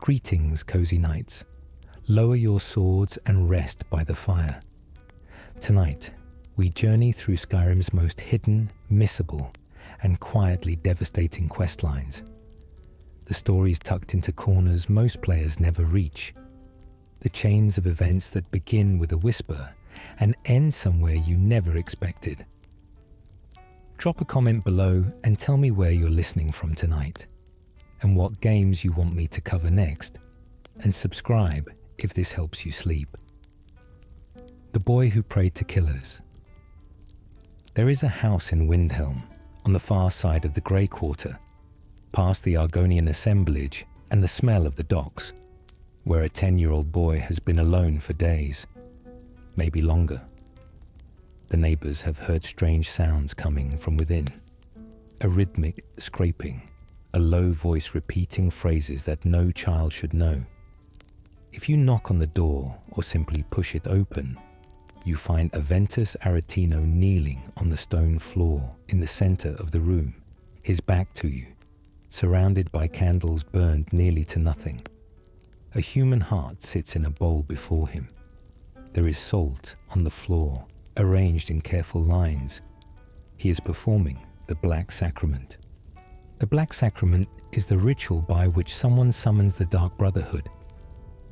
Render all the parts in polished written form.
Greetings, cozy knights. Lower your swords and rest by the fire. Tonight, we journey through Skyrim's most hidden, missable, and quietly devastating questlines. The stories tucked into corners most players never reach. The chains of events that begin with a whisper and end somewhere you never expected. Drop a comment below and tell me where you're listening from tonight, and what games you want me to cover next, and subscribe if this helps you sleep. The Boy Who Prayed to Killers. There is a house in Windhelm, on the far side of the Grey Quarter, past the Argonian assemblage and the smell of the docks, where a 10-year-old boy has been alone for days, maybe longer. The neighbors have heard strange sounds coming from within, a rhythmic scraping, a low voice repeating phrases that no child should know. If you knock on the door or simply push it open, you find Aventus Aretino kneeling on the stone floor in the center of the room, his back to you, surrounded by candles burned nearly to nothing. A human heart sits in a bowl before him. There is salt on the floor, arranged in careful lines. He is performing the Black Sacrament. The Black Sacrament is the ritual by which someone summons the Dark Brotherhood.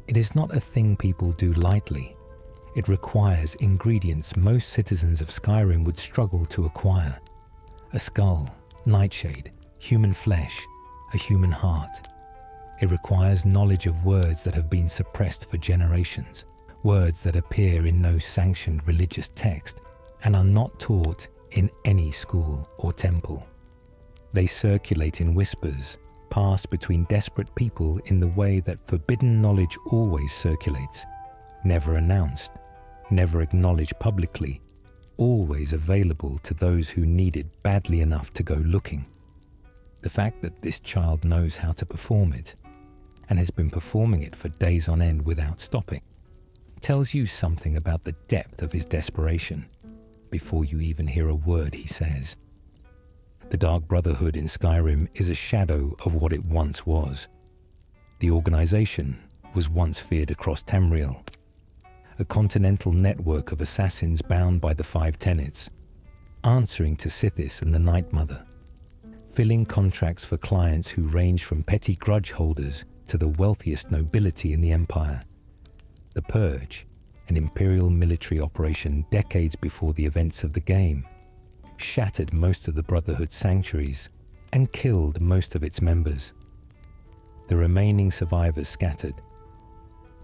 It is not a thing people do lightly. It requires ingredients most citizens of Skyrim would struggle to acquire. A skull, nightshade, human flesh, a human heart. It requires knowledge of words that have been suppressed for generations, words that appear in no sanctioned religious text and are not taught in any school or temple. They circulate in whispers, pass between desperate people in the way that forbidden knowledge always circulates, never announced, never acknowledged publicly, always available to those who need it badly enough to go looking. The fact that this child knows how to perform it, and has been performing it for days on end without stopping, tells you something about the depth of his desperation before you even hear a word he says. The Dark Brotherhood in Skyrim is a shadow of what it once was. The organization was once feared across Tamriel, a continental network of assassins bound by the Five Tenets, answering to Sithis and the Night Mother, filling contracts for clients who range from petty grudge holders to the wealthiest nobility in the Empire. The Purge, an imperial military operation decades before the events of the game, shattered most of the Brotherhood's sanctuaries and killed most of its members. The remaining survivors scattered.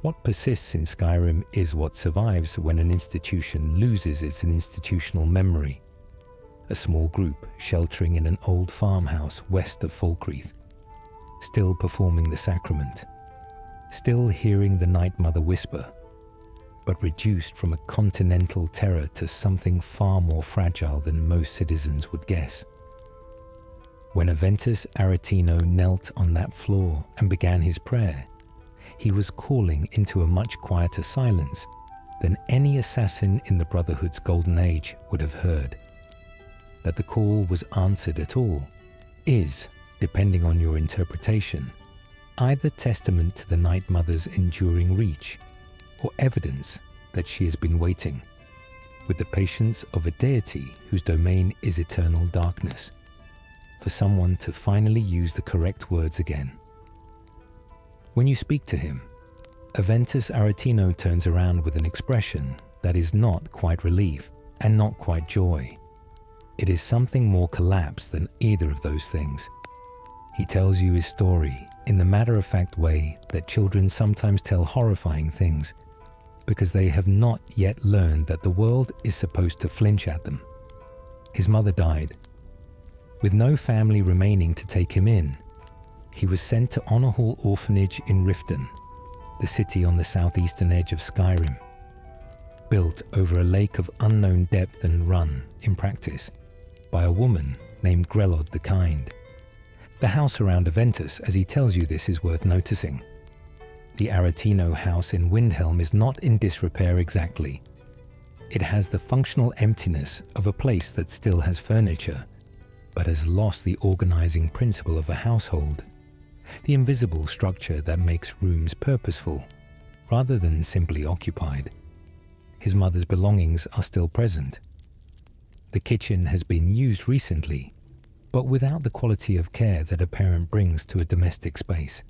What persists in Skyrim is what survives when an institution loses its institutional memory. A small group sheltering in an old farmhouse west of Falkreath, still performing the sacrament, still hearing the Night Mother whisper, but reduced from a continental terror to something far more fragile than most citizens would guess. When Aventus Aretino knelt on that floor and began his prayer, he was calling into a much quieter silence than any assassin in the Brotherhood's golden age would have heard. That the call was answered at all is, depending on your interpretation, either testament to the Night Mother's enduring reach, or evidence that she has been waiting, with the patience of a deity whose domain is eternal darkness, for someone to finally use the correct words again. When you speak to him, Aventus Aretino turns around with an expression that is not quite relief and not quite joy. It is something more collapsed than either of those things. He tells you his story in the matter-of-fact way that children sometimes tell horrifying things, because they have not yet learned that the world is supposed to flinch at them. His mother died. With no family remaining to take him in, he was sent to Honor Hall Orphanage in Riften, the city on the southeastern edge of Skyrim, built over a lake of unknown depth and run, in practice, by a woman named Grelod the Kind. The house around Aventus, as he tells you this, is worth noticing. The Aretino house in Windhelm is not in disrepair exactly. It has the functional emptiness of a place that still has furniture, but has lost the organizing principle of a household, the invisible structure that makes rooms purposeful, rather than simply occupied. His mother's belongings are still present. The kitchen has been used recently, but without the quality of care that a parent brings to a domestic space.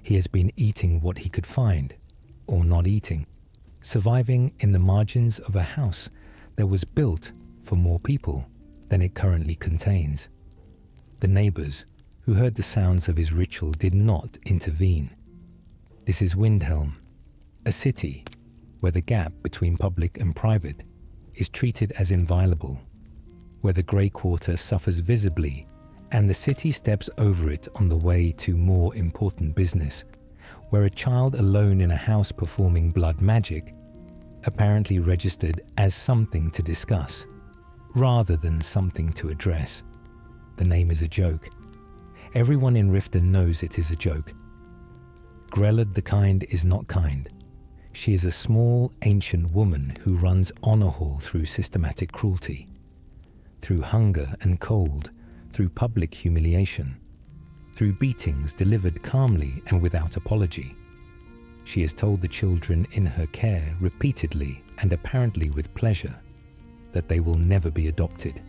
He has been eating what he could find, or not eating, surviving in the margins of a house that was built for more people than it currently contains. The neighbors, who heard the sounds of his ritual, did not intervene. This is Windhelm, a city where the gap between public and private is treated as inviolable, where the grey quarter suffers visibly and the city steps over it on the way to more important business, where a child alone in a house performing blood magic, apparently registered as something to discuss, rather than something to address. The name is a joke. Everyone in Riften knows it is a joke. Grelod the Kind is not kind. She is a small, ancient woman who runs honor hall through systematic cruelty, through hunger and cold, through public humiliation, through beatings delivered calmly and without apology. She has told the children in her care repeatedly and apparently with pleasure that they will never be adopted,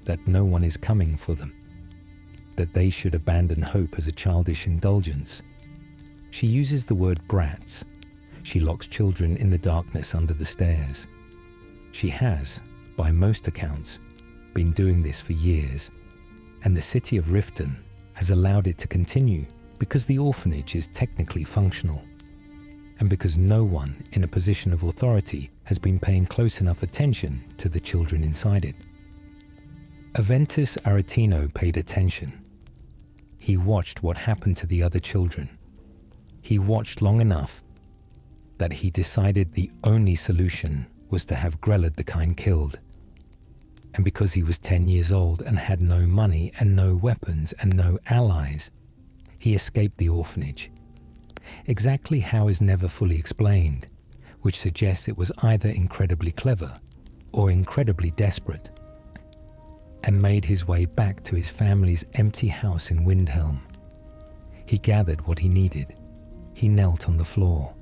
that no one is coming for them, that they should abandon hope as a childish indulgence. She uses the word brats. She locks children in the darkness under the stairs. She has, by most accounts, been doing this for years, and the city of Riften has allowed it to continue because the orphanage is technically functional, and because no one in a position of authority has been paying close enough attention to the children inside it. Aventus Aretino paid attention. He watched what happened to the other children. He watched long enough that he decided the only solution was to have Grelod the Kind killed. And because he was 10 years old and had no money and no weapons and no allies, he escaped the orphanage. Exactly how is never fully explained, which suggests it was either incredibly clever or incredibly desperate, and made his way back to his family's empty house in Windhelm. He gathered what he needed. He knelt on the floor,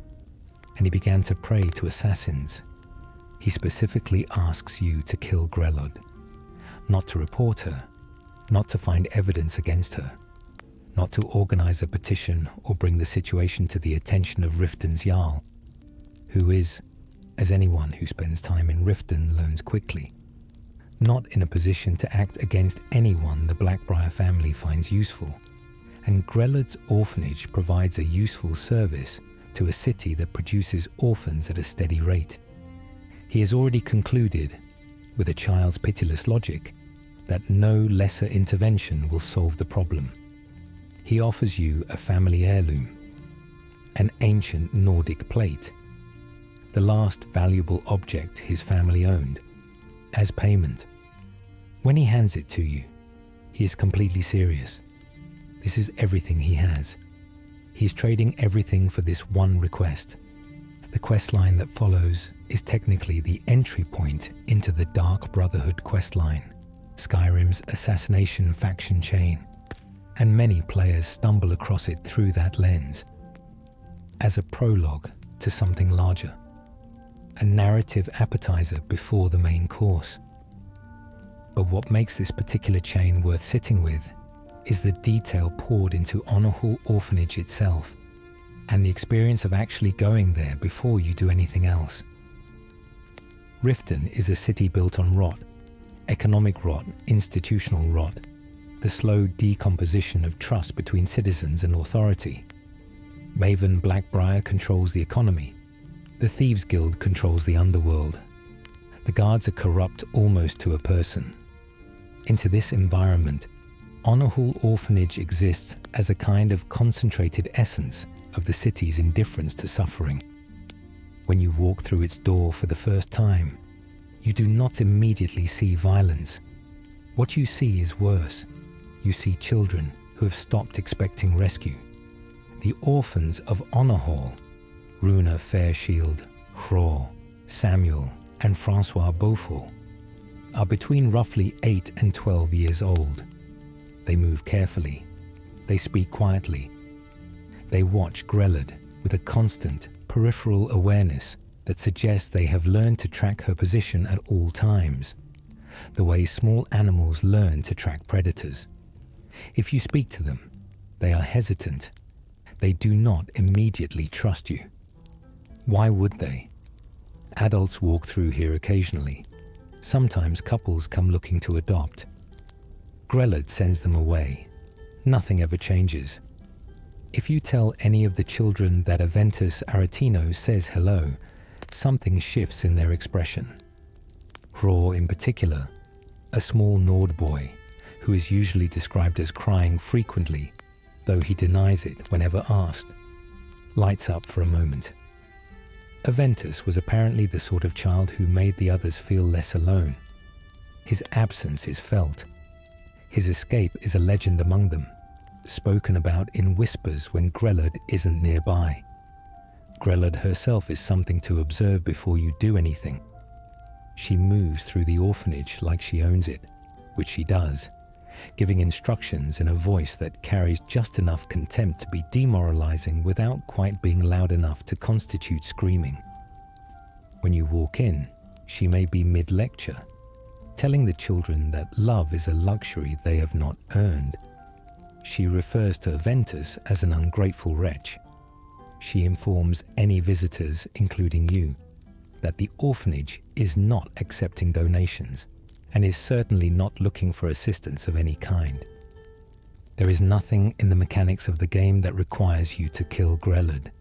and he began to pray to assassins. He specifically asks you to kill Grelod, not to report her, not to find evidence against her, not to organize a petition or bring the situation to the attention of Riften's Jarl, who is, as anyone who spends time in Riften learns quickly, not in a position to act against anyone the Blackbriar family finds useful, and Grelod's orphanage provides a useful service to a city that produces orphans at a steady rate. He has already concluded, with a child's pitiless logic, that no lesser intervention will solve the problem. He offers you a family heirloom, an ancient Nordic plate, the last valuable object his family owned, as payment. When he hands it to you, he is completely serious. This is everything he has. He's trading everything for this one request. The questline that follows is technically the entry point into the Dark Brotherhood questline, Skyrim's assassination faction chain, and many players stumble across it through that lens, as a prologue to something larger, a narrative appetizer before the main course. But what makes this particular chain worth sitting with is the detail poured into Honor Hall Orphanage itself, and the experience of actually going there before you do anything else. Riften is a city built on rot, economic rot, institutional rot, the slow decomposition of trust between citizens and authority. Maven Blackbriar controls the economy. The Thieves Guild controls the underworld. The guards are corrupt almost to a person. Into this environment, Honor Hall Orphanage exists as a kind of concentrated essence of the city's indifference to suffering. When you walk through its door for the first time, you do not immediately see violence. What you see is worse. You see children who have stopped expecting rescue. The orphans of Honor Hall, Runa Fairshield, Hraw, Samuel, and Francois Beaufort, are between roughly 8 and 12 years old. They move carefully. They speak quietly, They watch Grelod with a constant peripheral awareness that suggests they have learned to track her position at all times, the way small animals learn to track predators. If you speak to them, they are hesitant. They do not immediately trust you. Why would they? Adults walk through here occasionally. Sometimes couples come looking to adopt. Grelod sends them away. Nothing ever changes. If you tell any of the children that Aventus Aretino says hello, something shifts in their expression. Hroar in particular, a small Nord boy, who is usually described as crying frequently, though he denies it whenever asked, lights up for a moment. Aventus was apparently the sort of child who made the others feel less alone. His absence is felt. His escape is a legend among them, spoken about in whispers when Grelod isn't nearby. Grelod herself is something to observe before you do anything. She moves through the orphanage like she owns it, which she does, giving instructions in a voice that carries just enough contempt to be demoralizing without quite being loud enough to constitute screaming. When you walk in, she may be mid-lecture, telling the children that love is a luxury they have not earned. She refers to Aventus as an ungrateful wretch. She informs any visitors, including you, that the orphanage is not accepting donations and is certainly not looking for assistance of any kind. There is nothing in the mechanics of the game that requires you to kill Grelod.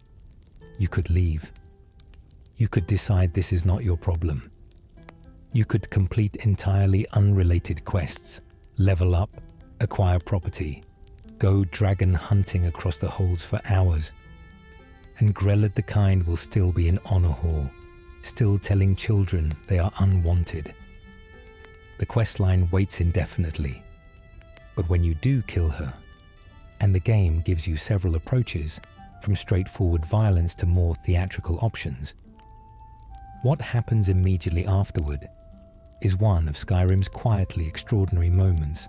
You could leave. You could decide this is not your problem. You could complete entirely unrelated quests, level up, acquire property, go dragon hunting across the holds for hours, and Grelod the Kind will still be in Honor Hall, still telling children they are unwanted. The questline waits indefinitely, but when you do kill her, and the game gives you several approaches, from straightforward violence to more theatrical options, what happens immediately afterward is one of Skyrim's quietly extraordinary moments.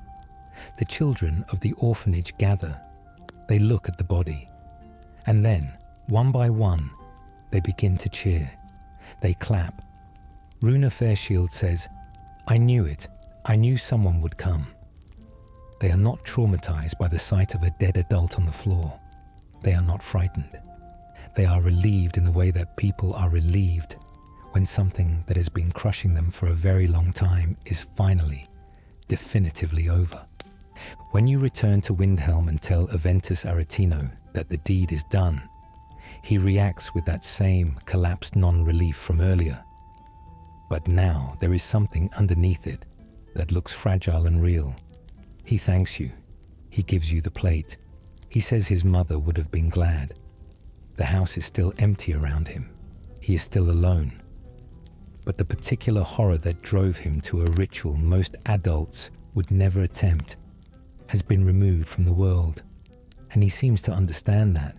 The children of the orphanage gather. They look at the body. And then, one by one, they begin to cheer. They clap. Runa Fairshield says, "I knew it. I knew someone would come." They are not traumatized by the sight of a dead adult on the floor. They are not frightened. They are relieved in the way that people are relieved when something that has been crushing them for a very long time is finally, definitively over. When you return to Windhelm and tell Aventus Aretino that the deed is done, he reacts with that same collapsed non-relief from earlier. But now there is something underneath it that looks fragile and real. He thanks you. He gives you the plate. He says his mother would have been glad. The house is still empty around him. He is still alone. But the particular horror that drove him to a ritual most adults would never attempt has been removed from the world, and he seems to understand that.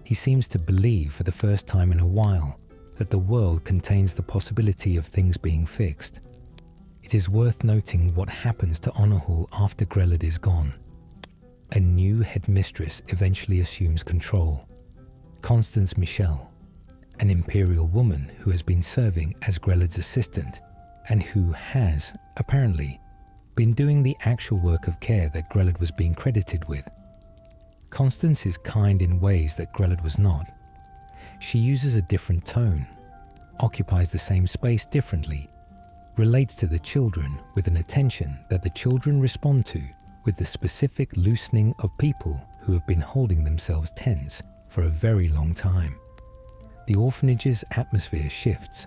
He seems to believe for the first time in a while that the world contains the possibility of things being fixed. It is worth noting what happens to Honor Hall after Grelod is gone. A new headmistress eventually assumes control. Constance Michel, an imperial woman who has been serving as Grelod's assistant and who has, apparently, been doing the actual work of care that Grelod was being credited with. Constance is kind in ways that Grelod was not. She uses a different tone, occupies the same space differently, relates to the children with an attention that the children respond to with the specific loosening of people who have been holding themselves tense for a very long time. The orphanage's atmosphere shifts.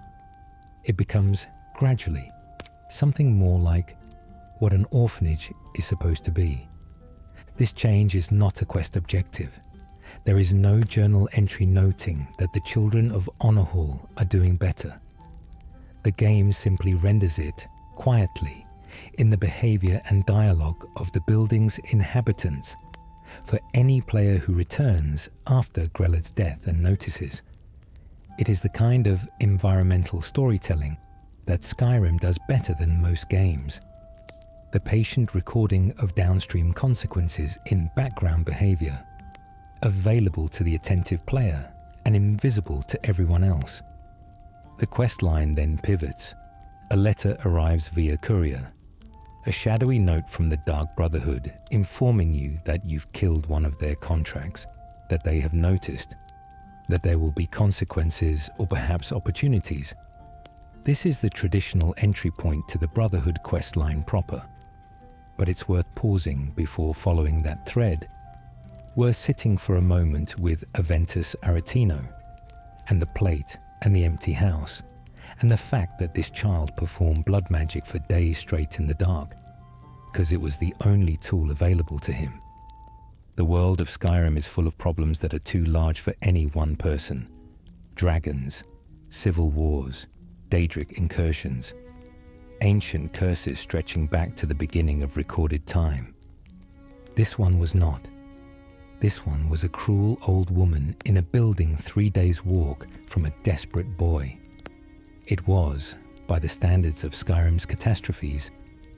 It becomes, gradually, something more like what an orphanage is supposed to be. This change is not a quest objective. There is no journal entry noting that the children of Honor Hall are doing better. The game simply renders it, quietly, in the behavior and dialogue of the building's inhabitants for any player who returns after Grelod's death and notices. It is the kind of environmental storytelling that Skyrim does better than most games. The patient recording of downstream consequences in background behavior, available to the attentive player and invisible to everyone else. The quest line then pivots. A letter arrives via courier. A shadowy note from the Dark Brotherhood informing you that you've killed one of their contracts, that they have noticed, that there will be consequences or perhaps opportunities. This is the traditional entry point to the Brotherhood questline proper. But it's worth pausing before following that thread. Worth sitting for a moment with Aventus Aretino, and the plate and the empty house, and the fact that this child performed blood magic for days straight in the dark, because it was the only tool available to him. The world of Skyrim is full of problems that are too large for any one person. Dragons, civil wars, Daedric incursions, ancient curses stretching back to the beginning of recorded time. This one was not. This one was a cruel old woman in a building 3 days' walk from a desperate boy. It was, by the standards of Skyrim's catastrophes,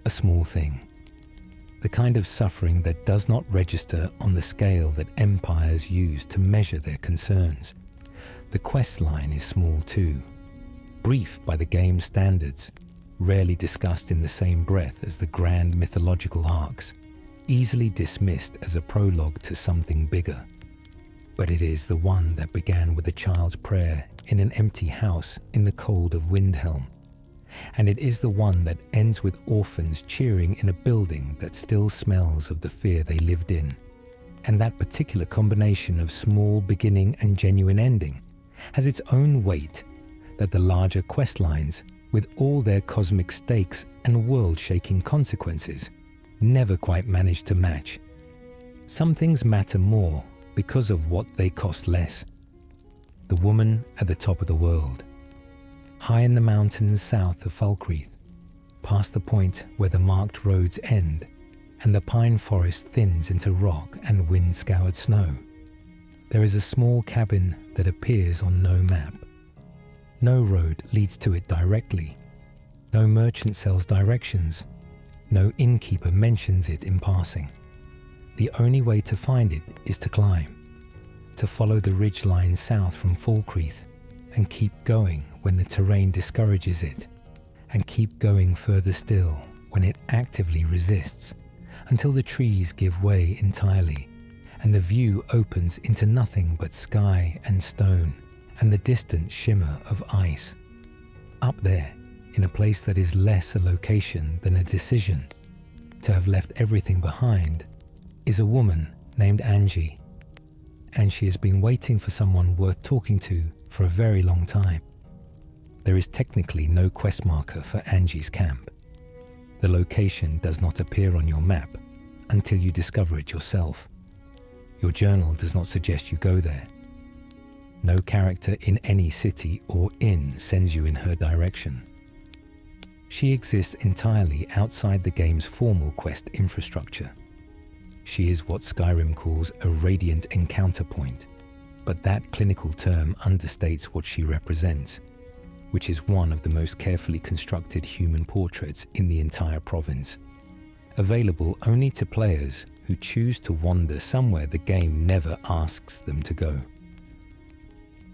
a small thing. The kind of suffering that does not register on the scale that empires use to measure their concerns. The quest line is small too, brief by the game's standards, rarely discussed in the same breath as the grand mythological arcs, easily dismissed as a prologue to something bigger. But it is the one that began with a child's prayer in an empty house in the cold of Windhelm. And it is the one that ends with orphans cheering in a building that still smells of the fear they lived in. And that particular combination of small beginning and genuine ending has its own weight that the larger quest lines, with all their cosmic stakes and world-shaking consequences, never quite manage to match. Some things matter more because of what they cost less. The woman at the top of the world, high in the mountains south of Falkreath, past the point where the marked roads end and the pine forest thins into rock and wind-scoured snow, there is a small cabin that appears on no map. No road leads to it directly. No merchant sells directions. No innkeeper mentions it in passing. The only way to find it is to climb, to follow the ridge line south from Falkreath and keep going when the terrain discourages it, and keep going further still when it actively resists, until the trees give way entirely and the view opens into nothing but sky and stone and the distant shimmer of ice. Up there, in a place that is less a location than a decision, to have left everything behind, is a woman named Angie. And she has been waiting for someone worth talking to for a very long time. There is technically no quest marker for Angie's camp. The location does not appear on your map until you discover it yourself. Your journal does not suggest you go there. No character in any city or inn sends you in her direction. She exists entirely outside the game's formal quest infrastructure. She is what Skyrim calls a radiant encounter point, but that clinical term understates what she represents, which is one of the most carefully constructed human portraits in the entire province, available only to players who choose to wander somewhere the game never asks them to go.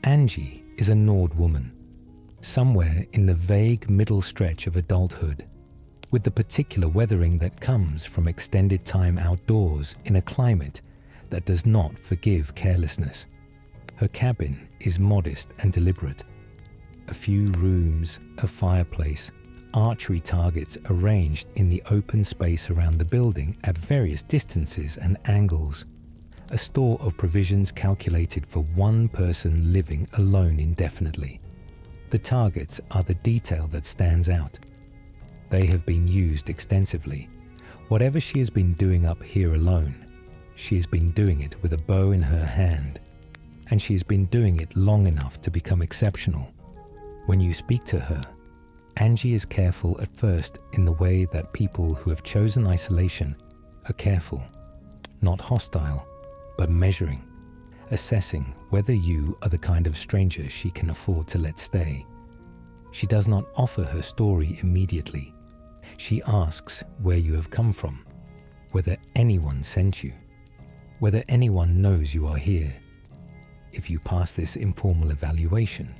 Angie is a Nord woman, somewhere in the vague middle stretch of adulthood, with the particular weathering that comes from extended time outdoors in a climate that does not forgive carelessness. Her cabin is modest and deliberate. A few rooms, a fireplace, archery targets arranged in the open space around the building at various distances and angles. A store of provisions calculated for one person living alone indefinitely. The targets are the detail that stands out. They have been used extensively. Whatever she has been doing up here alone, she has been doing it with a bow in her hand, and she has been doing it long enough to become exceptional. When you speak to her, Angie is careful at first in the way that people who have chosen isolation are careful, not hostile, but measuring, assessing whether you are the kind of stranger she can afford to let stay. She does not offer her story immediately. She asks where you have come from, whether anyone sent you. whether anyone knows you are here. If you pass this informal evaluation,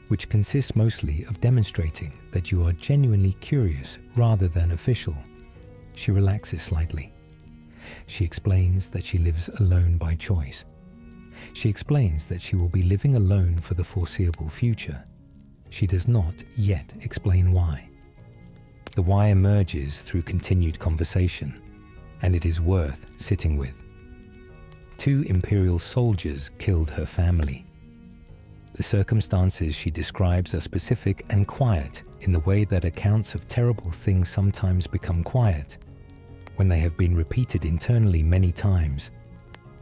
which consists mostly of demonstrating that you are genuinely curious rather than official, she relaxes slightly. She explains that she lives alone by choice. She explains that she will be living alone for the foreseeable future. She does not yet explain why. The why emerges through continued conversation, and it is worth sitting with. 2 Imperial soldiers killed her family. The circumstances she describes are specific and quiet in the way that accounts of terrible things sometimes become quiet when they have been repeated internally many times.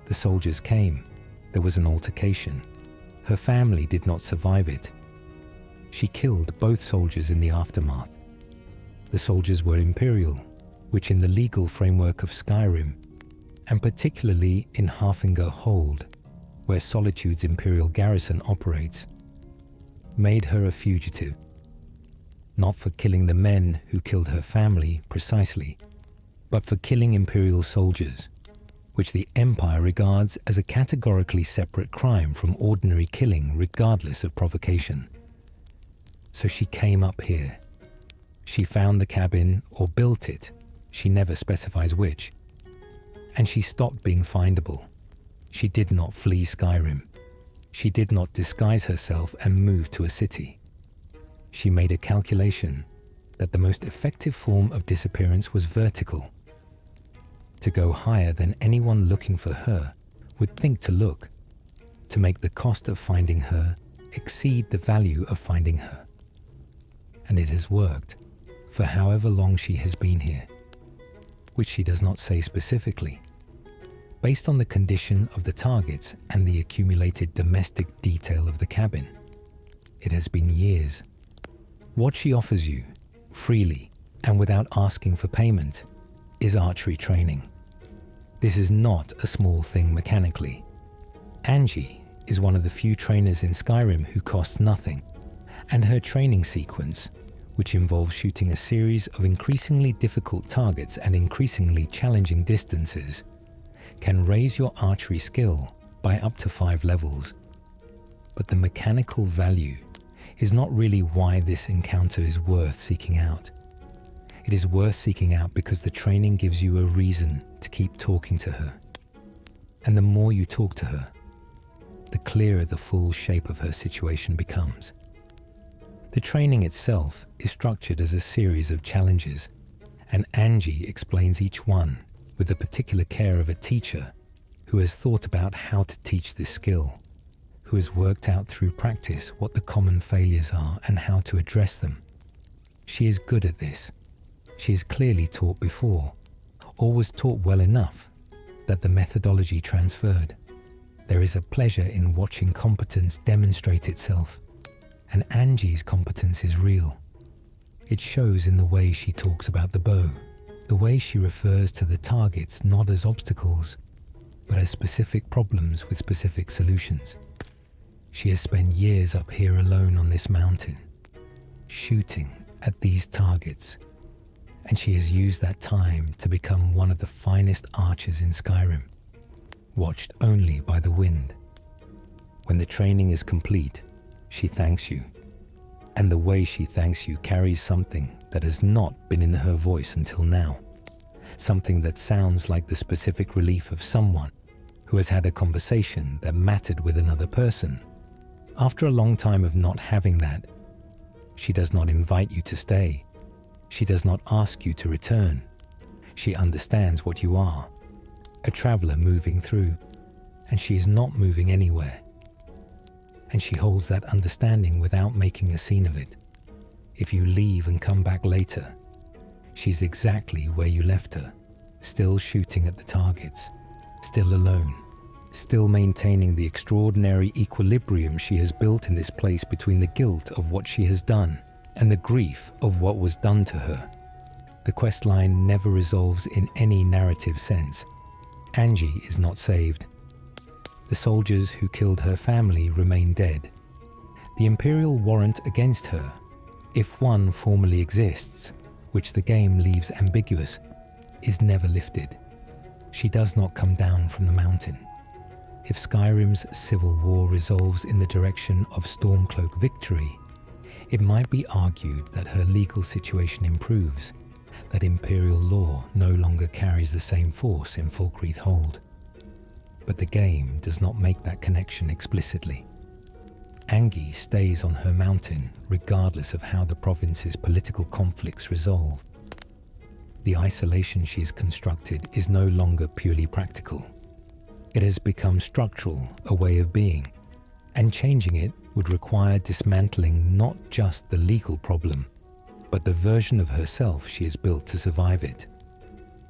The soldiers came. There was an altercation. Her family did not survive it. She killed both soldiers in the aftermath. The soldiers were Imperial, which in the legal framework of Skyrim, and particularly in Harfinger Hold, where Solitude's Imperial garrison operates, made her a fugitive. Not for killing the men who killed her family precisely, but for killing Imperial soldiers, which the Empire regards as a categorically separate crime from ordinary killing regardless of provocation. So she came up here. She found the cabin or built it, she never specifies which, and she stopped being findable. She did not flee Skyrim. She did not disguise herself and move to a city. She made a calculation that the most effective form of disappearance was vertical. To go higher than anyone looking for her would think to look, to make the cost of finding her exceed the value of finding her. And it has worked for however long she has been here, which she does not say specifically. Based on the condition of the targets and the accumulated domestic detail of the cabin, it has been years. What she offers you, freely and without asking for payment, is archery training. This is not a small thing mechanically. Angie is one of the few trainers in Skyrim who costs nothing, and her training sequence, which involves shooting a series of increasingly difficult targets at increasingly challenging distances, can raise your archery skill by up to 5 levels. But the mechanical value is not really why this encounter is worth seeking out. It is worth seeking out because the training gives you a reason to keep talking to her. And the more you talk to her, the clearer the full shape of her situation becomes. The training itself is structured as a series of challenges, and Angie explains each one with the particular care of a teacher who has thought about how to teach this skill, who has worked out through practice what the common failures are and how to address them. She is good at this. She is clearly taught before, or was taught well enough that the methodology transferred. There is a pleasure in watching competence demonstrate itself, and Angie's competence is real. It shows in the way she talks about the bow, the way she refers to the targets not as obstacles, but as specific problems with specific solutions. She has spent years up here alone on this mountain, shooting at these targets, and she has used that time to become one of the finest archers in Skyrim, watched only by the wind. When the training is complete, she thanks you, and the way she thanks you carries something that has not been in her voice until now, something that sounds like the specific relief of someone who has had a conversation that mattered with another person. After a long time of not having that, she does not invite you to stay. She does not ask you to return. She understands what you are, a traveler moving through, and she is not moving anywhere. And she holds that understanding without making a scene of it. If you leave and come back later, she's exactly where you left her, still shooting at the targets, still alone, still maintaining the extraordinary equilibrium she has built in this place between the guilt of what she has done and the grief of what was done to her. The quest line never resolves in any narrative sense. Angie is not saved. The soldiers who killed her family remain dead. The Imperial warrant against her, if one formally exists, which the game leaves ambiguous, is never lifted. She does not come down from the mountain. If Skyrim's civil war resolves in the direction of Stormcloak victory, it might be argued that her legal situation improves, that imperial law no longer carries the same force in Falkreath Hold. But the game does not make that connection explicitly. Angie stays on her mountain regardless of how the province's political conflicts resolve. The isolation she has constructed is no longer purely practical. It has become structural, a way of being, and changing it would require dismantling not just the legal problem, but the version of herself she has built to survive it.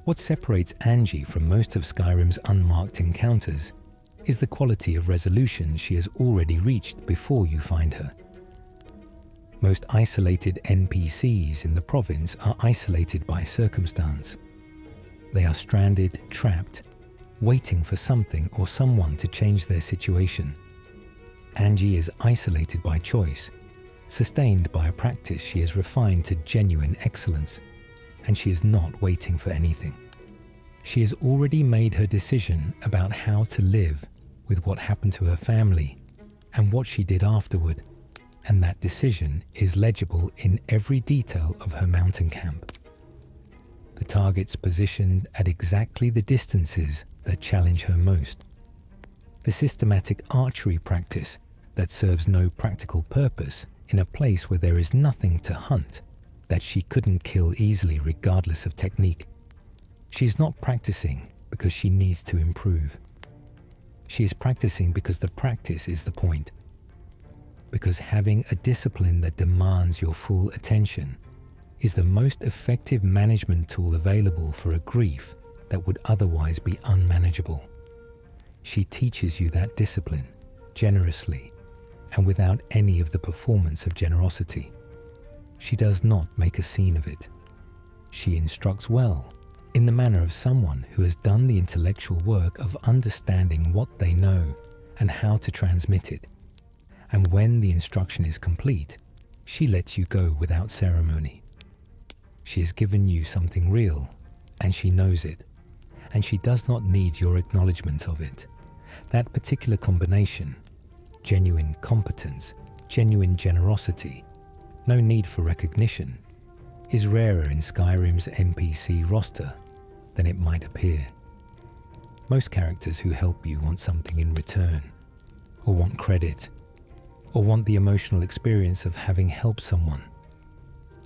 What separates Angie from most of Skyrim's unmarked encounters is the quality of resolution she has already reached before you find her. Most isolated NPCs in the province are isolated by circumstance. They are stranded, trapped, waiting for something or someone to change their situation. Angie is isolated by choice, sustained by a practice she has refined to genuine excellence, and she is not waiting for anything. She has already made her decision about how to live with what happened to her family and what she did afterward, and that decision is legible in every detail of her mountain camp. The targets positioned at exactly the distances that challenge her most. The systematic archery practice that serves no practical purpose in a place where there is nothing to hunt that she couldn't kill easily regardless of technique. She is not practicing because she needs to improve. She is practicing because the practice is the point. Because having a discipline that demands your full attention is the most effective management tool available for a grief that would otherwise be unmanageable. She teaches you that discipline generously and without any of the performance of generosity. She does not make a scene of it. She instructs well, in the manner of someone who has done the intellectual work of understanding what they know and how to transmit it. And when the instruction is complete, she lets you go without ceremony. She has given you something real, and she knows it, and she does not need your acknowledgement of it. That particular combination, genuine competence, genuine generosity, no need for recognition, is rarer in Skyrim's NPC roster than it might appear. Most characters who help you want something in return, or want credit, or want the emotional experience of having helped someone.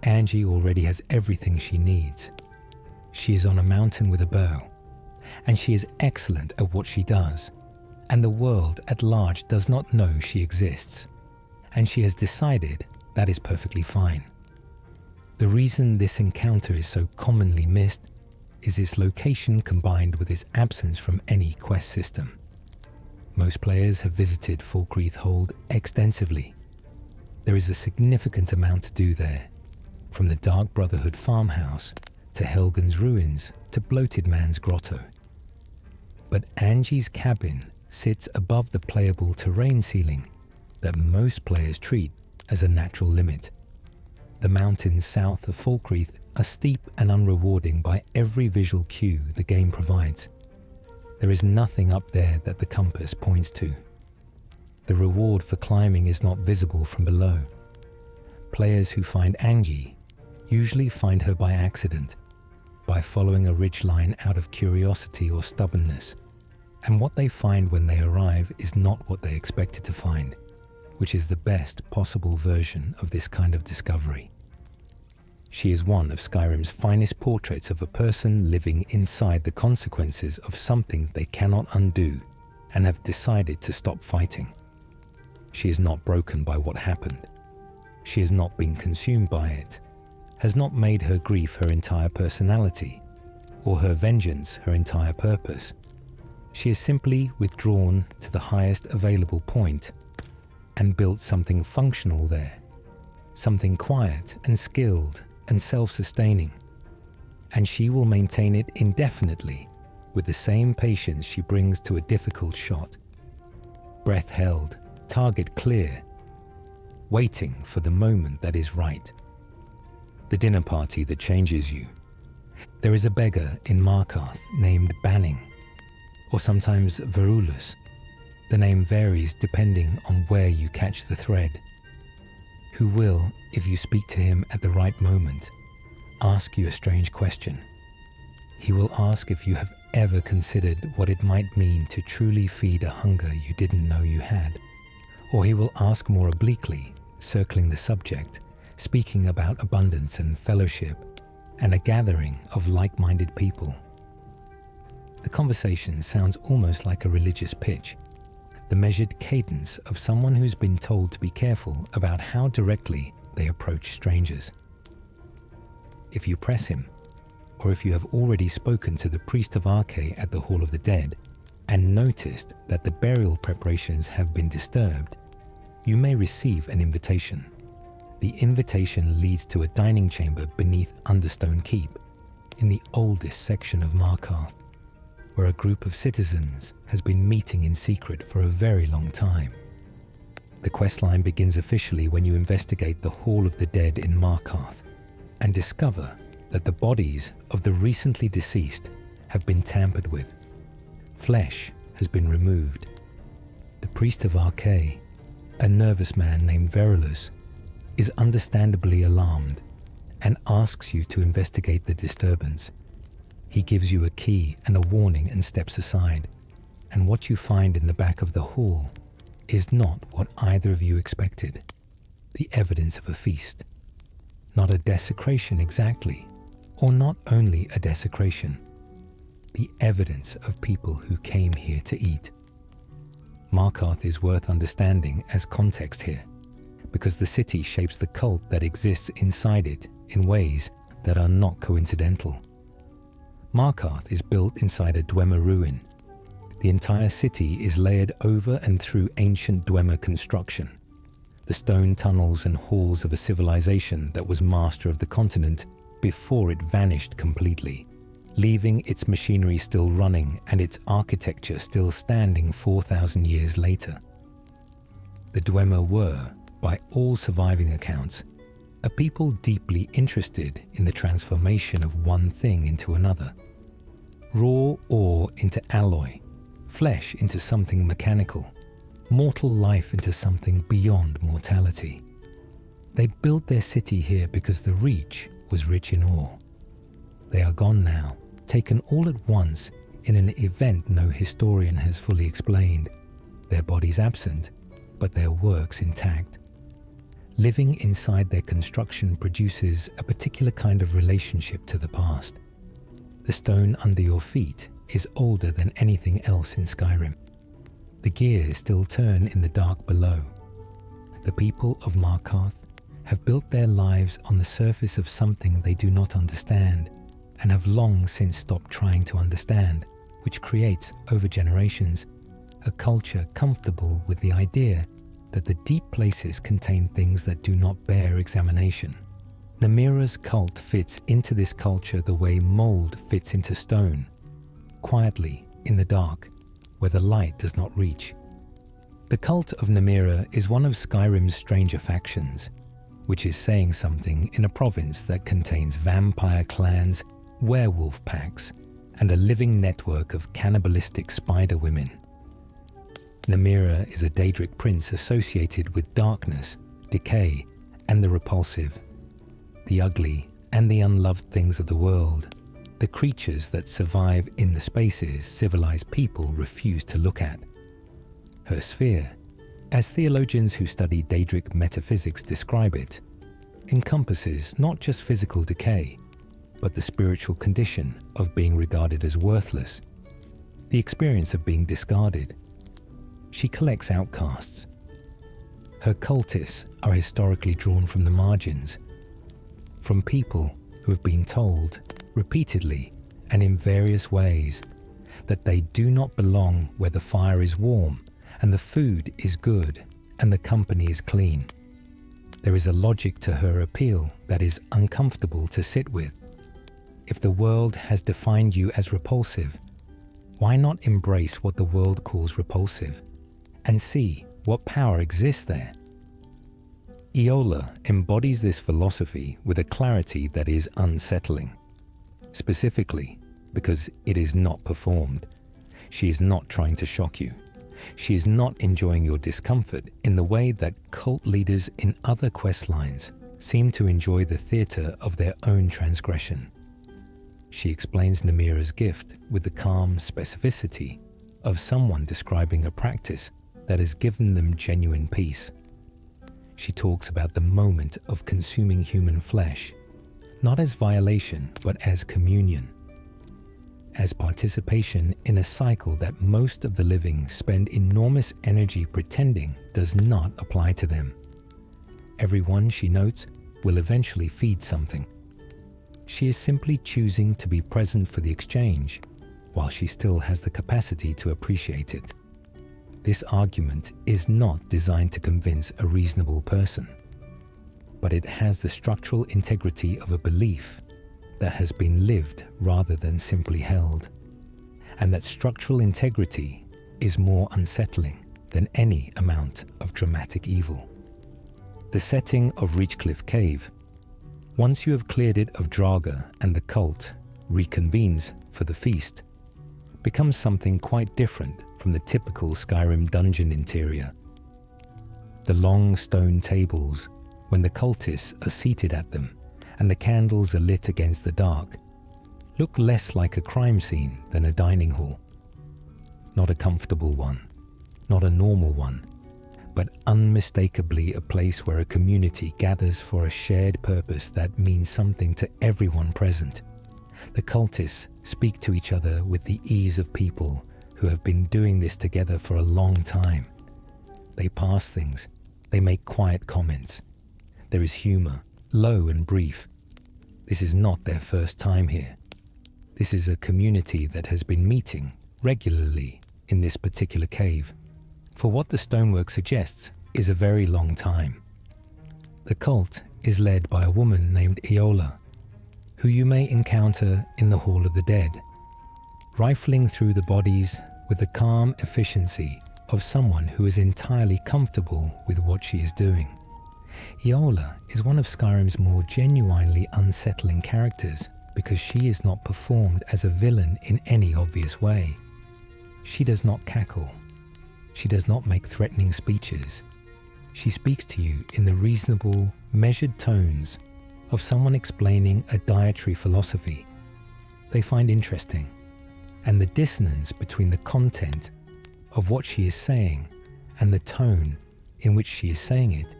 Angie already has everything she needs. She is on a mountain with a bow, and she is excellent at what she does, and the world at large does not know she exists, and she has decided that is perfectly fine. The reason this encounter is so commonly missed is its location combined with its absence from any quest system. Most players have visited Falkreath Hold extensively. There is a significant amount to do there, from the Dark Brotherhood farmhouse to Helgen's ruins to Bloated Man's grotto. But Angie's cabin sits above the playable terrain ceiling that most players treat as a natural limit. The mountains south of Falkreath are steep and unrewarding by every visual cue the game provides. There is nothing up there that the compass points to. The reward for climbing is not visible from below. Players who find Angie usually find her by accident, by following a ridgeline out of curiosity or stubbornness, and what they find when they arrive is not what they expected to find, which is the best possible version of this kind of discovery. She is one of Skyrim's finest portraits of a person living inside the consequences of something they cannot undo and have decided to stop fighting. She is not broken by what happened. She has not been consumed by it, has not made her grief her entire personality, or her vengeance her entire purpose. She has simply withdrawn to the highest available point and built something functional there, something quiet and skilled and self-sustaining, and she will maintain it indefinitely with the same patience she brings to a difficult shot. Breath held, target clear, waiting for the moment that is right. The dinner party that changes you. There is a beggar in Markarth named Banning or sometimes Verulus. The name varies depending on where you catch the thread. Who will, if you speak to him at the right moment, ask you a strange question. He will ask if you have ever considered what it might mean to truly feed a hunger you didn't know you had. Or he will ask more obliquely, circling the subject, speaking about abundance and fellowship, and a gathering of like-minded people. The conversation sounds almost like a religious pitch, the measured cadence of someone who's been told to be careful about how directly they approach strangers. If you press him, or if you have already spoken to the priest of Arche at the Hall of the Dead and noticed that the burial preparations have been disturbed, you may receive an invitation. The invitation leads to a dining chamber beneath Understone Keep, in the oldest section of Markarth, where a group of citizens has been meeting in secret for a very long time. The questline begins officially when you investigate the Hall of the Dead in Markarth and discover that the bodies of the recently deceased have been tampered with. Flesh has been removed. The priest of Arche, a nervous man named Verulus, is understandably alarmed and asks you to investigate the disturbance. He gives you a key and a warning and steps aside, and what you find in the back of the hall is not what either of you expected. The evidence of a feast. Not a desecration exactly, or not only a desecration. The evidence of people who came here to eat. Markarth is worth understanding as context here, because the city shapes the cult that exists inside it in ways that are not coincidental. Markarth is built inside a Dwemer ruin. The entire city is layered over and through ancient Dwemer construction, the stone tunnels and halls of a civilization that was master of the continent before it vanished completely, leaving its machinery still running and its architecture still standing 4,000 years later. The Dwemer were, by all surviving accounts, a people deeply interested in the transformation of one thing into another. Raw ore into alloy, flesh into something mechanical, mortal life into something beyond mortality. They built their city here because the Reach was rich in ore. They are gone now, taken all at once in an event no historian has fully explained, their bodies absent, but their works intact. Living inside their construction produces a particular kind of relationship to the past. The stone under your feet is older than anything else in Skyrim. The gears still turn in the dark below. The people of Markarth have built their lives on the surface of something they do not understand, and have long since stopped trying to understand, which creates, over generations, a culture comfortable with the idea that the deep places contain things that do not bear examination. Namira's cult fits into this culture the way mold fits into stone, quietly, in the dark, where the light does not reach. The cult of Namira is one of Skyrim's stranger factions, which is saying something in a province that contains vampire clans, werewolf packs, and a living network of cannibalistic spider women. Namira is a Daedric prince associated with darkness, decay, and the repulsive, the ugly and the unloved things of the world, the creatures that survive in the spaces civilized people refuse to look at. Her sphere, as theologians who study Daedric metaphysics describe it, encompasses not just physical decay, but the spiritual condition of being regarded as worthless, the experience of being discarded. She collects outcasts. Her cultists are historically drawn from the margins, from people who have been told, repeatedly and in various ways, that they do not belong where the fire is warm and the food is good and the company is clean. There is a logic to her appeal that is uncomfortable to sit with. If the world has defined you as repulsive, why not embrace what the world calls repulsive and see what power exists there? Iola embodies this philosophy with a clarity that is unsettling, specifically because it is not performed. She is not trying to shock you. She is not enjoying your discomfort in the way that cult leaders in other quest lines seem to enjoy the theatre of their own transgression. She explains Namira's gift with the calm specificity of someone describing a practice that has given them genuine peace. She talks about the moment of consuming human flesh, not as violation, but as communion, as participation in a cycle that most of the living spend enormous energy pretending does not apply to them. Everyone, she notes, will eventually feed something. She is simply choosing to be present for the exchange, while she still has the capacity to appreciate it. This argument is not designed to convince a reasonable person, but it has the structural integrity of a belief that has been lived rather than simply held, and that structural integrity is more unsettling than any amount of dramatic evil. The setting of Reachcliff Cave, once you have cleared it of Draga and the cult reconvenes for the feast, becomes something quite different from the typical Skyrim dungeon interior. The long stone tables, when the cultists are seated at them and the candles are lit against the dark, look less like a crime scene than a dining hall. Not a comfortable one, not a normal one, but unmistakably a place where a community gathers for a shared purpose that means something to everyone present. The cultists speak to each other with the ease of people who have been doing this together for a long time. They pass things, they make quiet comments. There is humor, low and brief. This is not their first time here. This is a community that has been meeting regularly in this particular cave for what the stonework suggests is a very long time. The cult is led by a woman named Eola, who you may encounter in the Hall of the Dead, rifling through the bodies with the calm efficiency of someone who is entirely comfortable with what she is doing. Eola is one of Skyrim's more genuinely unsettling characters because she is not performed as a villain in any obvious way. She does not cackle. She does not make threatening speeches. She speaks to you in the reasonable, measured tones of someone explaining a dietary philosophy they find interesting, and the dissonance between the content of what she is saying and the tone in which she is saying it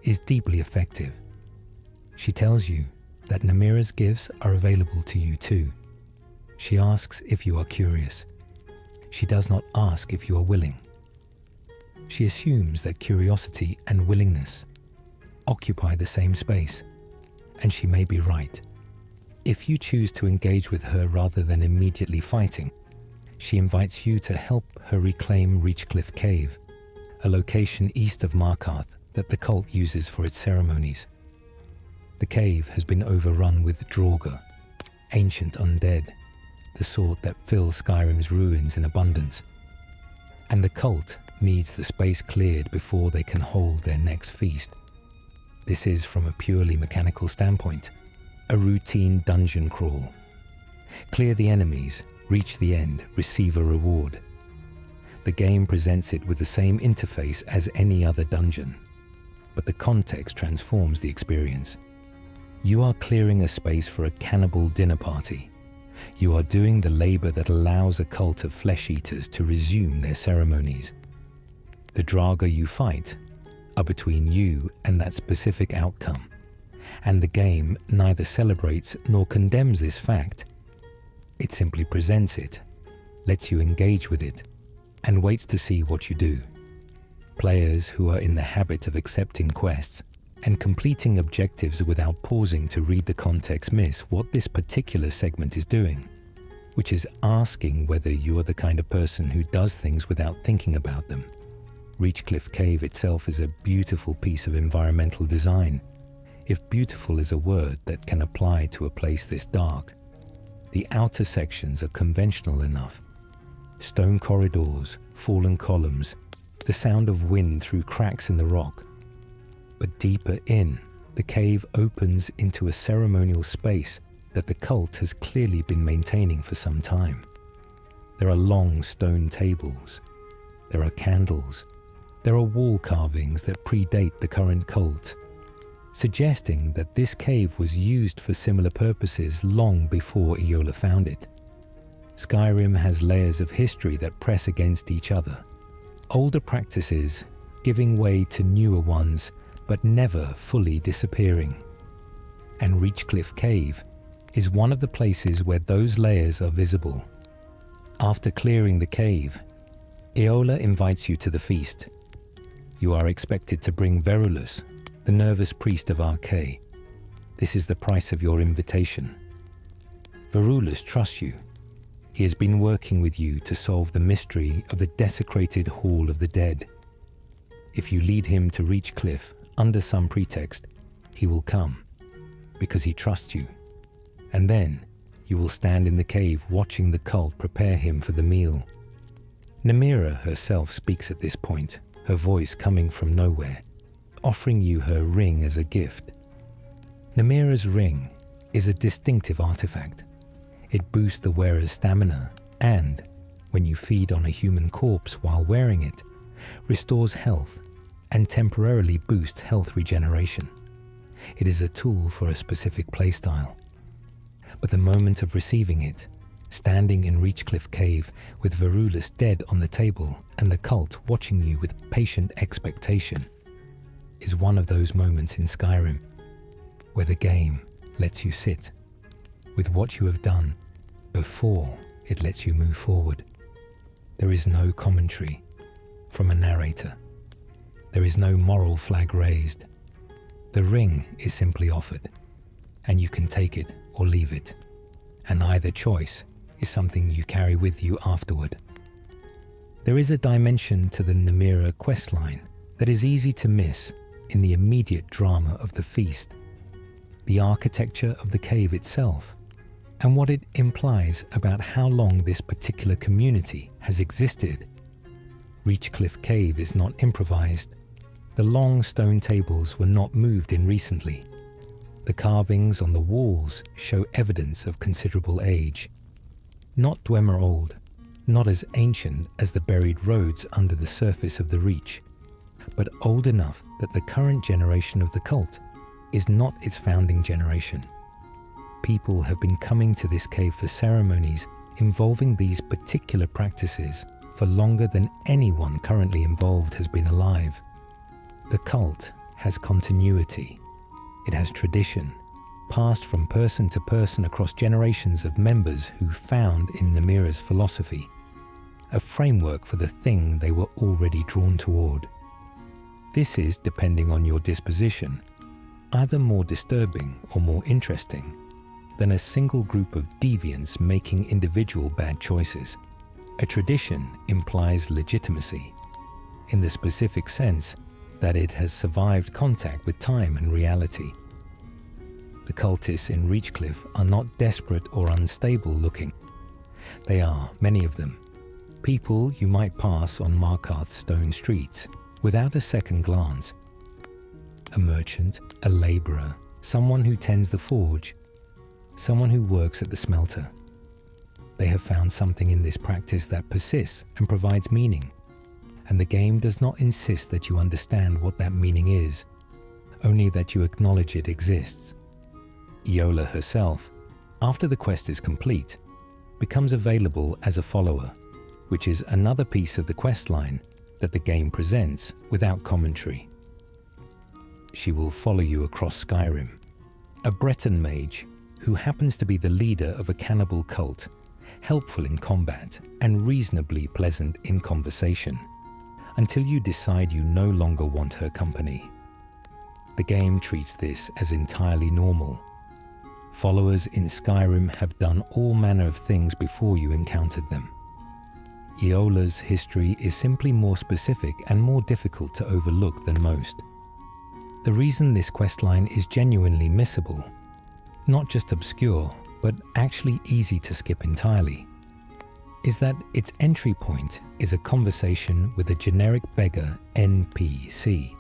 is deeply effective. She tells you that Namira's gifts are available to you too. She asks if you are curious. She does not ask if you are willing. She assumes that curiosity and willingness occupy the same space, and she may be right. If you choose to engage with her rather than immediately fighting, she invites you to help her reclaim Reachcliff Cave, a location east of Markarth that the cult uses for its ceremonies. The cave has been overrun with Draugr, ancient undead, the sort that fill Skyrim's ruins in abundance, and the cult needs the space cleared before they can hold their next feast. This is, from a purely mechanical standpoint, a routine dungeon crawl. Clear the enemies, reach the end, receive a reward. The game presents it with the same interface as any other dungeon, but the context transforms the experience. You are clearing a space for a cannibal dinner party. You are doing the labor that allows a cult of flesh-eaters to resume their ceremonies. The Draugr you fight are between you and that specific outcome, and the game neither celebrates nor condemns this fact. It simply presents it, lets you engage with it, and waits to see what you do. Players who are in the habit of accepting quests and completing objectives without pausing to read the context miss what this particular segment is doing, which is asking whether you are the kind of person who does things without thinking about them. Reachcliff Cave itself is a beautiful piece of environmental design, if beautiful is a word that can apply to a place this dark. The outer sections are conventional enough. Stone corridors, fallen columns, the sound of wind through cracks in the rock. But deeper in, the cave opens into a ceremonial space that the cult has clearly been maintaining for some time. There are long stone tables. There are candles. There are wall carvings that predate the current cult, suggesting that this cave was used for similar purposes long before Eola found it. Skyrim has layers of history that press against each other. Older practices giving way to newer ones, but never fully disappearing. And Reachcliff Cave is one of the places where those layers are visible. After clearing the cave, Eola invites you to the feast. You are expected to bring Verulus, the nervous priest of Arkay. This is the price of your invitation. Verulus trusts you. He has been working with you to solve the mystery of the desecrated Hall of the Dead. If you lead him to Reachcliff under some pretext, he will come, because he trusts you. And then you will stand in the cave watching the cult prepare him for the meal. Namira herself speaks at this point, her voice coming from nowhere, offering you her ring as a gift. Namira's ring is a distinctive artifact. It boosts the wearer's stamina and, when you feed on a human corpse while wearing it, restores health and temporarily boosts health regeneration. It is a tool for a specific playstyle. But the moment of receiving it, standing in Reachcliff Cave with Verulus dead on the table and the cult watching you with patient expectation, is one of those moments in Skyrim where the game lets you sit with what you have done before it lets you move forward. There is no commentary from a narrator. There is no moral flag raised. The ring is simply offered, and you can take it or leave it, and either choice is something you carry with you afterward. There is a dimension to the Namira questline that is easy to miss in the immediate drama of the feast. The architecture of the cave itself, and what it implies about how long this particular community has existed. Reachcliff Cave is not improvised. The long stone tables were not moved in recently. The carvings on the walls show evidence of considerable age. Not Dwemer old, not as ancient as the buried roads under the surface of the Reach, but old enough that the current generation of the cult is not its founding generation. People have been coming to this cave for ceremonies involving these particular practices for longer than anyone currently involved has been alive. The cult has continuity. It has tradition, passed from person to person across generations of members who found in Namira's philosophy a framework for the thing they were already drawn toward. This is, depending on your disposition, either more disturbing or more interesting than a single group of deviants making individual bad choices. A tradition implies legitimacy, in the specific sense that it has survived contact with time and reality. The cultists in Reachcliff are not desperate or unstable looking. They are, many of them, people you might pass on Markarth's stone streets without a second glance. A merchant, a labourer, someone who tends the forge, someone who works at the smelter. They have found something in this practice that persists and provides meaning, and the game does not insist that you understand what that meaning is, only that you acknowledge it exists. Eola herself, after the quest is complete, becomes available as a follower, which is another piece of the questline that the game presents without commentary. She will follow you across Skyrim, a Breton mage who happens to be the leader of a cannibal cult, helpful in combat and reasonably pleasant in conversation, until you decide you no longer want her company. The game treats this as entirely normal. Followers in Skyrim have done all manner of things before you encountered them. Eola's history is simply more specific and more difficult to overlook than most. The reason this questline is genuinely missable, not just obscure, but actually easy to skip entirely, is that its entry point is a conversation with a generic beggar NPC,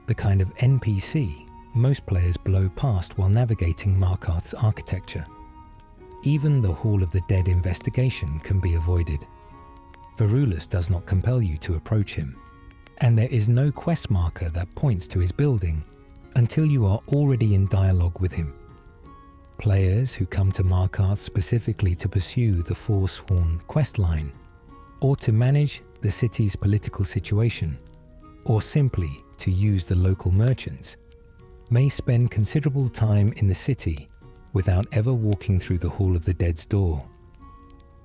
the kind of NPC most players blow past while navigating Markarth's architecture. Even the Hall of the Dead investigation can be avoided. Varulus does not compel you to approach him, and there is no quest marker that points to his building until you are already in dialogue with him. Players who come to Markarth specifically to pursue the Forsworn questline, or to manage the city's political situation, or simply to use the local merchants, may spend considerable time in the city without ever walking through the Hall of the Dead's door.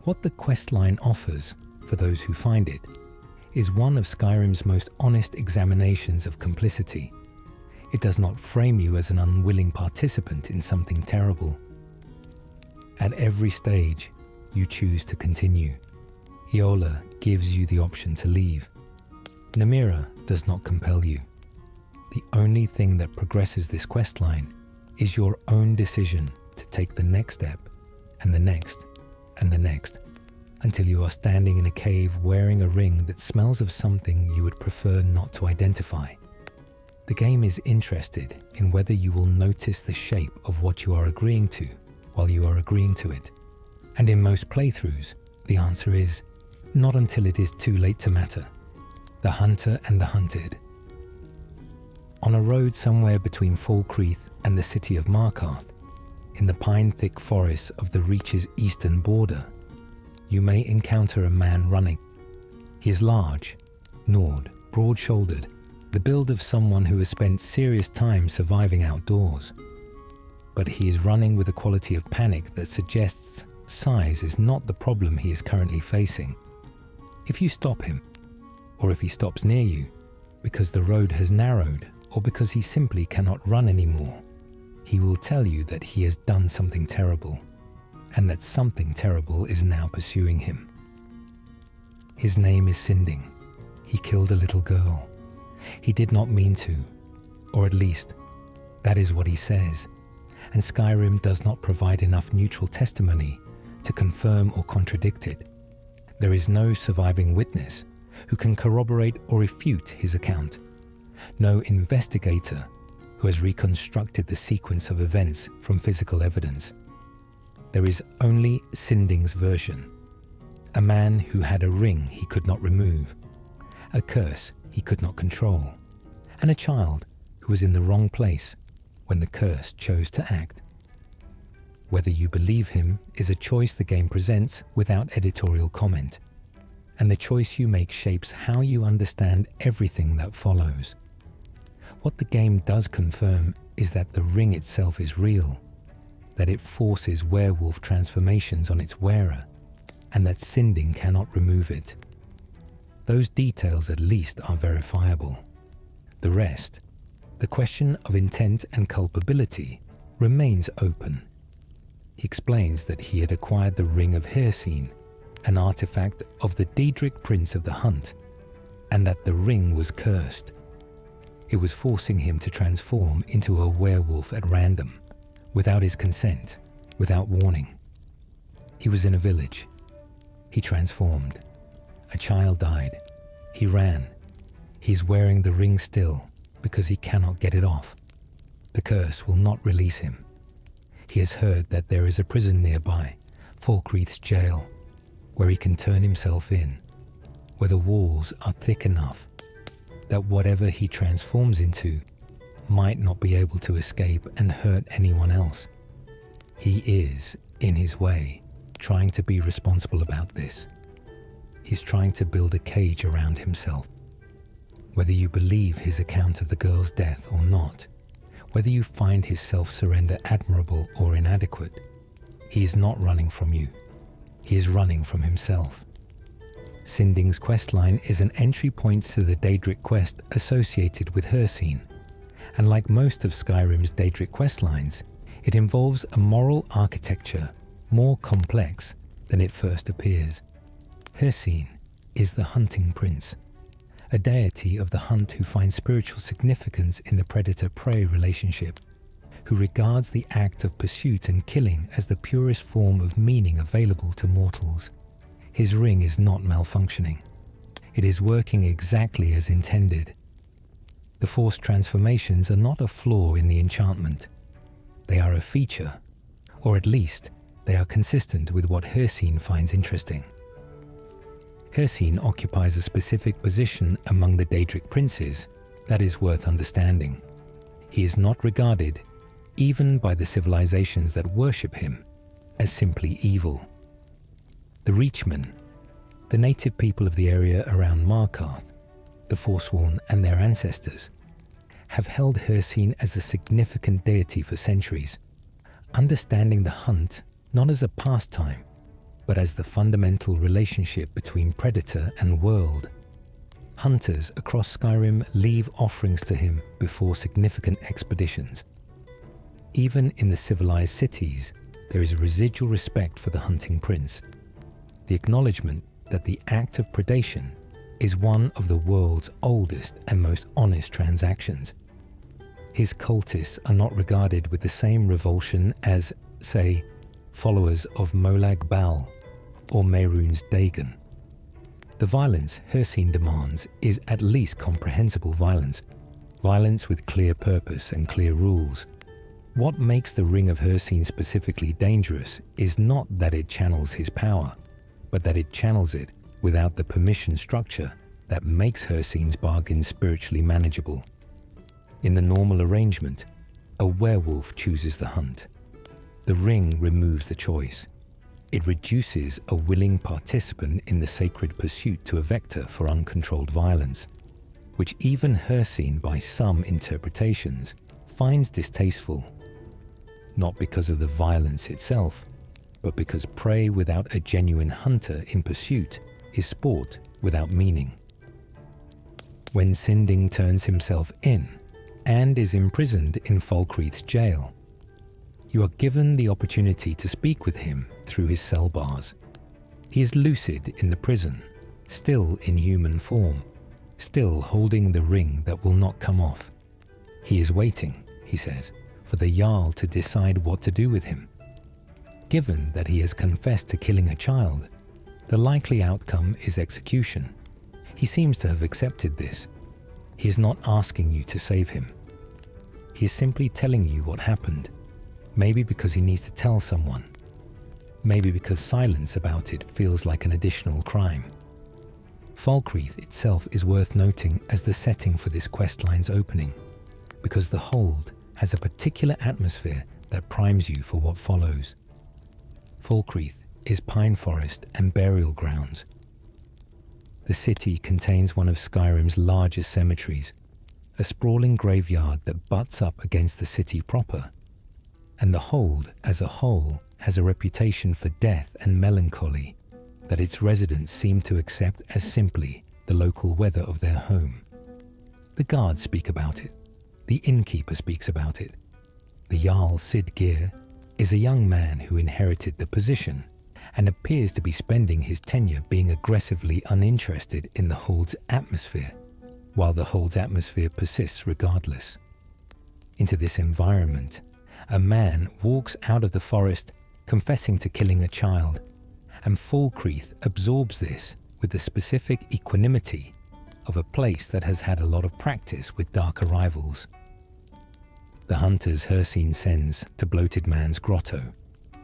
What the questline offers, for those who find it, is one of Skyrim's most honest examinations of complicity. It does not frame you as an unwilling participant in something terrible. At every stage, you choose to continue. Eola gives you the option to leave. Namira does not compel you. The only thing that progresses this questline is your own decision to take the next step, and the next, and the next, until you are standing in a cave wearing a ring that smells of something you would prefer not to identify. The game is interested in whether you will notice the shape of what you are agreeing to while you are agreeing to it. And in most playthroughs, the answer is not until it is too late to matter. The hunter and the hunted. On a road somewhere between Falkreath and the city of Markarth, in the pine-thick forests of the Reach's eastern border, you may encounter a man running. He is large, gnawed, broad-shouldered, the build of someone who has spent serious time surviving outdoors. But he is running with a quality of panic that suggests size is not the problem he is currently facing. If you stop him, or if he stops near you, because the road has narrowed, or because he simply cannot run anymore, he will tell you that he has done something terrible, and that something terrible is now pursuing him. His name is Sinding. He killed a little girl. He did not mean to, or at least, that is what he says, and Skyrim does not provide enough neutral testimony to confirm or contradict it. There is no surviving witness who can corroborate or refute his account, no investigator who has reconstructed the sequence of events from physical evidence. There is only Sinding's version, a man who had a ring he could not remove, a curse he could not control, and a child who was in the wrong place when the curse chose to act. Whether you believe him is a choice the game presents without editorial comment, and the choice you make shapes how you understand everything that follows. What the game does confirm is that the ring itself is real, that it forces werewolf transformations on its wearer, and that Sinding cannot remove it. Those details at least are verifiable. The rest, the question of intent and culpability, remains open. He explains that he had acquired the Ring of Hircine, an artifact of the Daedric Prince of the Hunt, and that the ring was cursed. It was forcing him to transform into a werewolf at random, without his consent, without warning. He was in a village. He transformed. A child died. He ran. He's wearing the ring still because he cannot get it off. The curse will not release him. He has heard that there is a prison nearby, Falkreath's jail, where he can turn himself in, where the walls are thick enough that whatever he transforms into might not be able to escape and hurt anyone else. He is, in his way, trying to be responsible about this. He's trying to build a cage around himself. Whether you believe his account of the girl's death or not, whether you find his self-surrender admirable or inadequate, he is not running from you. He is running from himself. Sinding's questline is an entry point to the Daedric quest associated with Hircine, and like most of Skyrim's Daedric questlines, it involves a moral architecture more complex than it first appears. Hircine is the hunting prince, a deity of the hunt who finds spiritual significance in the predator-prey relationship, who regards the act of pursuit and killing as the purest form of meaning available to mortals. His ring is not malfunctioning. It is working exactly as intended. The forced transformations are not a flaw in the enchantment. They are a feature, or at least they are consistent with what Hircine finds interesting. Hircine occupies a specific position among the Daedric princes that is worth understanding. He is not regarded, even by the civilizations that worship him, as simply evil. The Reachmen, the native people of the area around Markarth, the Forsworn and their ancestors, have held Hircine as a significant deity for centuries, understanding the hunt not as a pastime, but as the fundamental relationship between predator and world. Hunters across Skyrim leave offerings to him before significant expeditions. Even in the civilized cities, there is a residual respect for the hunting prince, the acknowledgement that the act of predation is one of the world's oldest and most honest transactions. His cultists are not regarded with the same revulsion as, say, followers of Molag Bal or Mehrunes Dagon. The violence Hircine demands is at least comprehensible violence, violence with clear purpose and clear rules. What makes the Ring of Hircine specifically dangerous is not that it channels his power, but that it channels it without the permission structure that makes Hircine's bargain spiritually manageable. In the normal arrangement, a werewolf chooses the hunt. The ring removes the choice. It reduces a willing participant in the sacred pursuit to a vector for uncontrolled violence, which even Hircine, by some interpretations, finds distasteful, not because of the violence itself, but because prey without a genuine hunter in pursuit is sport without meaning. When Sinding turns himself in and is imprisoned in Falkreath's jail, you are given the opportunity to speak with him through his cell bars. He is lucid in the prison, still in human form, still holding the ring that will not come off. He is waiting, he says, for the Jarl to decide what to do with him. Given that he has confessed to killing a child, the likely outcome is execution. He seems to have accepted this. He is not asking you to save him. He is simply telling you what happened, maybe because he needs to tell someone, maybe because silence about it feels like an additional crime. Falkreath itself is worth noting as the setting for this questline's opening, because the hold has a particular atmosphere that primes you for what follows. Falkreath is pine forest and burial grounds. The city contains one of Skyrim's largest cemeteries, a sprawling graveyard that butts up against the city proper, and the hold as a whole has a reputation for death and melancholy that its residents seem to accept as simply the local weather of their home. The guards speak about it. The innkeeper speaks about it. The Jarl Sidgir is a young man who inherited the position and appears to be spending his tenure being aggressively uninterested in the hold's atmosphere, while the hold's atmosphere persists regardless. Into this environment, a man walks out of the forest confessing to killing a child, and Falkreath absorbs this with the specific equanimity of a place that has had a lot of practice with dark arrivals. The hunters Hircine sends to Bloated Man's grotto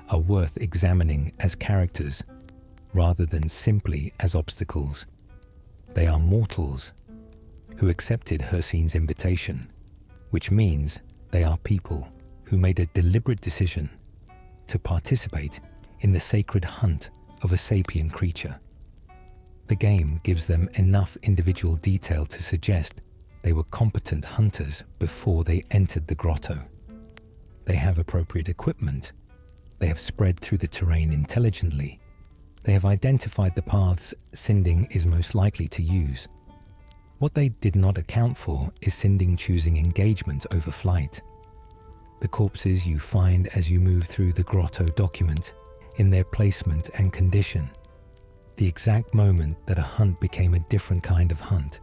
are worth examining as characters rather than simply as obstacles. They are mortals who accepted Hircine's invitation, which means they are people who made a deliberate decision to participate in the sacred hunt of a sapient creature. The game gives them enough individual detail to suggest they were competent hunters before they entered the grotto. They have appropriate equipment. They have spread through the terrain intelligently. They have identified the paths Sinding is most likely to use. What they did not account for is Sinding choosing engagement over flight. The corpses you find as you move through the grotto document in their placement and condition the exact moment that a hunt became a different kind of hunt,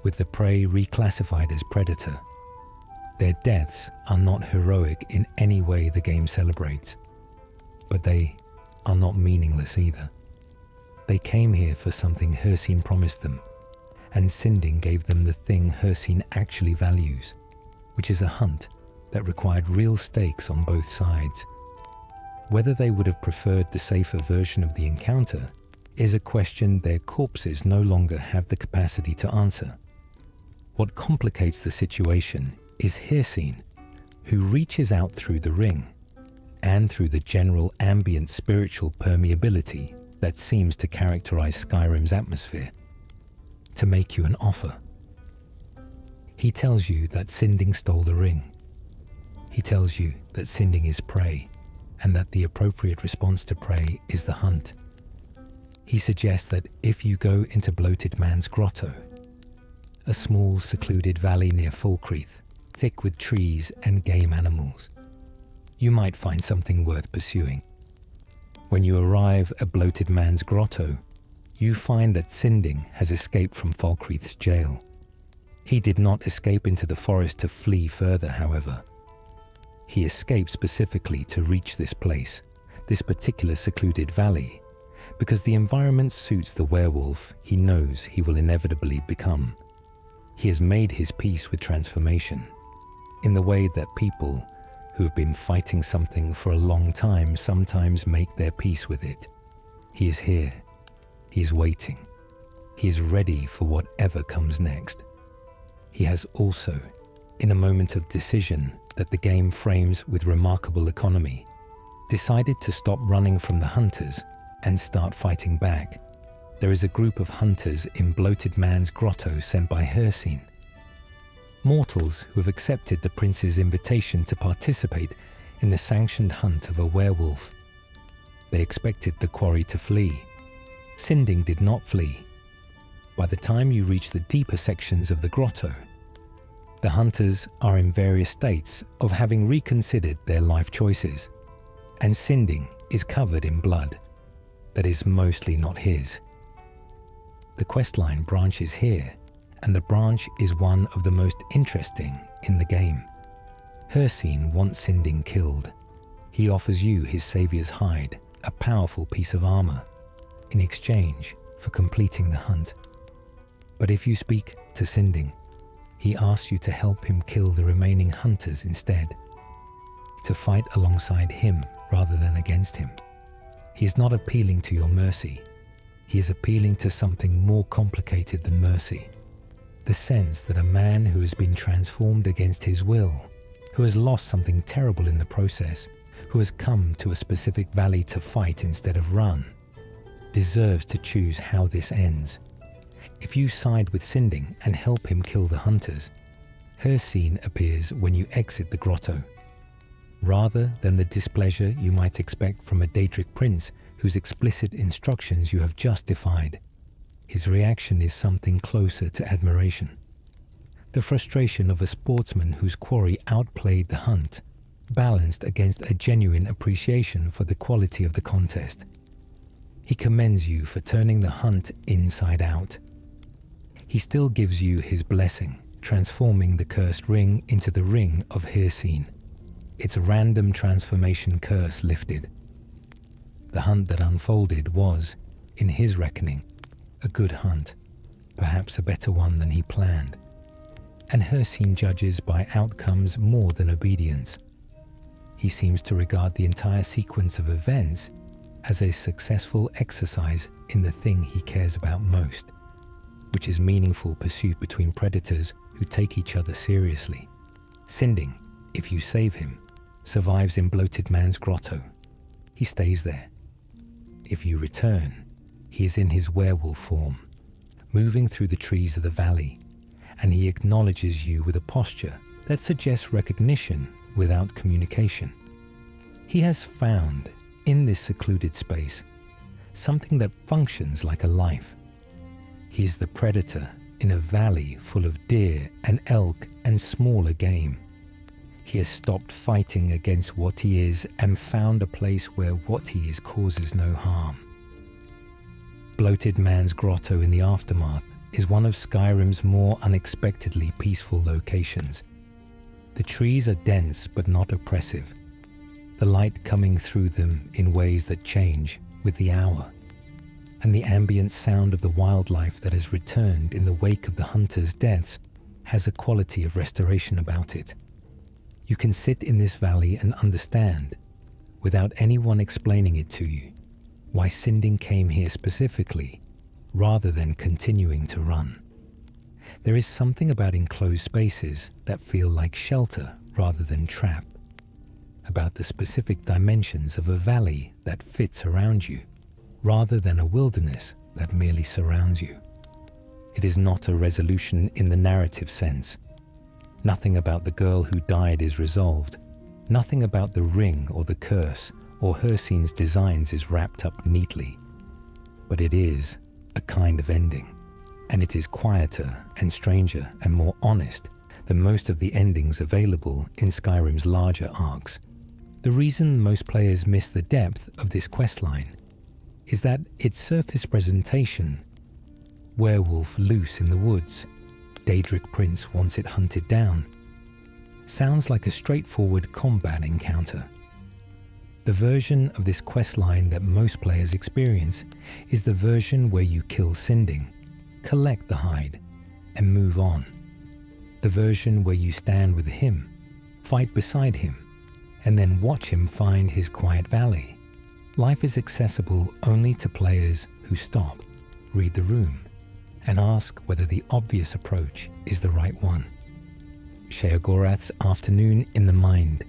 with the prey reclassified as predator. Their deaths are not heroic in any way the game celebrates, but they are not meaningless either. They came here for something Hircine promised them, and Sinding gave them the thing Hircine actually values, which is a hunt that required real stakes on both sides. Whether they would have preferred the safer version of the encounter is a question their corpses no longer have the capacity to answer. What complicates the situation is Hircine, who reaches out through the ring and through the general ambient spiritual permeability that seems to characterize Skyrim's atmosphere, to make you an offer. He tells you that Sinding stole the ring. He tells you that Sinding is prey, and that the appropriate response to prey is the hunt. He suggests that if you go into Bloated Man's Grotto, a small secluded valley near Falkreath, thick with trees and game animals, you might find something worth pursuing. When you arrive at Bloated Man's Grotto, you find that Sinding has escaped from Falkreath's jail. He did not escape into the forest to flee further, however. He escaped specifically to reach this place, this particular secluded valley, because the environment suits the werewolf he knows he will inevitably become. He has made his peace with transformation, in the way that people who have been fighting something for a long time sometimes make their peace with it. He is here. He is waiting. He is ready for whatever comes next. He has also, in a moment of decision that the game frames with remarkable economy, decided to stop running from the hunters and start fighting back. There is a group of hunters in Bloated Man's Grotto sent by Hircine. Mortals who have accepted the prince's invitation to participate in the sanctioned hunt of a werewolf. They expected the quarry to flee. Sinding did not flee. By the time you reach the deeper sections of the grotto, the hunters are in various states of having reconsidered their life choices, and Sinding is covered in blood that is mostly not his. The questline branches here, and the branch is one of the most interesting in the game. Hircine wants Sinding killed. He offers you his savior's hide, a powerful piece of armor, in exchange for completing the hunt. But if you speak to Sinding, he asks you to help him kill the remaining hunters instead, to fight alongside him rather than against him. He is not appealing to your mercy. He is appealing to something more complicated than mercy. The sense that a man who has been transformed against his will, who has lost something terrible in the process, who has come to a specific valley to fight instead of run, deserves to choose how this ends. If you side with Sinding and help him kill the hunters, Hircine appears when you exit the grotto. Rather than the displeasure you might expect from a Daedric prince whose explicit instructions you have just defied, his reaction is something closer to admiration. The frustration of a sportsman whose quarry outplayed the hunt, balanced against a genuine appreciation for the quality of the contest. He commends you for turning the hunt inside out. He still gives you his blessing, transforming the cursed ring into the ring of Hircine, its random transformation curse lifted. The hunt that unfolded was, in his reckoning, a good hunt, perhaps a better one than he planned, and Hircine judges by outcomes more than obedience. He seems to regard the entire sequence of events as a successful exercise in the thing he cares about most, which is meaningful pursuit between predators who take each other seriously. Sinding, if you save him, survives in Bloated Man's Grotto. He stays there. If you return, he is in his werewolf form, moving through the trees of the valley, and he acknowledges you with a posture that suggests recognition without communication. He has found, in this secluded space, something that functions like a life. He is the predator in a valley full of deer and elk and smaller game. He has stopped fighting against what he is and found a place where what he is causes no harm. Bloated Man's Grotto in the Aftermath is one of Skyrim's more unexpectedly peaceful locations. The trees are dense but not oppressive, the light coming through them in ways that change with the hour, and the ambient sound of the wildlife that has returned in the wake of the hunters' deaths has a quality of restoration about it. You can sit in this valley and understand, without anyone explaining it to you, why Sinding came here specifically, rather than continuing to run. There is something about enclosed spaces that feel like shelter rather than trap, about the specific dimensions of a valley that fits around you, rather than a wilderness that merely surrounds you. It is not a resolution in the narrative sense. Nothing about the girl who died is resolved. Nothing about the ring or the curse or Hircine's designs is wrapped up neatly. But it is a kind of ending, and it is quieter and stranger and more honest than most of the endings available in Skyrim's larger arcs. The reason most players miss the depth of this questline is that its surface presentation, werewolf loose in the woods, Daedric prince wants it hunted down, sounds like a straightforward combat encounter. The version of this questline that most players experience is the version where you kill Sinding, collect the hide, and move on. The version where you stand with him, fight beside him, and then watch him find his quiet valley. Life is accessible only to players who stop, read the room, and ask whether the obvious approach is the right one. Sheogorath's Afternoon in the Mind.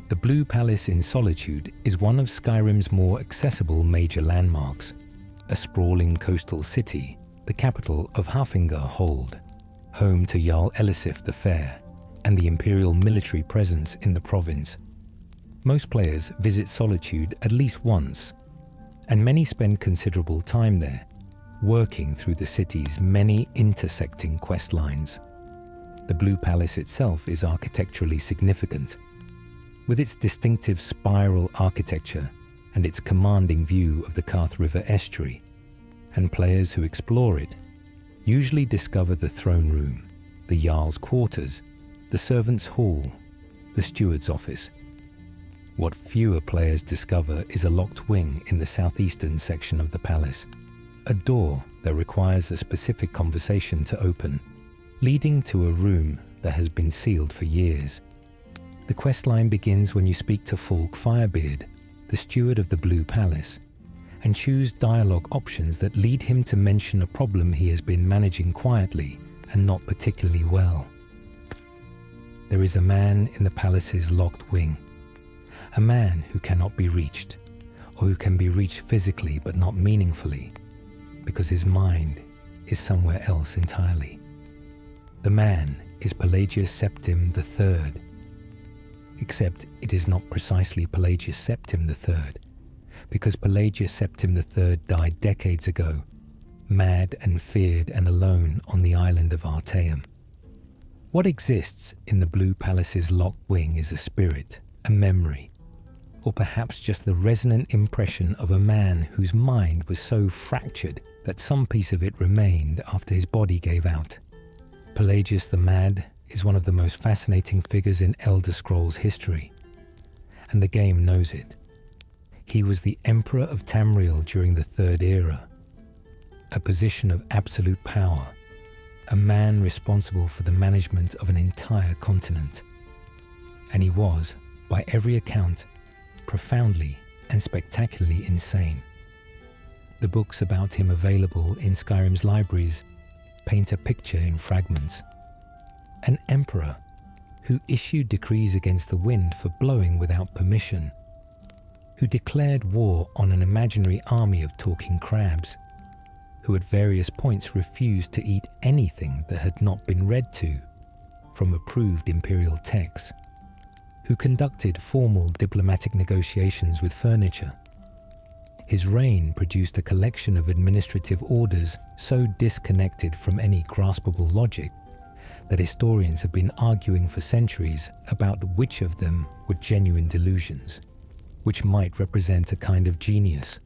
The Blue Palace in Solitude is one of Skyrim's more accessible major landmarks, a sprawling coastal city, the capital of Hafingr Hold, home to Jarl Elisif the Fair, and the imperial military presence in the province. Most players visit Solitude at least once, and many spend considerable time there, working through the city's many intersecting quest lines. The Blue Palace itself is architecturally significant, with its distinctive spiral architecture and its commanding view of the Karth River estuary, and players who explore it usually discover the throne room, the Jarl's quarters, the servants' hall, the steward's office. What fewer players discover is a locked wing in the southeastern section of the palace, a door that requires a specific conversation to open, leading to a room that has been sealed for years. The questline begins when you speak to Falk Firebeard, the steward of the Blue Palace, and choose dialogue options that lead him to mention a problem he has been managing quietly and not particularly well. There is a man in the palace's locked wing, a man who cannot be reached, or who can be reached physically but not meaningfully, because his mind is somewhere else entirely. The man is Pelagius Septim III, except it is not precisely Pelagius Septim III, because Pelagius Septim III died decades ago, mad and feared and alone on the island of Artaeum. What exists in the Blue Palace's locked wing is a spirit, a memory, or perhaps just the resonant impression of a man whose mind was so fractured that some piece of it remained after his body gave out. Pelagius the Mad is one of the most fascinating figures in Elder Scrolls history, and the game knows it. He was the Emperor of Tamriel during the Third Era, a position of absolute power, a man responsible for the management of an entire continent. And he was, by every account, profoundly and spectacularly insane. The books about him available in Skyrim's libraries paint a picture in fragments. An emperor who issued decrees against the wind for blowing without permission, who declared war on an imaginary army of talking crabs, who at various points refused to eat anything that had not been read to from approved imperial texts, who conducted formal diplomatic negotiations with furniture. His reign produced a collection of administrative orders so disconnected from any graspable logic that historians have been arguing for centuries about which of them were genuine delusions, which might represent a kind of genius.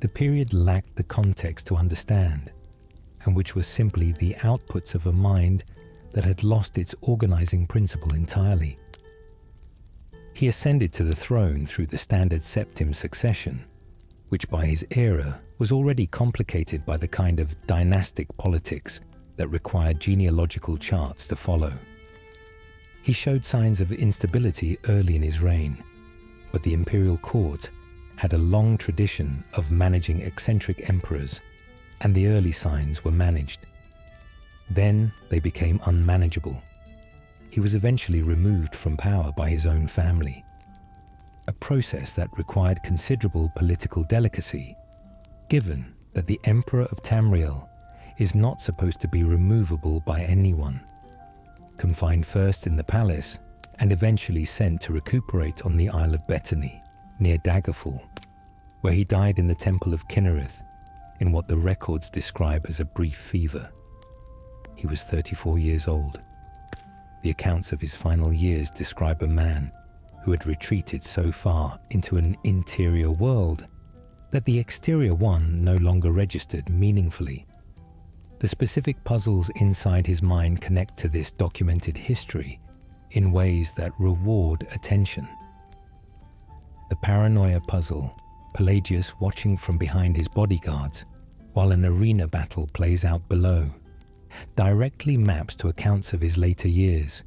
The period lacked the context to understand, and which was simply the outputs of a mind that had lost its organizing principle entirely. He ascended to the throne through the standard Septim succession, which by his era was already complicated by the kind of dynastic politics that required genealogical charts to follow. He showed signs of instability early in his reign, but the imperial court had a long tradition of managing eccentric emperors, and the early signs were managed. Then they became unmanageable. He was eventually removed from power by his own family, a process that required considerable political delicacy, given that the Emperor of Tamriel is not supposed to be removable by anyone. Confined first in the palace and eventually sent to recuperate on the Isle of Bethany, near Daggerfall, where he died in the Temple of Kinnereth in what the records describe as a brief fever. He was 34 years old. The accounts of his final years describe a man who had retreated so far into an interior world that the exterior one no longer registered meaningfully. The specific puzzles inside his mind connect to this documented history in ways that reward attention. The paranoia puzzle, Pelagius watching from behind his bodyguards while an arena battle plays out below, directly maps to accounts of his later years,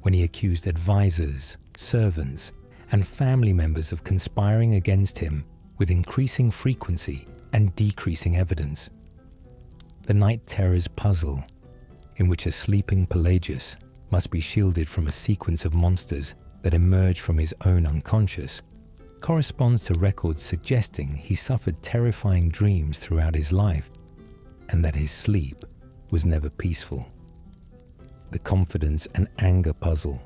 when he accused advisors, servants, and family members of conspiring against him with increasing frequency and decreasing evidence. The Night Terrors puzzle, in which a sleeping Pelagius must be shielded from a sequence of monsters that emerge from his own unconscious, corresponds to records suggesting he suffered terrifying dreams throughout his life and that his sleep was never peaceful. The confidence and anger puzzle,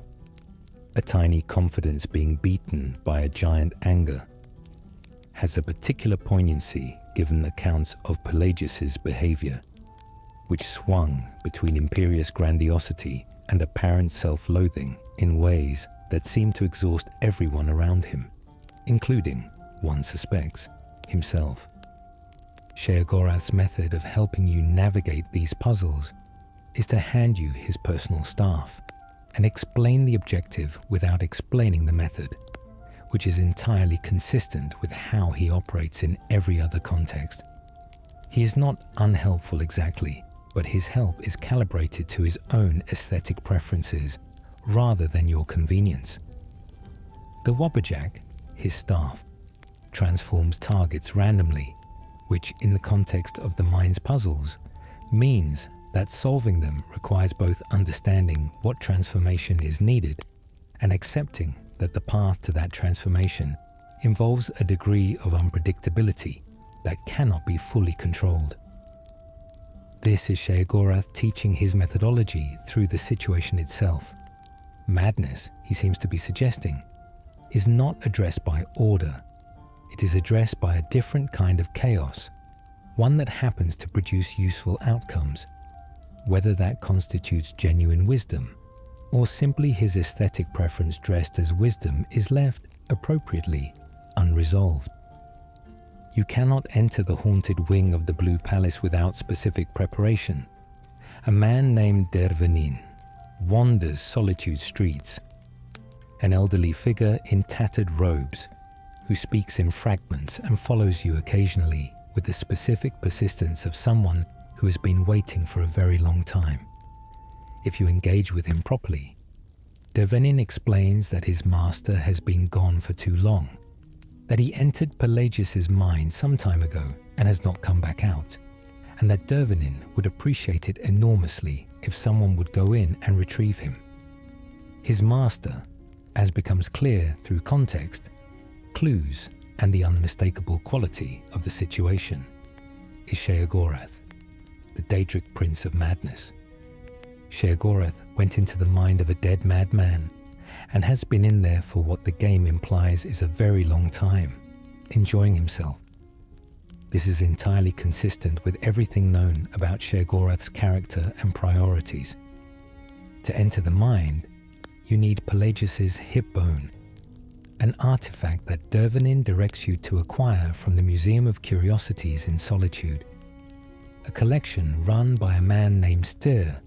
a tiny confidence being beaten by a giant anger, has a particular poignancy given accounts of Pelagius's behavior, which swung between imperious grandiosity and apparent self-loathing in ways that seemed to exhaust everyone around him, including, one suspects, himself. Sheogorath's method of helping you navigate these puzzles is to hand you his personal staff and explain the objective without explaining the method, which is entirely consistent with how he operates in every other context. He is not unhelpful exactly, but his help is calibrated to his own aesthetic preferences rather than your convenience. The Wobberjack, his staff, transforms targets randomly, which in the context of the mind's puzzles means that solving them requires both understanding what transformation is needed and accepting that the path to that transformation involves a degree of unpredictability that cannot be fully controlled. This is Sheogorath teaching his methodology through the situation itself. Madness, he seems to be suggesting, is not addressed by order. It is addressed by a different kind of chaos, one that happens to produce useful outcomes, whether that constitutes genuine wisdom or simply his aesthetic preference dressed as wisdom is left, appropriately, unresolved. You cannot enter the haunted wing of the Blue Palace without specific preparation. A man named Dervanin wanders Solitude streets, an elderly figure in tattered robes who speaks in fragments and follows you occasionally with the specific persistence of someone who has been waiting for a very long time. If you engage with him properly, Dervanin explains that his master has been gone for too long, that he entered Pelagius's mind some time ago and has not come back out, and that Dervanin would appreciate it enormously if someone would go in and retrieve him. His master, as becomes clear through context, clues, and the unmistakable quality of the situation, is Sheogorath, the Daedric Prince of Madness. Sheogorath went into the mind of a dead madman and has been in there for what the game implies is a very long time, enjoying himself. This is entirely consistent with everything known about Sheogorath's character and priorities. To enter the mind, you need Pelagius's hip bone, an artifact that Dervanin directs you to acquire from the Museum of Curiosities in Solitude, a collection run by a man named Styr,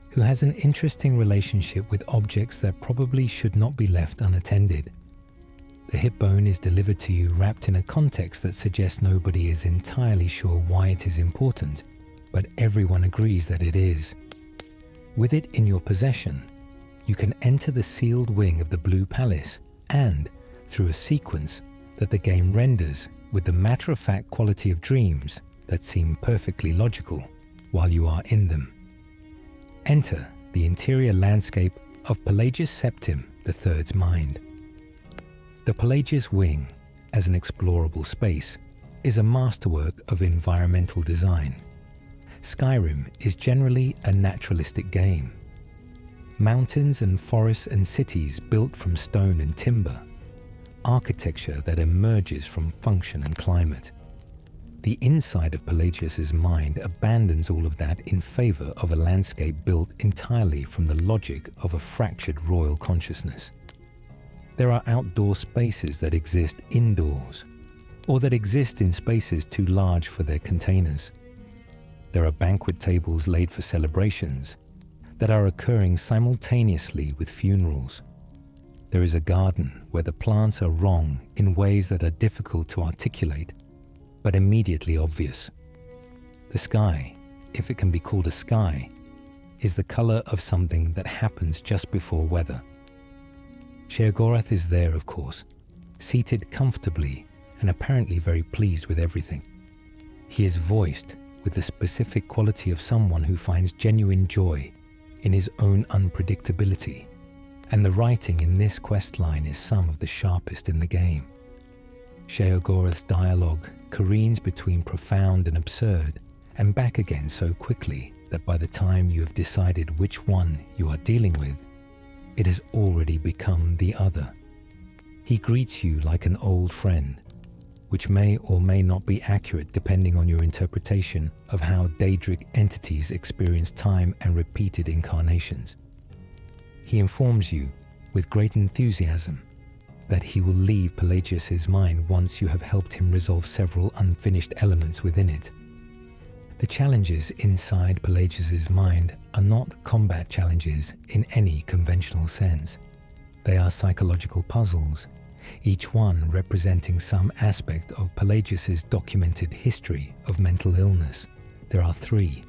who has an interesting relationship with objects that probably should not be left unattended. The hip bone is delivered to you wrapped in a context that suggests nobody is entirely sure why it is important, but everyone agrees that it is. With it in your possession, you can enter the sealed wing of the Blue Palace and, through a sequence, that the game renders with the matter-of-fact quality of dreams that seem perfectly logical while you are in them. Enter the interior landscape of Pelagius Septim III's mind. The Pelagius Wing, as an explorable space, is a masterwork of environmental design. Skyrim is generally a naturalistic game. Mountains and forests and cities built from stone and timber. Architecture that emerges from function and climate. The inside of Pelagius's mind abandons all of that in favor of a landscape built entirely from the logic of a fractured royal consciousness. There are outdoor spaces that exist indoors, or that exist in spaces too large for their containers. There are banquet tables laid for celebrations that are occurring simultaneously with funerals. There is a garden where the plants are wrong in ways that are difficult to articulate, but immediately obvious. The sky, if it can be called a sky, is the color of something that happens just before weather. Sheogorath is there, of course, seated comfortably and apparently very pleased with everything. He is voiced with the specific quality of someone who finds genuine joy in his own unpredictability, and the writing in this questline is some of the sharpest in the game. Sheogorath's dialogue careens between profound and absurd, and back again so quickly that by the time you have decided which one you are dealing with, it has already become the other. He greets you like an old friend, which may or may not be accurate depending on your interpretation of how Daedric entities experience time and repeated incarnations. He informs you with great enthusiasm that he will leave Pelagius's mind once you have helped him resolve several unfinished elements within it. The challenges inside Pelagius's mind are not combat challenges in any conventional sense. They are psychological puzzles, each one representing some aspect of Pelagius's documented history of mental illness. There are 3.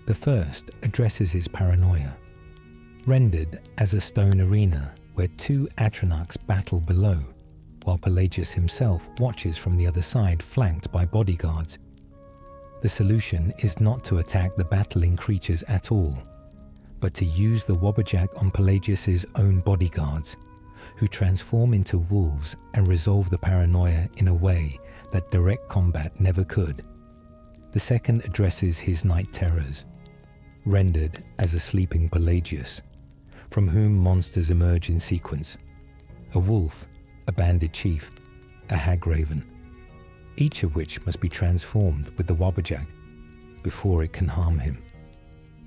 The first addresses his paranoia, rendered as a stone arena where 2 Atronachs battle below, while Pelagius himself watches from the other side flanked by bodyguards. The solution is not to attack the battling creatures at all, but to use the Wobberjack on Pelagius's own bodyguards, who transform into wolves and resolve the paranoia in a way that direct combat never could. The second addresses his night terrors, rendered as a sleeping Pelagius, from whom monsters emerge in sequence: a wolf, a banded chief, a hagraven, each of which must be transformed with the Wobberjack before it can harm him.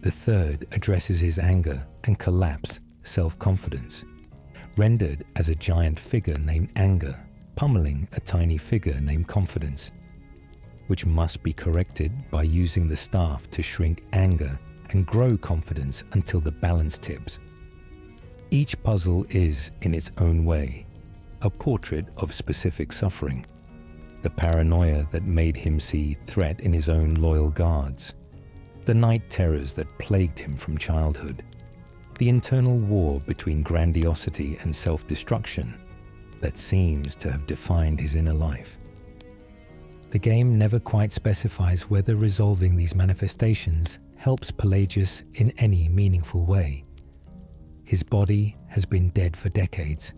The third addresses his anger and collapse, self-confidence, rendered as a giant figure named Anger, pummeling a tiny figure named Confidence, which must be corrected by using the staff to shrink anger and grow confidence until the balance tips. Each puzzle is, in its own way, a portrait of specific suffering: the paranoia that made him see threat in his own loyal guards, the night terrors that plagued him from childhood, the internal war between grandiosity and self-destruction that seems to have defined his inner life. The game never quite specifies whether resolving these manifestations helps Pelagius in any meaningful way. His body has been dead for decades.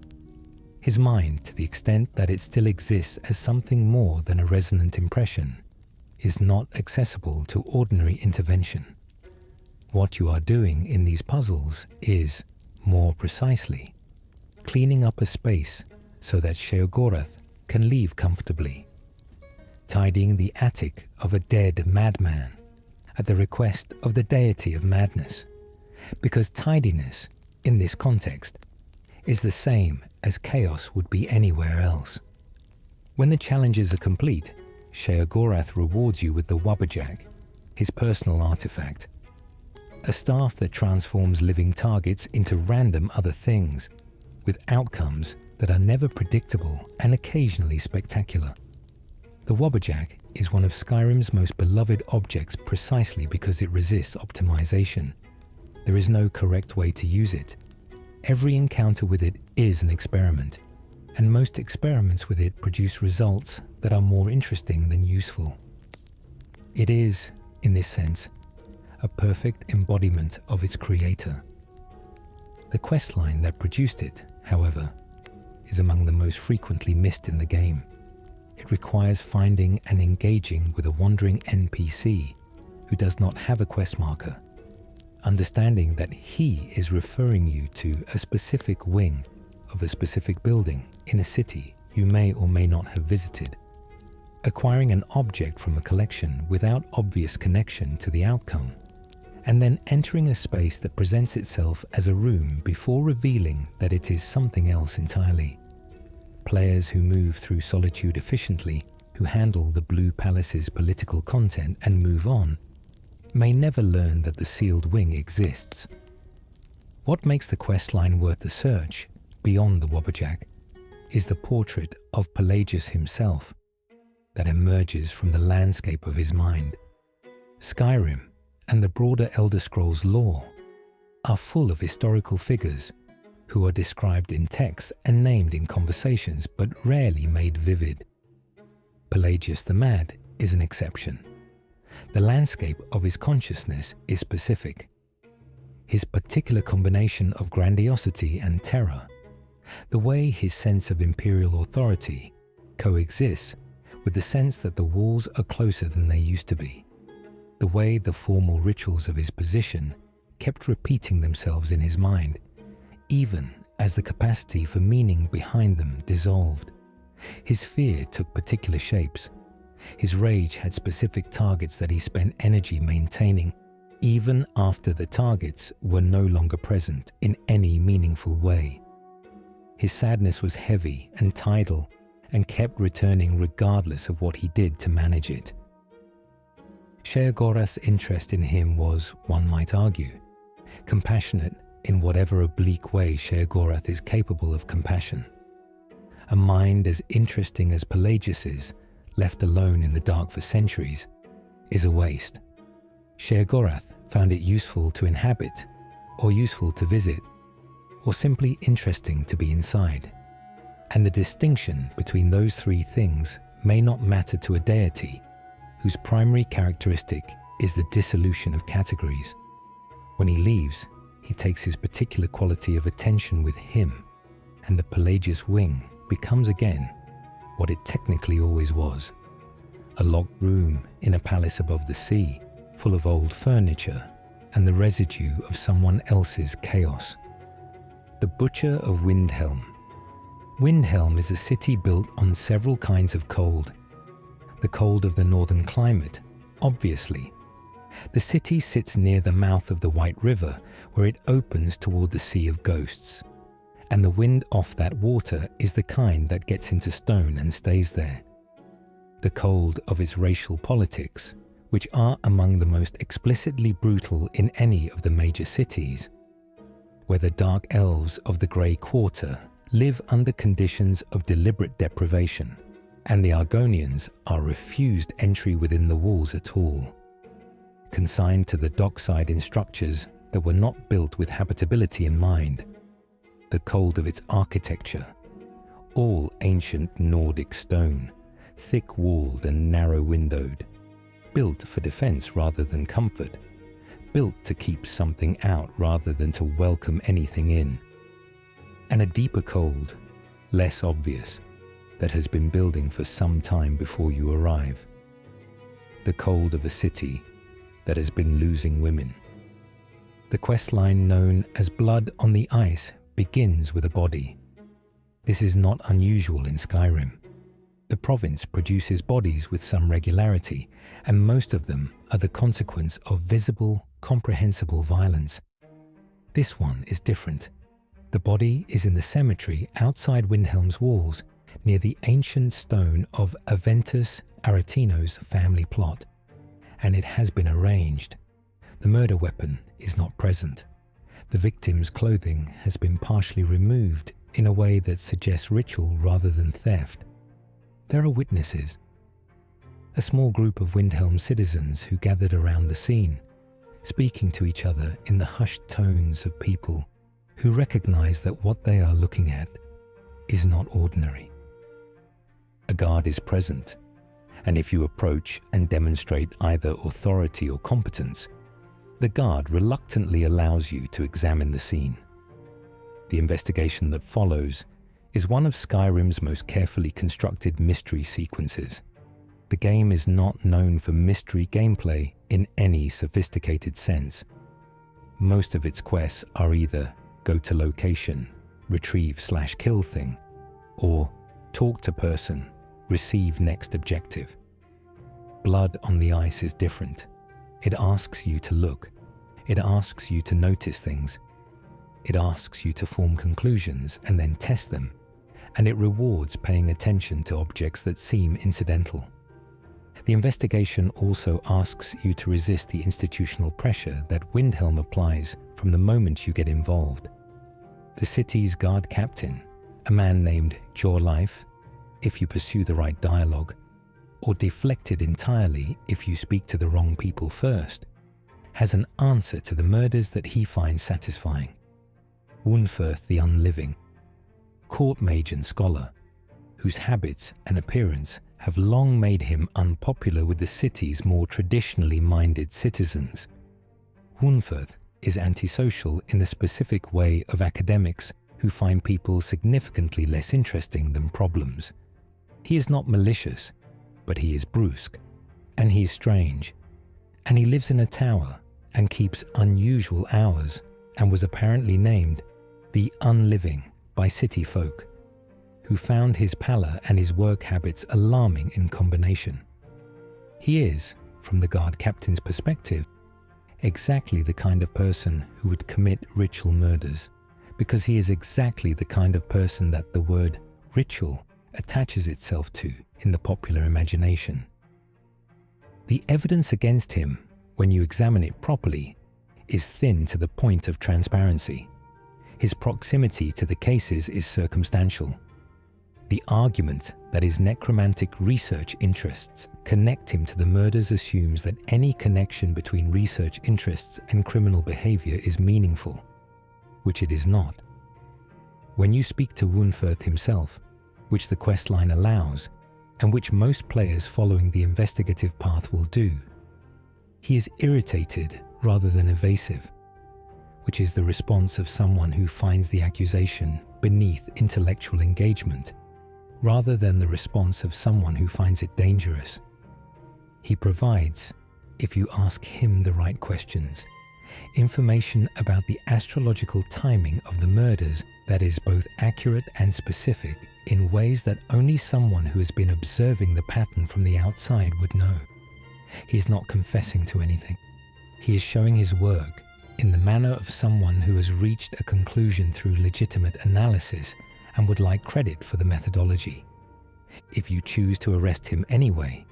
His mind, to the extent that it still exists as something more than a resonant impression, is not accessible to ordinary intervention. What you are doing in these puzzles is, more precisely, cleaning up a space so that Sheogorath can leave comfortably, tidying the attic of a dead madman at the request of the deity of madness, because tidiness, in this context, is the same as chaos would be anywhere else. When the challenges are complete, Sheogorath rewards you with the Wobberjack, his personal artifact, a staff that transforms living targets into random other things, with outcomes that are never predictable and occasionally spectacular. The Wobberjack is one of Skyrim's most beloved objects precisely because it resists optimization. There is no correct way to use it. Every encounter with it is an experiment. and most experiments with it produce results that are more interesting than useful. It is, in this sense, a perfect embodiment of its creator. The questline that produced it, however, is among the most frequently missed in the game. It requires finding and engaging with a wandering NPC who does not have a quest marker, understanding that he is referring you to a specific wing of a specific building in a city you may or may not have visited, acquiring an object from a collection without obvious connection to the outcome, and then entering a space that presents itself as a room before revealing that it is something else entirely. Players who move through solitude efficiently, who handle the Blue Palace's political content and move on, may never learn that the sealed wing exists. What makes the questline worth the search, beyond the Wobberjack, is the portrait of Pelagius himself that emerges from the landscape of his mind. Skyrim and the broader Elder Scrolls lore are full of historical figures who are described in texts and named in conversations but rarely made vivid. Pelagius the Mad is an exception. The landscape of his consciousness is specific. His particular combination of grandiosity and terror, the way his sense of imperial authority coexists with the sense that the walls are closer than they used to be, the way the formal rituals of his position kept repeating themselves in his mind, even as the capacity for meaning behind them dissolved. His fear took particular shapes. His rage had specific targets that he spent energy maintaining, even after the targets were no longer present in any meaningful way. His sadness was heavy and tidal and kept returning regardless of what he did to manage it. Sheogorath's interest in him was, one might argue, compassionate in whatever oblique way Sheogorath is capable of compassion. A mind as interesting as Pelagius's, left alone in the dark for centuries, is a waste. Sheogorath found it useful to inhabit, or useful to visit, or simply interesting to be inside. And the distinction between those three things may not matter to a deity whose primary characteristic is the dissolution of categories. When he leaves, he takes his particular quality of attention with him, and the Pelagius wing becomes again what it technically always was, a locked room in a palace above the sea, full of old furniture and the residue of someone else's chaos. The Butcher of Windhelm. Windhelm is a city built on several kinds of cold. The cold of the northern climate, obviously. The city sits near the mouth of the White River, where it opens toward the Sea of Ghosts, and the wind off that water is the kind that gets into stone and stays there. The cold of its racial politics, which are among the most explicitly brutal in any of the major cities, where the dark elves of the Grey Quarter live under conditions of deliberate deprivation, and the Argonians are refused entry within the walls at all, consigned to the dockside in structures that were not built with habitability in mind. The cold of its architecture, all ancient Nordic stone, thick-walled and narrow-windowed, built for defense rather than comfort, built to keep something out rather than to welcome anything in. And a deeper cold, less obvious, that has been building for some time before you arrive. The cold of a city that has been losing women. The questline known as Blood on the Ice begins with a body. This is not unusual in Skyrim. The province produces bodies with some regularity, and most of them are the consequence of visible, comprehensible violence. This one is different. The body is in the cemetery outside Windhelm's walls, near the ancient stone of Aventus Aretino's family plot, and it has been arranged. The murder weapon is not present. The victim's clothing has been partially removed in a way that suggests ritual rather than theft. There are witnesses. A small group of Windhelm citizens who gathered around the scene, speaking to each other in the hushed tones of people who recognize that what they are looking at is not ordinary. A guard is present, and if you approach and demonstrate either authority or competence, the guard reluctantly allows you to examine the scene. The investigation that follows is one of Skyrim's most carefully constructed mystery sequences. The game is not known for mystery gameplay in any sophisticated sense. Most of its quests are either go to location, retrieve/kill thing, or talk to person, receive next objective. Blood on the Ice is different. It asks you to look. It asks you to notice things. It asks you to form conclusions and then test them, and it rewards paying attention to objects that seem incidental. The investigation also asks you to resist the institutional pressure that Windhelm applies from the moment you get involved. The city's guard captain, a man named Sheogorath, if you pursue the right dialogue, or deflected entirely if you speak to the wrong people first, has an answer to the murders that he finds satisfying. Windhelm the Unliving, court mage and scholar, whose habits and appearance have long made him unpopular with the city's more traditionally minded citizens. Windhelm is antisocial in the specific way of academics who find people significantly less interesting than problems. He is not malicious, but he is brusque, and he is strange, and he lives in a tower and keeps unusual hours, and was apparently named the Unliving by city folk, who found his pallor and his work habits alarming in combination. He is, from the guard captain's perspective, exactly the kind of person who would commit ritual murders, because he is exactly the kind of person that the word ritual attaches itself to in the popular imagination. The evidence against him, when you examine it properly, is thin to the point of transparency. His proximity to the cases is circumstantial. The argument that his necromantic research interests connect him to the murders assumes that any connection between research interests and criminal behavior is meaningful, which it is not. When you speak to Windhelm himself, which the questline allows, and which most players following the investigative path will do, he is irritated rather than evasive, which is the response of someone who finds the accusation beneath intellectual engagement, rather than the response of someone who finds it dangerous. He provides, if you ask him the right questions, information about the astrological timing of the murders that is both accurate and specific in ways that only someone who has been observing the pattern from the outside would know. He is not confessing to anything. He is showing his work in the manner of someone who has reached a conclusion through legitimate analysis and would like credit for the methodology. If you choose to arrest him anyway,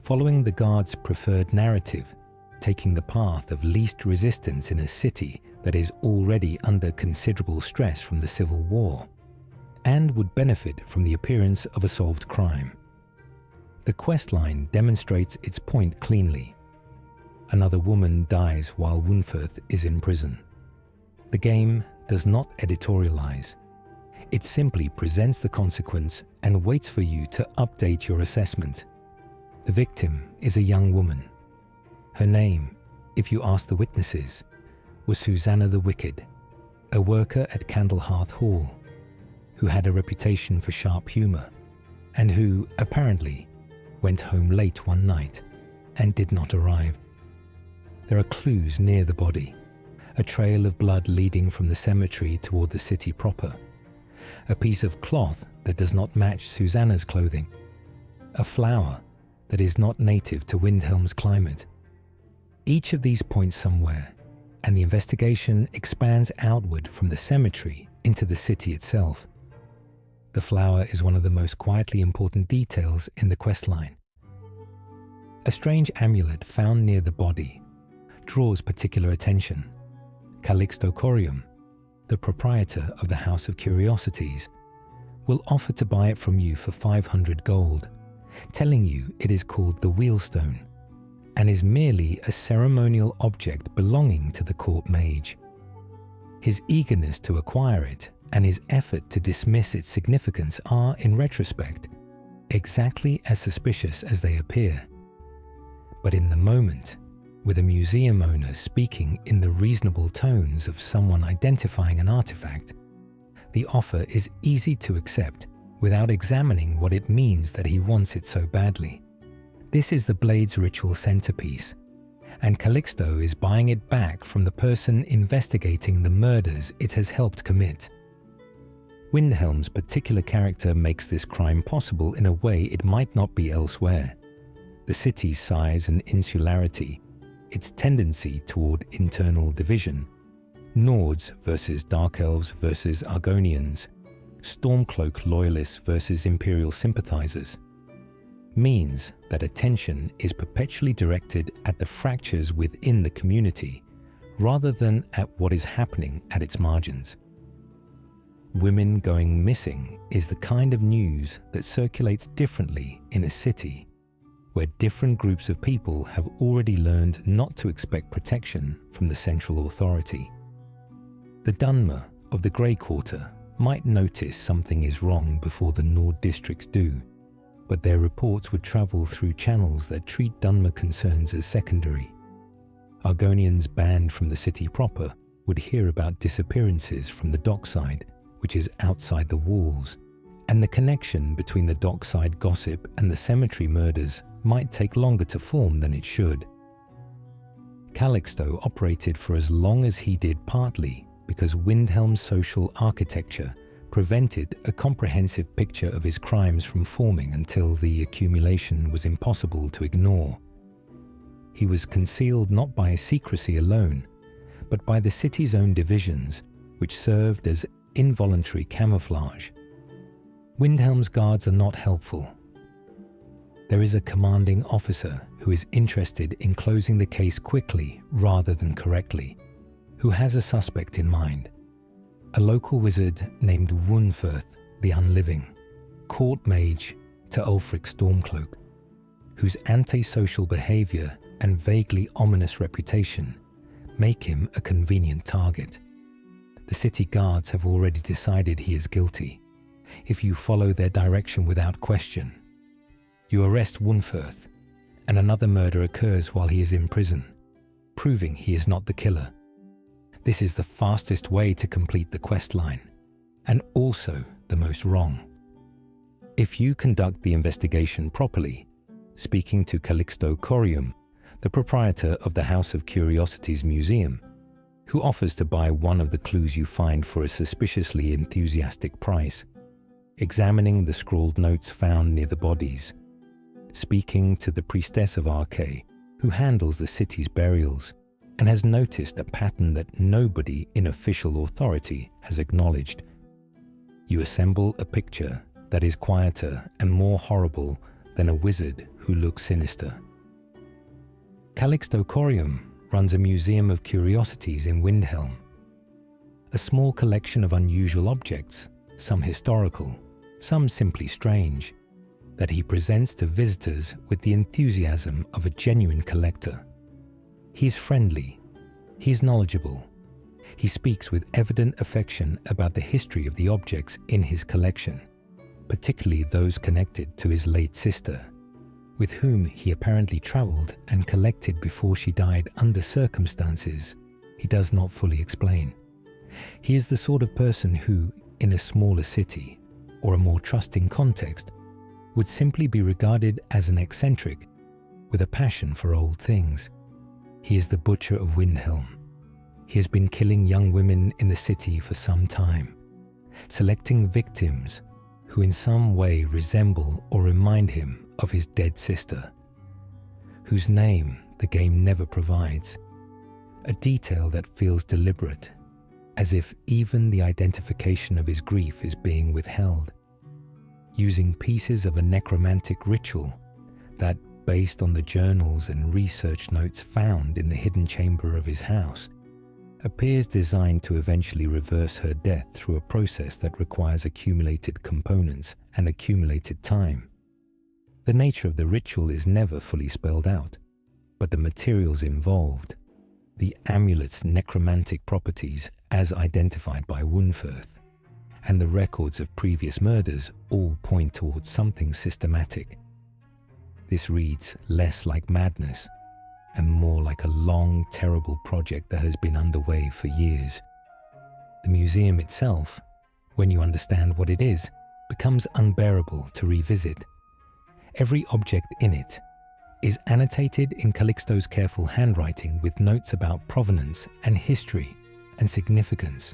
following the guard's preferred narrative, taking the path of least resistance in a city that is already under considerable stress from the civil war, and would benefit from the appearance of a solved crime. The questline demonstrates its point cleanly. Another woman dies while Windhelm is in prison. The game does not editorialize. It simply presents the consequence and waits for you to update your assessment. The victim is a young woman. Her name, if you ask the witnesses, was Susanna the Wicked, a worker at Candlehearth Hall, who had a reputation for sharp humor, and who, apparently, went home late one night and did not arrive. There are clues near the body, a trail of blood leading from the cemetery toward the city proper, a piece of cloth that does not match Susanna's clothing, a flower that is not native to Windhelm's climate. Each of these points somewhere, and the investigation expands outward from the cemetery into the city itself. The flower is one of the most quietly important details in the questline. A strange amulet found near the body draws particular attention. Calixto Corium, the proprietor of the House of Curiosities, will offer to buy it from you for 500 gold, telling you it is called the Wheelstone and is merely a ceremonial object belonging to the court mage. His eagerness to acquire it and his effort to dismiss its significance are, in retrospect, exactly as suspicious as they appear. But in the moment, with a museum owner speaking in the reasonable tones of someone identifying an artifact, the offer is easy to accept without examining what it means that he wants it so badly. This is the blade's ritual centerpiece, and Calixto is buying it back from the person investigating the murders it has helped commit. Windhelm's particular character makes this crime possible in a way it might not be elsewhere. The city's size and insularity, its tendency toward internal division, Nords versus Dark Elves versus Argonians, Stormcloak loyalists versus Imperial sympathizers, means that attention is perpetually directed at the fractures within the community rather than at what is happening at its margins. Women going missing is the kind of news that circulates differently in a city where different groups of people have already learned not to expect protection from the central authority. The Dunmer of the Grey Quarter might notice something is wrong before the Nord districts do, but their reports would travel through channels that treat Dunmer concerns as secondary. Argonians banned from the city proper would hear about disappearances from the dockside, which is outside the walls, and the connection between the dockside gossip and the cemetery murders might take longer to form than it should. Calixto operated for as long as he did partly because Windhelm's social architecture prevented a comprehensive picture of his crimes from forming until the accumulation was impossible to ignore. He was concealed not by secrecy alone, but by the city's own divisions, which served as involuntary camouflage. Windhelm's guards are not helpful. There is a commanding officer who is interested in closing the case quickly rather than correctly, who has a suspect in mind. A local wizard named Wunferth the Unliving, court mage to Ulfric Stormcloak, whose antisocial behavior and vaguely ominous reputation make him a convenient target. The city guards have already decided he is guilty. If you follow their direction without question, you arrest Wunferth, and another murder occurs while he is in prison, proving he is not the killer. This is the fastest way to complete the quest line, and also the most wrong. If you conduct the investigation properly, speaking to Calixto Corium, the proprietor of the House of Curiosities Museum, who offers to buy one of the clues you find for a suspiciously enthusiastic price, examining the scrawled notes found near the bodies, speaking to the priestess of Arche, who handles the city's burials and has noticed a pattern that nobody in official authority has acknowledged. You assemble a picture that is quieter and more horrible than a wizard who looks sinister. Calixto Corium runs a museum of curiosities in Windhelm, a small collection of unusual objects, some historical, some simply strange, that he presents to visitors with the enthusiasm of a genuine collector. He's friendly, he's knowledgeable, he speaks with evident affection about the history of the objects in his collection, particularly those connected to his late sister, with whom he apparently travelled and collected before she died under circumstances he does not fully explain. He is the sort of person who, in a smaller city or a more trusting context, would simply be regarded as an eccentric with a passion for old things. He is the Butcher of Windhelm. He has been killing young women in the city for some time, selecting victims who in some way resemble or remind him of his dead sister, whose name the game never provides, a detail that feels deliberate, as if even the identification of his grief is being withheld, using pieces of a necromantic ritual that, based on the journals and research notes found in the hidden chamber of his house, appears designed to eventually reverse her death through a process that requires accumulated components and accumulated time. The nature of the ritual is never fully spelled out, but the materials involved, the amulet's necromantic properties as identified by Wunferth, and the records of previous murders all point towards something systematic. This reads less like madness and more like a long, terrible project that has been underway for years. The museum itself, when you understand what it is, becomes unbearable to revisit. Every object in it is annotated in Calixto's careful handwriting with notes about provenance and history and significance,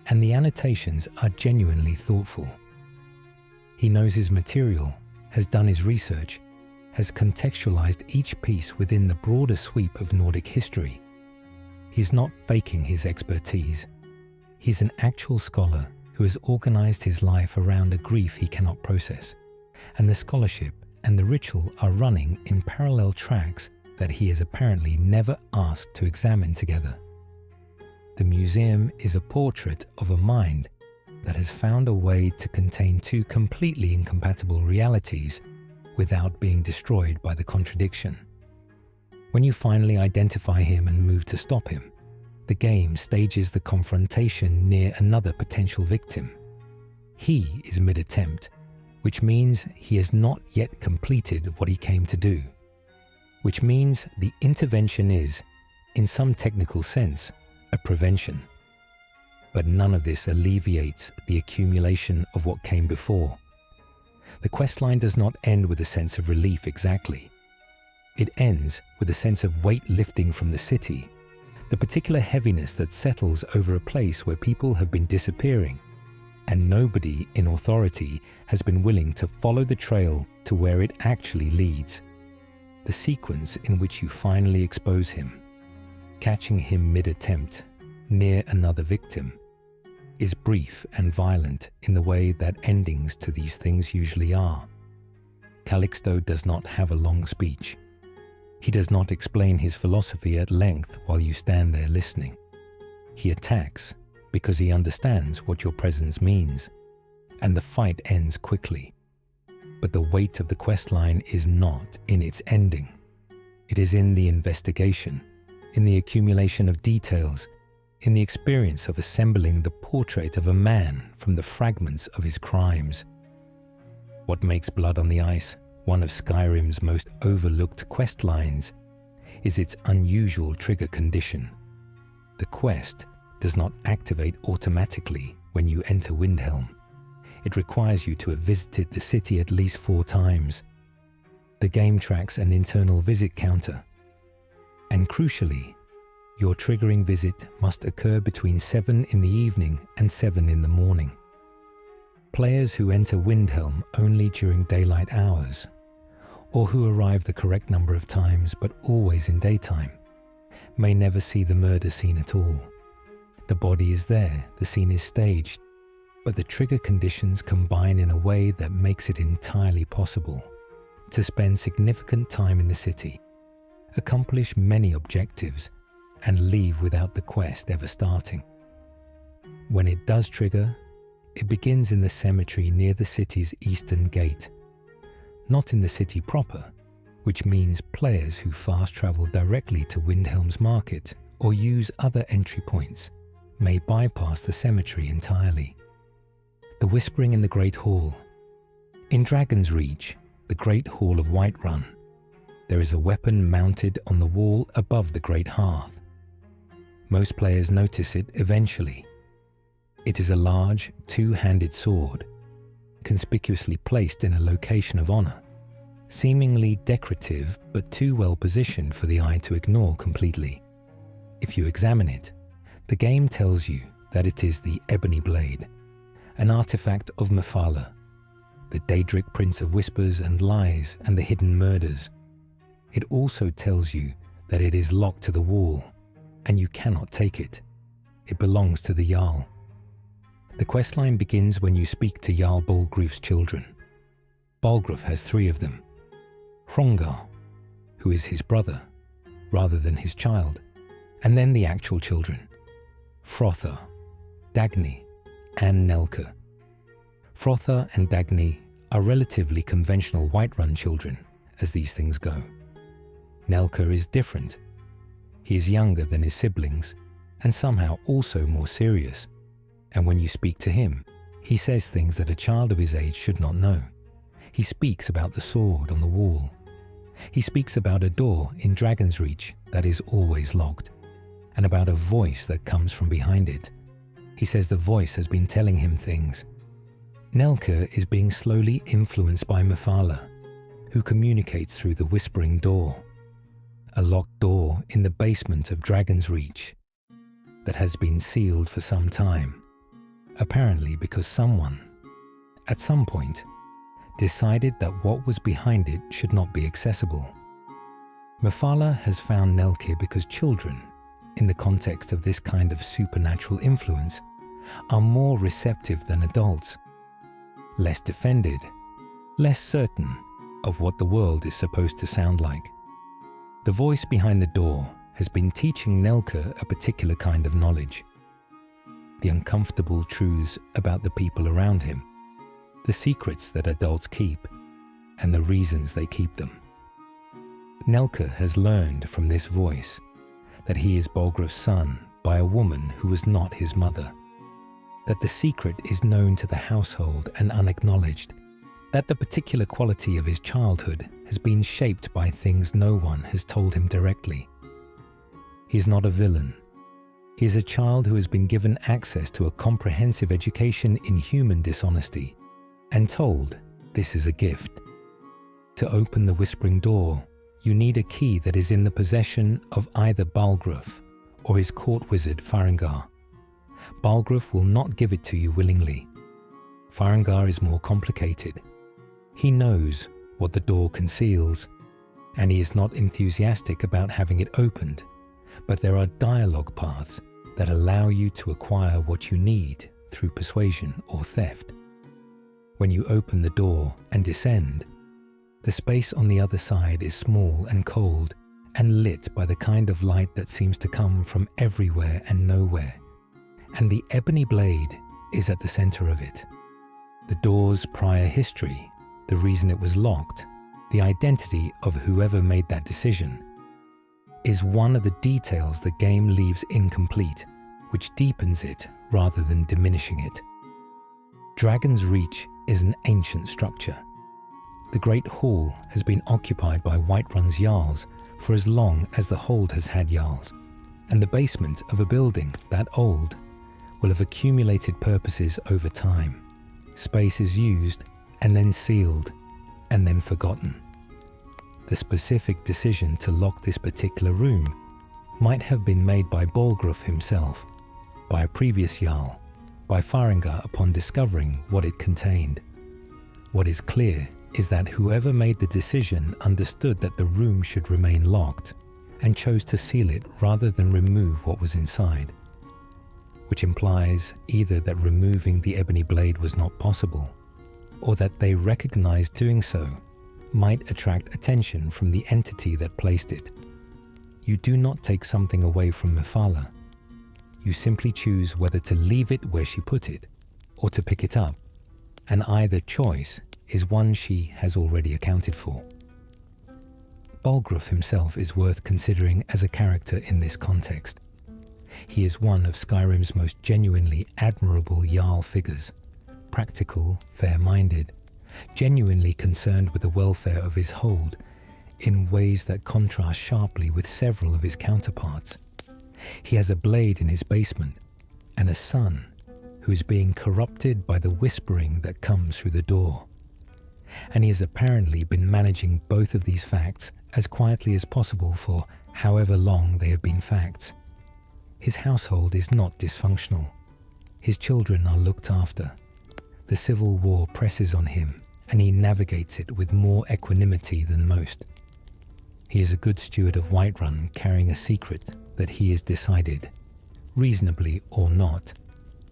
and the annotations are genuinely thoughtful. He knows his material, has done his research, has contextualized each piece within the broader sweep of Nordic history. He's not faking his expertise. He's an actual scholar who has organized his life around a grief he cannot process, and the scholarship and the ritual are running in parallel tracks that he is apparently never asked to examine together. The museum is a portrait of a mind that has found a way to contain two completely incompatible realities without being destroyed by the contradiction. When you finally identify him and move to stop him, the game stages the confrontation near another potential victim. He is mid-attempt, which means he has not yet completed what he came to do, which means the intervention is, in some technical sense, a prevention. But none of this alleviates the accumulation of what came before. The questline does not end with a sense of relief exactly. It ends with a sense of weight lifting from the city, the particular heaviness that settles over a place where people have been disappearing, and nobody in authority has been willing to follow the trail to where it actually leads. The sequence in which you finally expose him, catching him mid-attempt, near another victim, is brief and violent in the way that endings to these things usually are. Calixto does not have a long speech. He does not explain his philosophy at length while you stand there listening. He attacks because he understands what your presence means, and the fight ends quickly. But the weight of the questline is not in its ending. It is in the investigation, in the accumulation of details, in the experience of assembling the portrait of a man from the fragments of his crimes. What makes Blood on the Ice one of Skyrim's most overlooked questlines is its unusual trigger condition. The quest does not activate automatically when you enter Windhelm. It requires you to have visited the city at least 4 times. The game tracks an internal visit counter. And crucially, your triggering visit must occur between 7 in the evening and 7 in the morning. Players who enter Windhelm only during daylight hours, or who arrive the correct number of times but always in daytime, may never see the murder scene at all. The body is there, the scene is staged, but the trigger conditions combine in a way that makes it entirely possible to spend significant time in the city, accomplish many objectives, and leave without the quest ever starting. When it does trigger, it begins in the cemetery near the city's eastern gate, not in the city proper, which means players who fast travel directly to Windhelm's market or use other entry points may bypass the cemetery entirely. The whispering in the Great Hall. In Dragon's Reach, the Great Hall of Whiterun, there is a weapon mounted on the wall above the Great Hearth. Most players notice it eventually. It is a large, 2-handed sword, conspicuously placed in a location of honor, seemingly decorative but too well positioned for the eye to ignore completely. If you examine it, the game tells you that it is the Ebony Blade, an artifact of Mephala, the Daedric Prince of Whispers and Lies and the Hidden Murders. It also tells you that it is locked to the wall, and you cannot take it. It belongs to the Jarl. The questline begins when you speak to Jarl Bolgruf's children. Bolgruf has 3 of them. Hrongar, who is his brother, rather than his child, and then the actual children, Frothar, Dagny, and Nelka. Frothar and Dagny are relatively conventional Whiterun children, as these things go. Nelka is different. He is younger than his siblings, and somehow also more serious, and when you speak to him, He says things that a child of his age should not know. He speaks about the sword on the wall. He speaks about a door in Dragon's Reach that is always locked, and about a voice that comes from behind it. He says the voice has been telling him things. Nelke is being slowly influenced by Mephala, who communicates through the whispering door, a locked door in the basement of Dragon's Reach that has been sealed for some time, apparently because someone, at some point, decided that what was behind it should not be accessible. Mephala has found Nelke because children, in the context of this kind of supernatural influence, are more receptive than adults, less defended, less certain of what the world is supposed to sound like. The voice behind the door has been teaching Nelke a particular kind of knowledge, the uncomfortable truths about the people around him, the secrets that adults keep, and the reasons they keep them. Nelke has learned from this voice that he is Bolgraf's son by a woman who was not his mother, that the secret is known to the household and unacknowledged, that the particular quality of his childhood has been shaped by things no one has told him directly. He is not a villain. He is a child who has been given access to a comprehensive education in human dishonesty and told this is a gift. To open the whispering door, you need a key that is in the possession of either Balgraf or his court wizard Farengar. Balgraf will not give it to you willingly. Farengar is more complicated. He knows what the door conceals, and he is not enthusiastic about having it opened, but there are dialogue paths that allow you to acquire what you need through persuasion or theft. When you open the door and descend, the space on the other side is small and cold and lit by the kind of light that seems to come from everywhere and nowhere, and the ebony blade is at the center of it. The door's prior history, the reason it was locked, the identity of whoever made that decision, is one of the details the game leaves incomplete, which deepens it rather than diminishing it. Dragon's Reach is an ancient structure. The Great Hall has been occupied by Whiterun's Jarls for as long as the Hold has had Jarls, and the basement of a building that old will have accumulated purposes over time. Space is used and then sealed and then forgotten. The specific decision to lock this particular room might have been made by Balgraf himself, by a previous Jarl, by Farengar upon discovering what it contained. What is clear is that whoever made the decision understood that the room should remain locked and chose to seal it rather than remove what was inside, which implies either that removing the ebony blade was not possible, or that they recognized doing so might attract attention from the entity that placed it. You do not take something away from Mephala. You simply choose whether to leave it where she put it or to pick it up, and either choice is one she has already accounted for. Balgraf himself is worth considering as a character in this context. He is one of Skyrim's most genuinely admirable Jarl figures, practical, fair-minded, genuinely concerned with the welfare of his hold in ways that contrast sharply with several of his counterparts. He has a blade in his basement and a son who is being corrupted by the whispering that comes through the door. And he has apparently been managing both of these facts as quietly as possible for however long they have been facts. His household is not dysfunctional. His children are looked after. The civil war presses on him, and he navigates it with more equanimity than most. He is a good steward of Whiterun, carrying a secret that he has decided, reasonably or not,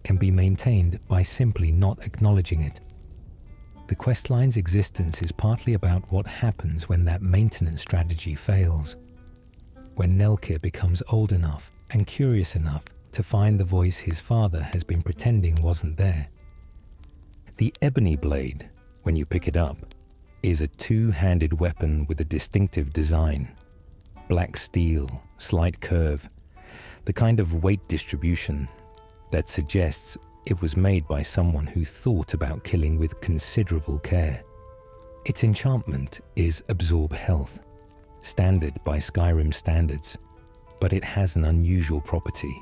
can be maintained by simply not acknowledging it. The questline's existence is partly about what happens when that maintenance strategy fails, when Nelke becomes old enough and curious enough to find the voice his father has been pretending wasn't there. The ebony blade, when you pick it up, is a two-handed weapon with a distinctive design. Black steel, slight curve, the kind of weight distribution that suggests It was made by someone who thought about killing with considerable care. Its enchantment is Absorb Health, standard by Skyrim standards, but it has an unusual property.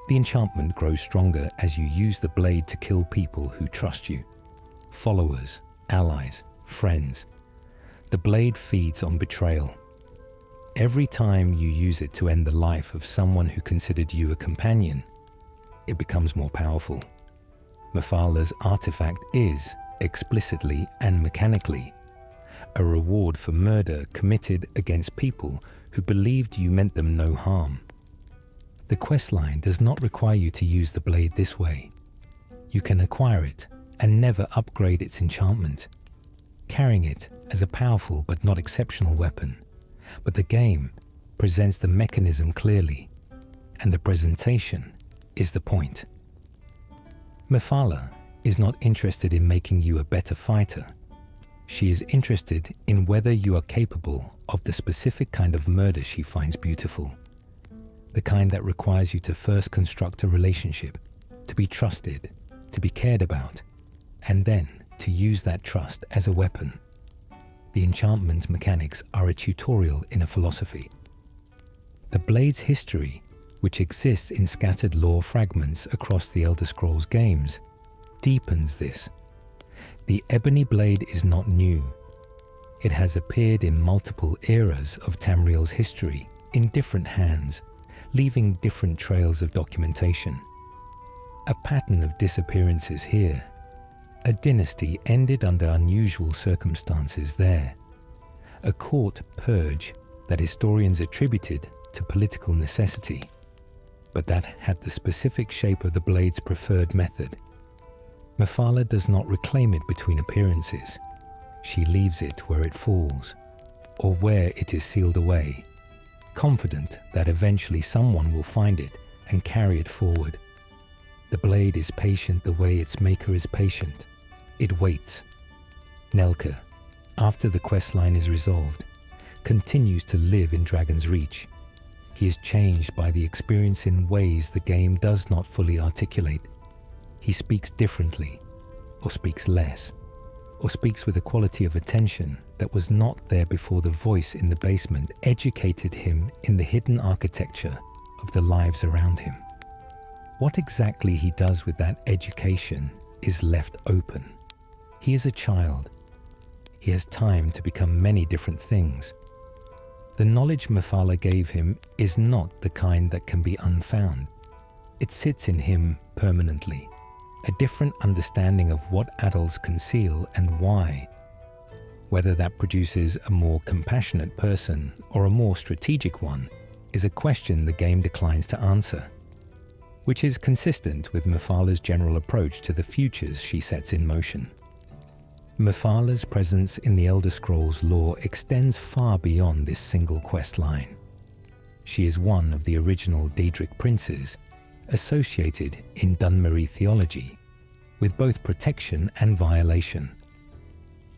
The enchantment grows stronger as you use the blade to kill people who trust you. Followers, allies, friends. The blade feeds on betrayal. Every time you use it to end the life of someone who considered you a companion, it becomes more powerful. Mephaller's artifact is, explicitly and mechanically, a reward for murder committed against people who believed you meant them no harm. The questline does not require you to use the blade this way. You can acquire it and never upgrade its enchantment, carrying it as a powerful but not exceptional weapon. But the game presents the mechanism clearly, and the presentation is the point. Mephaller is not interested in making you a better fighter. She is interested in whether you are capable of the specific kind of murder she finds beautiful. The kind that requires you to first construct a relationship, to be trusted, to be cared about, and then to use that trust as a weapon. The enchantment mechanics are a tutorial in a philosophy. The blade's history, which exists in scattered lore fragments across the Elder Scrolls games, deepens this. The ebony blade is not new. It has appeared in multiple eras of Tamriel's history in different hands, leaving different trails of documentation. A pattern of disappearances here. A dynasty ended under unusual circumstances there. A court purge that historians attributed to political necessity, but that had the specific shape of the blade's preferred method. Mephaller does not reclaim it between appearances. She leaves it where it falls, or where it is sealed away, confident that eventually someone will find it and carry it forward. The blade is patient the way its maker is patient. It waits. Nelka, after the questline is resolved, continues to live in Dragon's Reach. He is changed by the experience in ways the game does not fully articulate. He speaks differently, or speaks less, or speaks with a quality of attention that was not there before the voice in the basement educated him in the hidden architecture of the lives around him. What exactly he does with that education is left open. He is a child. He has time to become many different things. The knowledge Mephaller gave him is not the kind that can be unfound. It sits in him permanently, a different understanding of what adults conceal and why. Whether that produces a more compassionate person or a more strategic one is a question the game declines to answer, which is consistent with Mephaller's general approach to the futures she sets in motion. Mephaller's presence in the Elder Scrolls lore extends far beyond this single quest line. She is one of the original Daedric princes, associated in Dunmerry theology, with both protection and violation.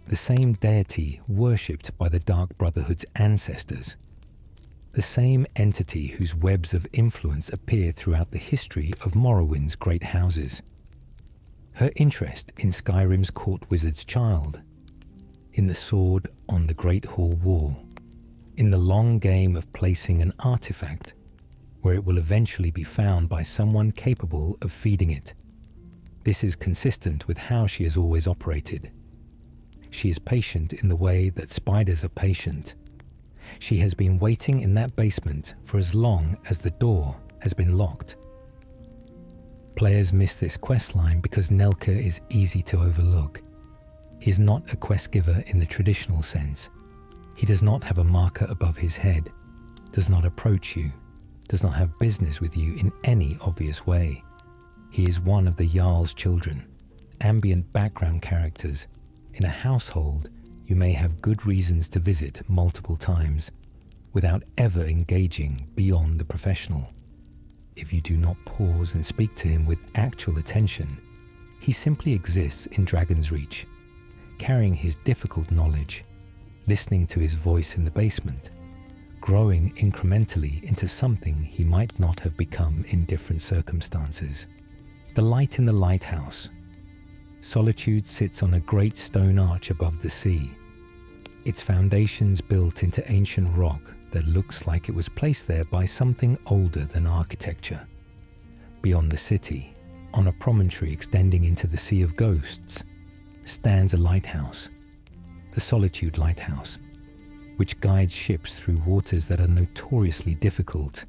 The same deity worshipped by the Dark Brotherhood's ancestors. The same entity whose webs of influence appear throughout the history of Morrowind's great houses. Her interest in Skyrim's court wizard's child, in the sword on the Great Hall wall, in the long game of placing an artifact where it will eventually be found by someone capable of feeding it. This is consistent with how she has always operated. She is patient in the way that spiders are patient. She has been waiting in that basement for as long as the door has been locked. Players miss this questline because Nelka is easy to overlook. He is not a quest giver in the traditional sense. He does not have a marker above his head, does not approach you, does not have business with you in any obvious way. He is one of the Jarl's children, ambient background characters in a household you may have good reasons to visit multiple times without ever engaging beyond the professional. If you do not pause and speak to him with actual attention, he simply exists in Dragon's Reach, carrying his difficult knowledge, listening to his voice in the basement, growing incrementally into something he might not have become in different circumstances. The light in the lighthouse. Solitude sits on a great stone arch above the sea, its foundations built into ancient rock that looks like it was placed there by something older than architecture. Beyond the city, on a promontory extending into the Sea of Ghosts, stands a lighthouse, the Solitude Lighthouse, which guides ships through waters that are notoriously difficult,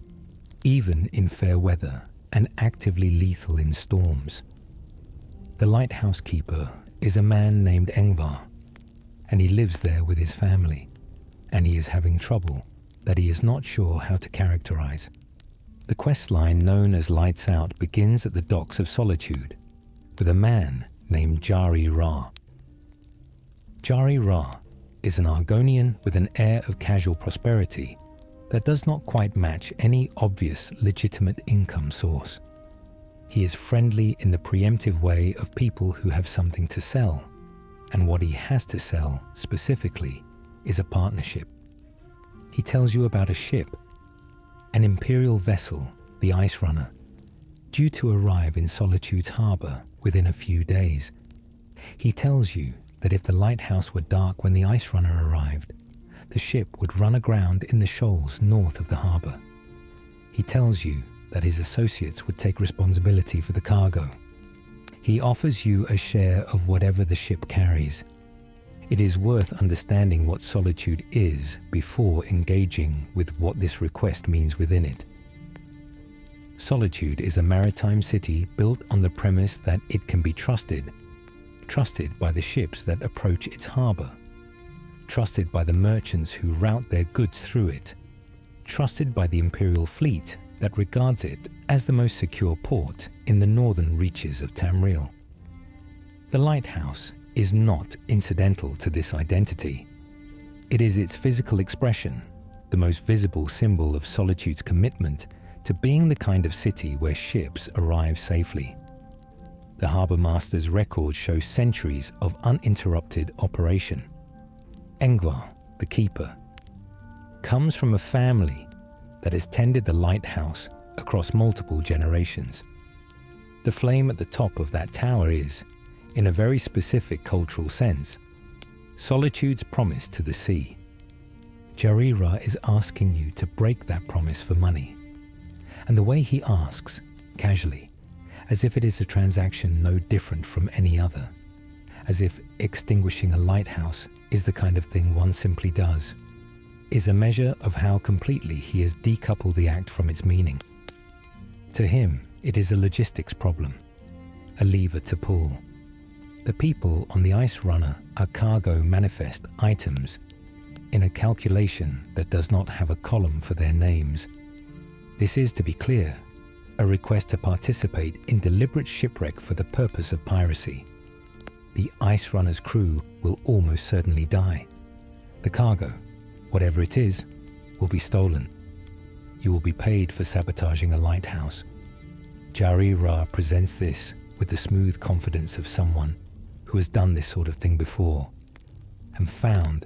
even in fair weather, and actively lethal in storms. The lighthouse keeper is a man named Engvar, and he lives there with his family, and he is having trouble that he is not sure how to characterize. The quest line known as Lights Out begins at the docks of Solitude, with a man named Jari Ra. Jari Ra is an Argonian with an air of casual prosperity that does not quite match any obvious legitimate income source. He is friendly in the preemptive way of people who have something to sell, and what he has to sell specifically is a partnership. He tells you about a ship, an imperial vessel, the Ice Runner, due to arrive in Solitude's harbour within a few days. He tells you that if the lighthouse were dark when the Ice Runner arrived, the ship would run aground in the shoals north of the harbour. He tells you that his associates would take responsibility for the cargo. He offers you a share of whatever the ship carries. It is worth understanding what Solitude is before engaging with what this request means within it. Solitude is a maritime city built on the premise that it can be trusted by the ships that approach its harbour, trusted by the merchants who route their goods through it, trusted by the imperial fleet that regards it as the most secure port in the northern reaches of Tamriel. The lighthouse is not incidental to this identity. It is its physical expression, the most visible symbol of Solitude's commitment to being the kind of city where ships arrive safely. The harbour master's records show centuries of uninterrupted operation. Engvar, the keeper, comes from a family that has tended the lighthouse across multiple generations. The flame at the top of that tower is, in a very specific cultural sense, Solitude's promise to the sea. Jari Ra is asking you to break that promise for money. And the way he asks, casually, as if it is a transaction no different from any other, as if extinguishing a lighthouse is the kind of thing one simply does, is a measure of how completely he has decoupled the act from its meaning. To him, it is a logistics problem, a lever to pull. The people on the Ice Runner are cargo manifest items in a calculation that does not have a column for their names. This is, to be clear, a request to participate in deliberate shipwreck for the purpose of piracy. The Ice Runner's crew will almost certainly die. The cargo, whatever it is, will be stolen. You will be paid for sabotaging a lighthouse. Jari Ra presents this with the smooth confidence of someone who has done this sort of thing before and found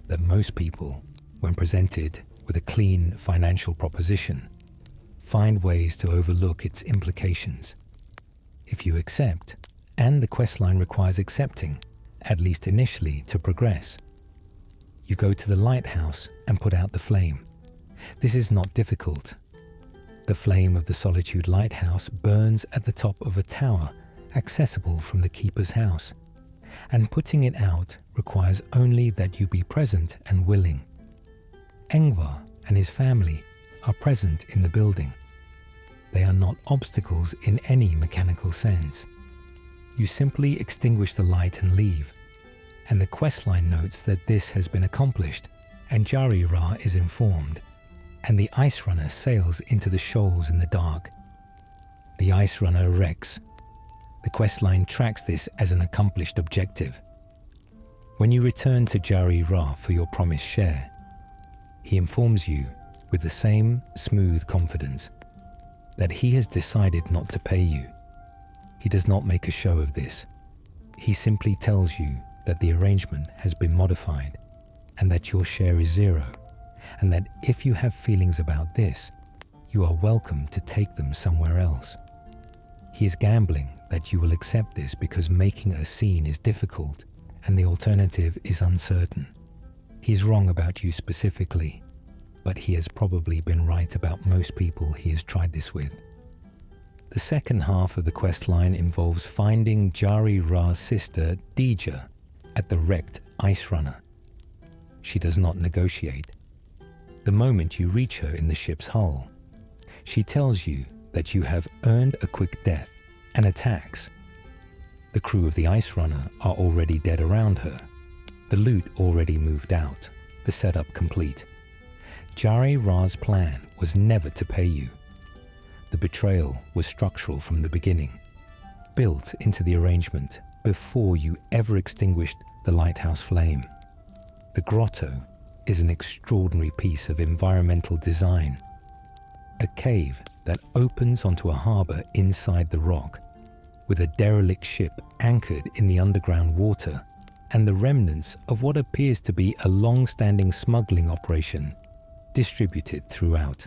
that most people, when presented with a clean financial proposition, find ways to overlook its implications. If you accept, and the questline requires accepting, at least initially, to progress, you go to the lighthouse and put out the flame. This is not difficult. The flame of the Solitude Lighthouse burns at the top of a tower accessible from the keeper's house, and putting it out requires only that you be present and willing. Engvar and his family are present in the building. They are not obstacles in any mechanical sense. You simply extinguish the light and leave, and the questline notes that this has been accomplished, and Jari Ra is informed, and the Ice Runner sails into the shoals in the dark. The Ice Runner wrecks. The questline tracks this as an accomplished objective. When you return to Jari Ra for your promised share, he informs you with the same smooth confidence that he has decided not to pay you. He does not make a show of this. He simply tells you that the arrangement has been modified and that your share is 0, and that if you have feelings about this, you are welcome to take them somewhere else. He is gambling that you will accept this because making a scene is difficult and the alternative is uncertain. He's wrong about you specifically, but he has probably been right about most people he has tried this with. The second half of the questline involves finding Jari Ra's sister, Dija, at the wrecked ice runner. She does not negotiate. The moment you reach her in the ship's hull, she tells you that you have earned a quick death and attacks. The crew of the ice runner are already dead around her. The loot already moved out, the setup complete. Jari Ra's plan was never to pay you. The betrayal was structural from the beginning, built into the arrangement before you ever extinguished the lighthouse flame. The grotto is an extraordinary piece of environmental design. A cave that opens onto a harbour inside the rock, with a derelict ship anchored in the underground water and the remnants of what appears to be a long-standing smuggling operation distributed throughout.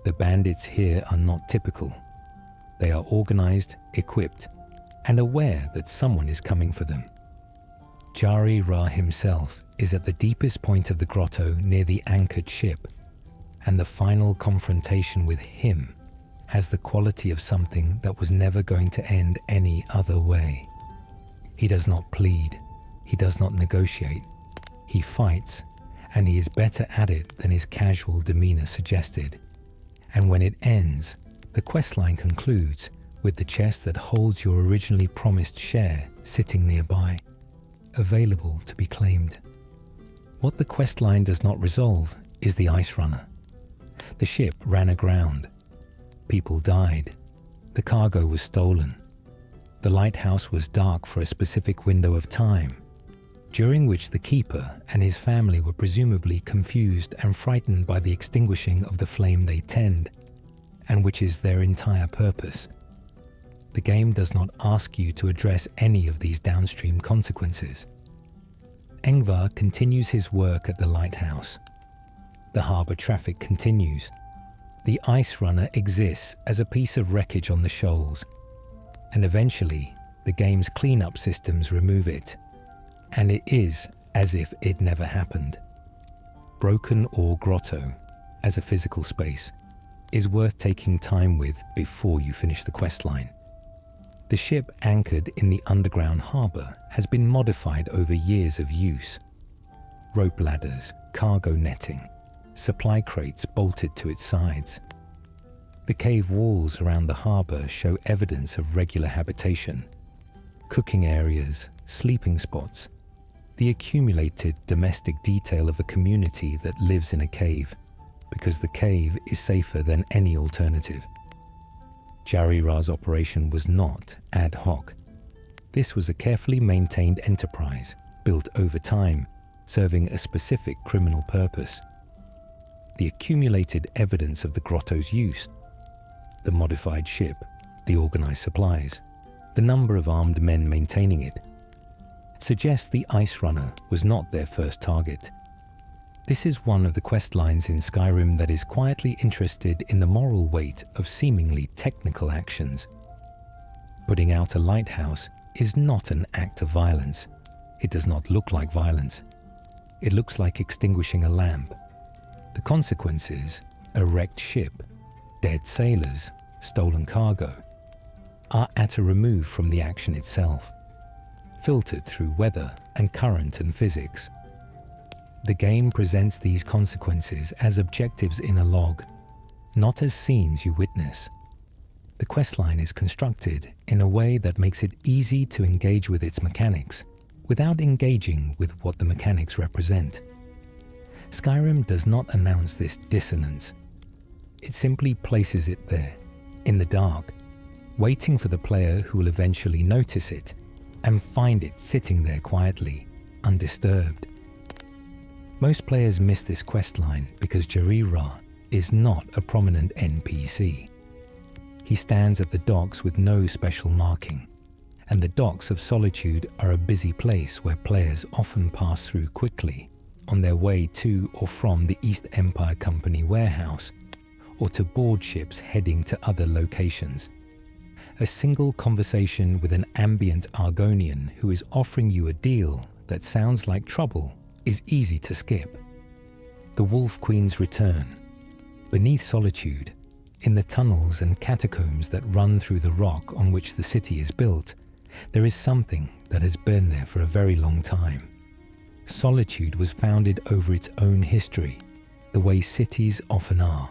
The bandits here are not typical. They are organized, equipped, and aware that someone is coming for them. Jari Ra himself is at the deepest point of the grotto near the anchored ship, and the final confrontation with him has the quality of something that was never going to end any other way. He does not plead. He does not negotiate. He fights, and he is better at it than his casual demeanor suggested. And when it ends, the questline concludes with the chest that holds your originally promised share sitting nearby, available to be claimed. What the questline does not resolve is the ice runner. The ship ran aground. People died. The cargo was stolen. The lighthouse was dark for a specific window of time, during which the keeper and his family were presumably confused and frightened by the extinguishing of the flame they tend, and which is their entire purpose. The game does not ask you to address any of these downstream consequences. Ingvar continues his work at the lighthouse. The harbour traffic continues. The ice runner exists as a piece of wreckage on the shoals, and eventually the game's cleanup systems remove it, and it is as if it never happened. Broken Ore Grotto, as a physical space, is worth taking time with before you finish the questline. The ship anchored in the underground harbour has been modified over years of use. Rope ladders, cargo netting, supply crates bolted to its sides. The cave walls around the harbour show evidence of regular habitation. Cooking areas, sleeping spots, the accumulated domestic detail of a community that lives in a cave, because the cave is safer than any alternative. Jari Ra's operation was not ad hoc. This was a carefully maintained enterprise, built over time, serving a specific criminal purpose. The accumulated evidence of the grotto's use, the modified ship, the organized supplies, the number of armed men maintaining it, suggests the ice runner was not their first target. This is one of the quest lines in Skyrim that is quietly interested in the moral weight of seemingly technical actions. Putting out a lighthouse is not an act of violence. It does not look like violence. It looks like extinguishing a lamp. The consequences, a wrecked ship, dead sailors, stolen cargo, are at a remove from the action itself, filtered through weather and current and physics. The game presents these consequences as objectives in a log, not as scenes you witness. The questline is constructed in a way that makes it easy to engage with its mechanics, without engaging with what the mechanics represent. Skyrim does not announce this dissonance. It simply places it there, in the dark, waiting for the player who will eventually notice it and find it sitting there quietly, undisturbed. Most players miss this questline because Jari Ra is not a prominent NPC. He stands at the docks with no special marking, and the docks of Solitude are a busy place where players often pass through quickly on their way to or from the East Empire Company warehouse, or to board ships heading to other locations. A single conversation with an ambient Argonian who is offering you a deal that sounds like trouble is easy to skip. The Wolf Queen's return. Beneath Solitude, in the tunnels and catacombs that run through the rock on which the city is built, there is something that has been there for a very long time. Solitude was founded over its own history, the way cities often are.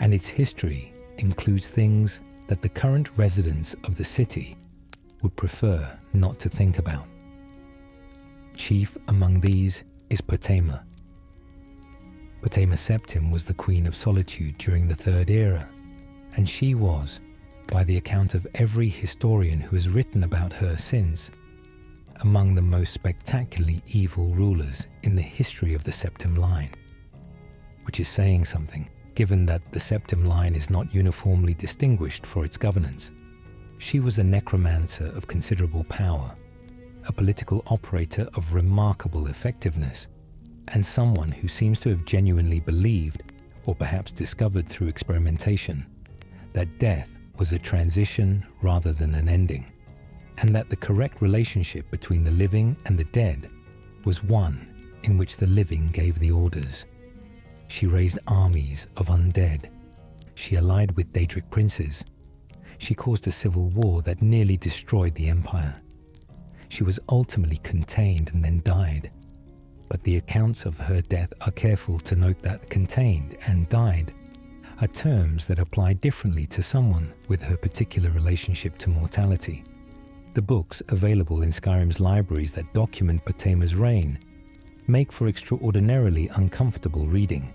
And its history includes things that the current residents of the city would prefer not to think about. Chief among these is Potema. Potema Septim was the Queen of Solitude during the Third Era, and she was, by the account of every historian who has written about her since, among the most spectacularly evil rulers in the history of the Septim line, which is saying something, given that the Septim line is not uniformly distinguished for its governance. She was a necromancer of considerable power, a political operator of remarkable effectiveness, and someone who seems to have genuinely believed, or perhaps discovered through experimentation, that death was a transition rather than an ending, and that the correct relationship between the living and the dead was one in which the living gave the orders. She raised armies of undead. She allied with Daedric princes. She caused a civil war that nearly destroyed the empire. She was ultimately contained and then died. But the accounts of her death are careful to note that contained and died are terms that apply differently to someone with her particular relationship to mortality. The books available in Skyrim's libraries that document Potema's reign make for extraordinarily uncomfortable reading.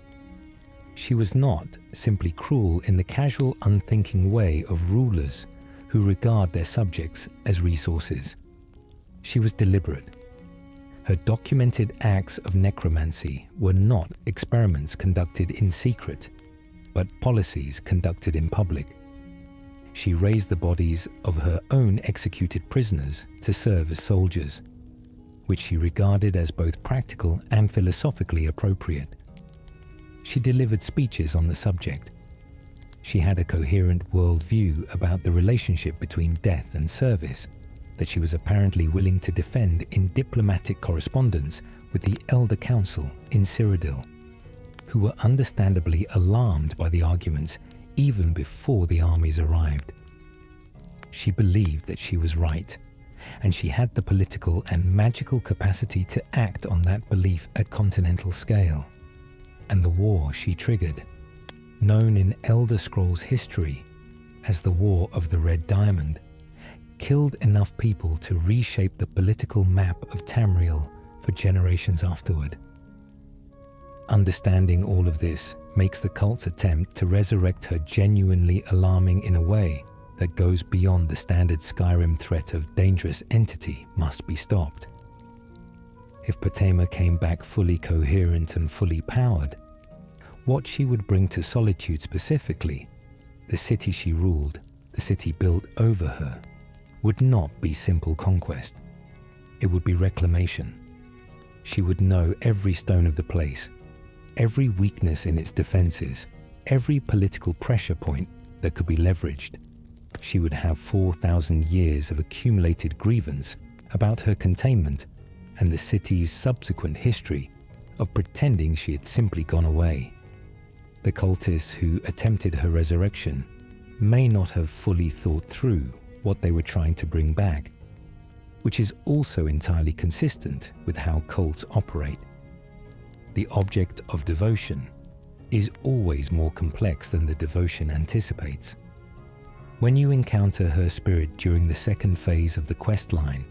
She was not simply cruel in the casual, unthinking way of rulers who regard their subjects as resources. She was deliberate. Her documented acts of necromancy were not experiments conducted in secret, but policies conducted in public. She raised the bodies of her own executed prisoners to serve as soldiers, which she regarded as both practical and philosophically appropriate. She delivered speeches on the subject. She had a coherent worldview about the relationship between death and service that she was apparently willing to defend in diplomatic correspondence with the Elder Council in Cyrodiil, who were understandably alarmed by the arguments even before the armies arrived. She believed that she was right, and she had the political and magical capacity to act on that belief at continental scale. And the war she triggered, known in Elder Scrolls history as the War of the Red Diamond, killed enough people to reshape the political map of Tamriel for generations afterward. Understanding all of this makes the cult's attempt to resurrect her genuinely alarming in a way that goes beyond the standard Skyrim threat of dangerous entity must be stopped. If Potema came back fully coherent and fully powered, what she would bring to Solitude specifically, the city she ruled, the city built over her, would not be simple conquest. It would be reclamation. She would know every stone of the place, every weakness in its defenses, every political pressure point that could be leveraged. She would have 4,000 years of accumulated grievance about her containment and the city's subsequent history of pretending she had simply gone away. The cultists who attempted her resurrection may not have fully thought through what they were trying to bring back, which is also entirely consistent with how cults operate. The object of devotion is always more complex than the devotion anticipates. When you encounter her spirit during the second phase of the quest line,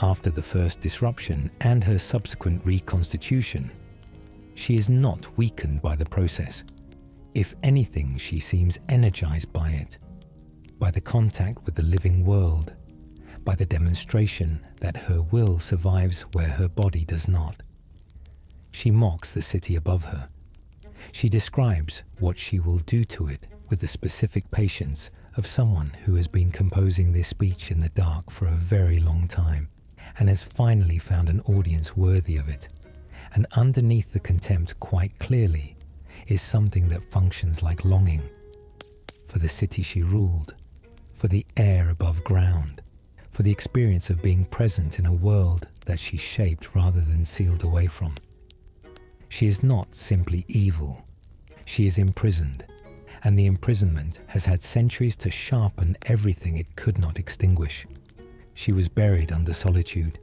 after the first disruption and her subsequent reconstitution, she is not weakened by the process. If anything, she seems energized by it, by the contact with the living world, by the demonstration that her will survives where her body does not. She mocks the city above her. She describes what she will do to it with the specific patience of someone who has been composing this speech in the dark for a very long time and has finally found an audience worthy of it. And underneath the contempt, quite clearly, is something that functions like longing for the city she ruled, for the air above ground, for the experience of being present in a world that she shaped rather than sealed away from. She is not simply evil. She is imprisoned, and the imprisonment has had centuries to sharpen everything it could not extinguish. She was buried under solitude.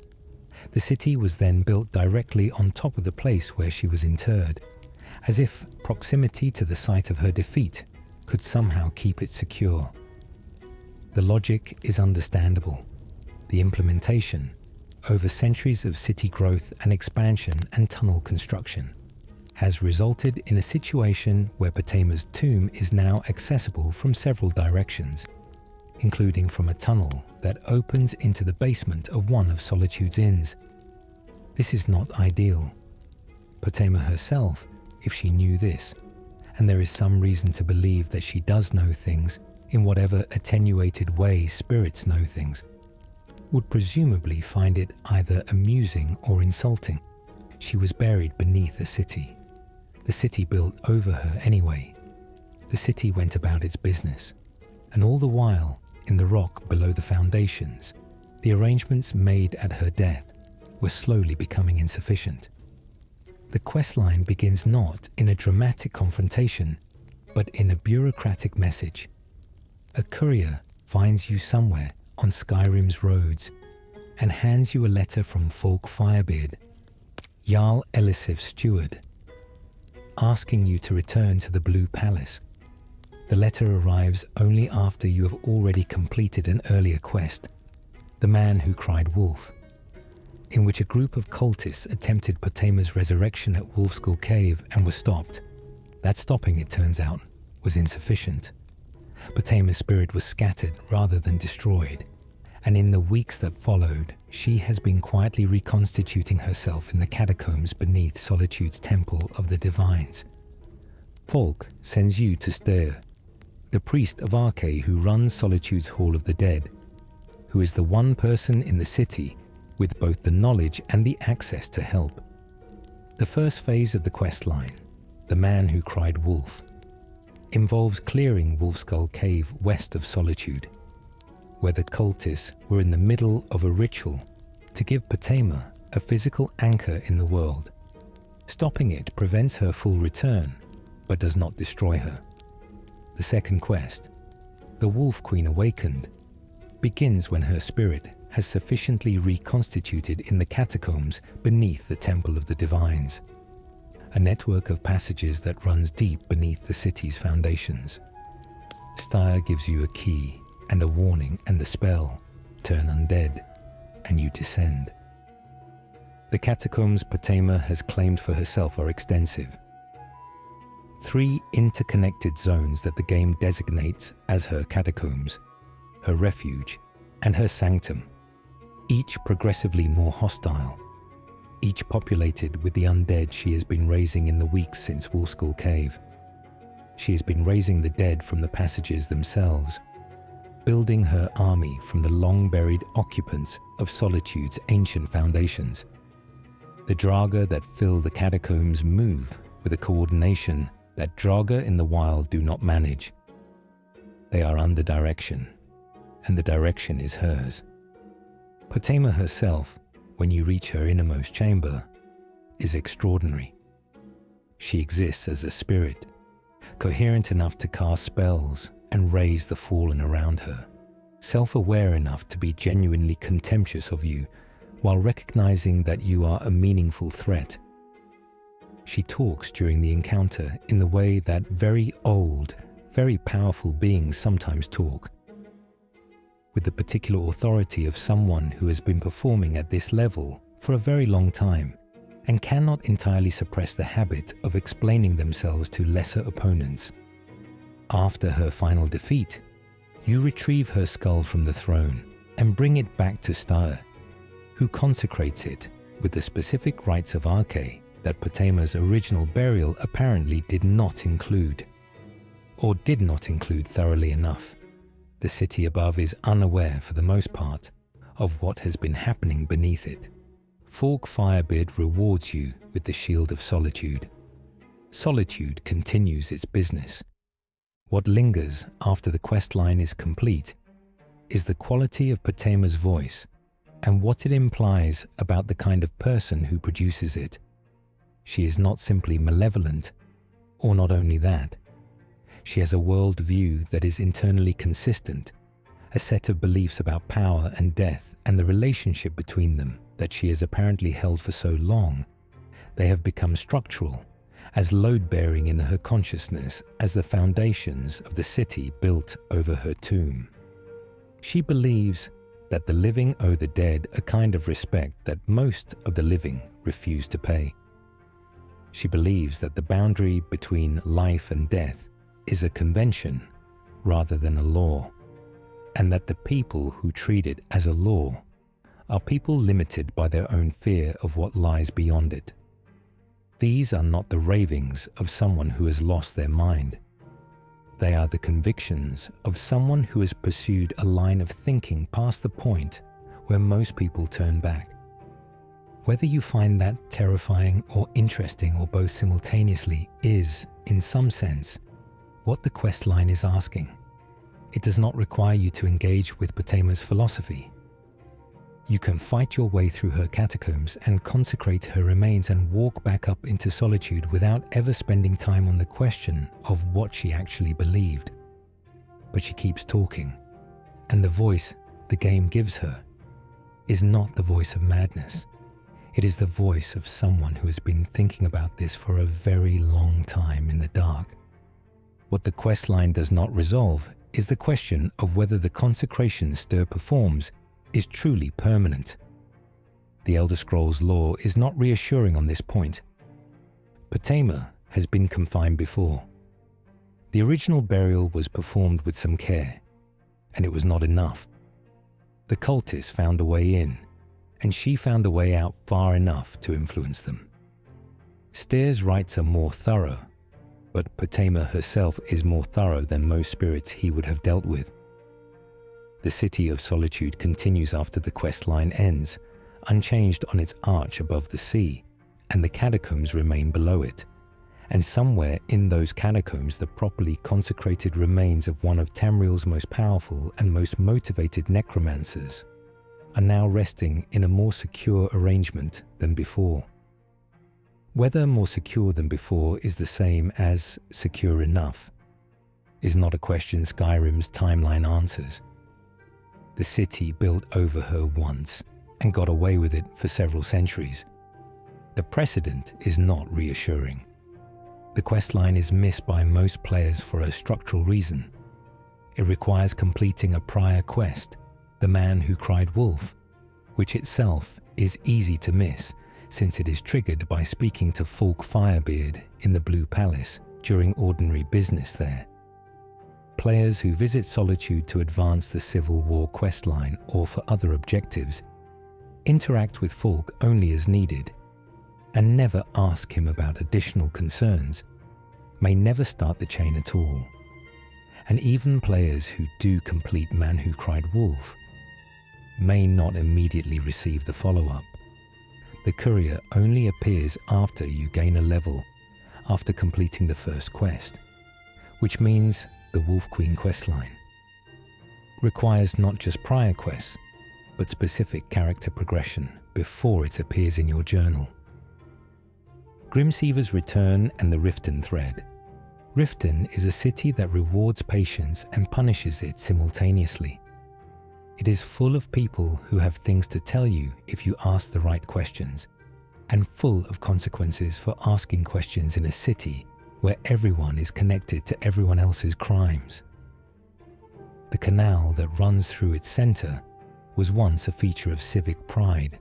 The city was then built directly on top of the place where she was interred, as if proximity to the site of her defeat could somehow keep it secure. The logic is understandable. The implementation, over centuries of city growth and expansion and tunnel construction, has resulted in a situation where Potema's tomb is now accessible from several directions, including from a tunnel that opens into the basement of one of Solitude's inns. This is not ideal. Potema herself, if she knew this, and there is some reason to believe that she does know things in whatever attenuated way spirits know things, would presumably find it either amusing or insulting. She was buried beneath a city. The city built over her anyway. The city went about its business, and all the while, in the rock below the foundations, the arrangements made at her death were slowly becoming insufficient. The questline begins not in a dramatic confrontation, but in a bureaucratic message. A courier finds you somewhere on Skyrim's roads and hands you a letter from Folk Firebeard, Jarl Elisif's steward, asking you to return to the Blue Palace. The letter arrives only after you have already completed an earlier quest, The Man Who Cried Wolf, in which a group of cultists attempted Potema's resurrection at Wolfskull Cave and were stopped. That stopping, it turns out, was insufficient. Potema's spirit was scattered rather than destroyed, and in the weeks that followed, she has been quietly reconstituting herself in the catacombs beneath Solitude's Temple of the Divines. Folk sends you to Styr, the priest of Arche who runs Solitude's Hall of the Dead, who is the one person in the city with both the knowledge and the access to help. The first phase of the questline, The Man Who Cried Wolf, involves clearing Wolfskull Cave west of Solitude, where the cultists were in the middle of a ritual to give Potema a physical anchor in the world. Stopping it prevents her full return, but does not destroy her. The second quest, The Wolf Queen Awakened, begins when her spirit has sufficiently reconstituted in the catacombs beneath the Temple of the Divines, a network of passages that runs deep beneath the city's foundations. Styr gives you a key and a warning and the spell, Turn Undead, and you descend. The catacombs Potema has claimed for herself are extensive. 3 interconnected zones that the game designates as her catacombs, her refuge, and her sanctum, each progressively more hostile, each populated with the undead she has been raising in the weeks since Wolfskull Cave. She has been raising the dead from the passages themselves, building her army from the long-buried occupants of Solitude's ancient foundations. The Draga that fill the catacombs move with a coordination that Draga in the wild do not manage. They are under direction, and the direction is hers. Potema herself, when you reach her innermost chamber, is extraordinary. She exists as a spirit, coherent enough to cast spells and raise the fallen around her, self-aware enough to be genuinely contemptuous of you while recognizing that you are a meaningful threat. She talks during the encounter in the way that very old, very powerful beings sometimes talk, with the particular authority of someone who has been performing at this level for a very long time and cannot entirely suppress the habit of explaining themselves to lesser opponents. After her final defeat, you retrieve her skull from the throne and bring it back to Styr, who consecrates it with the specific rites of Arche that Potema's original burial apparently did not include, or did not include thoroughly enough. The city above is unaware, for the most part, of what has been happening beneath it. Folk Firebeard rewards you with the Shield of Solitude. Solitude continues its business. What lingers after the quest line is complete is the quality of Potema's voice and what it implies about the kind of person who produces it. She is not simply malevolent, or not only that. She has a world view that is internally consistent, a set of beliefs about power and death and the relationship between them that she has apparently held for so long. They have become structural, as load-bearing in her consciousness as the foundations of the city built over her tomb. She believes that the living owe the dead a kind of respect that most of the living refuse to pay. She believes that the boundary between life and death is a convention rather than a law, and that the people who treat it as a law are people limited by their own fear of what lies beyond it. These are not the ravings of someone who has lost their mind. They are the convictions of someone who has pursued a line of thinking past the point where most people turn back. Whether you find that terrifying or interesting or both simultaneously is, in some sense, what the quest line is asking. It does not require you to engage with Potema's philosophy. You can fight your way through her catacombs and consecrate her remains and walk back up into solitude without ever spending time on the question of what she actually believed. But she keeps talking, and the voice the game gives her is not the voice of madness. It is the voice of someone who has been thinking about this for a very long time in the dark. What the quest line does not resolve is the question of whether the consecration Styr performs is truly permanent. The Elder Scrolls lore is not reassuring on this point. Potema has been confined before. The original burial was performed with some care, and it was not enough. The cultists found a way in, and she found a way out far enough to influence them. Styr's rites are more thorough, but Potema herself is more thorough than most spirits he would have dealt with. The City of Solitude continues after the quest line ends, unchanged on its arch above the sea, and the catacombs remain below it. And somewhere in those catacombs, the properly consecrated remains of one of Tamriel's most powerful and most motivated necromancers are now resting in a more secure arrangement than before. Whether more secure than before is the same as secure enough is not a question Skyrim's timeline answers. The city built over her once and got away with it for several centuries. The precedent is not reassuring. The questline is missed by most players for a structural reason. It requires completing a prior quest, The Man Who Cried Wolf, which itself is easy to miss since it is triggered by speaking to Falk Firebeard in the Blue Palace during ordinary business there. Players who visit Solitude to advance the Civil War questline or for other objectives interact with Falk only as needed and never ask him about additional concerns, may never start the chain at all. And even players who do complete Man Who Cried Wolf may not immediately receive the follow-up. The courier only appears after you gain a level, after completing the first quest, which means the Wolf Queen questline requires not just prior quests, but specific character progression before it appears in your journal. Grimsever's Return and the Riften thread. Riften is a city that rewards patience and punishes it simultaneously. It is full of people who have things to tell you if you ask the right questions, and full of consequences for asking questions in a city where everyone is connected to everyone else's crimes. The canal that runs through its center was once a feature of civic pride.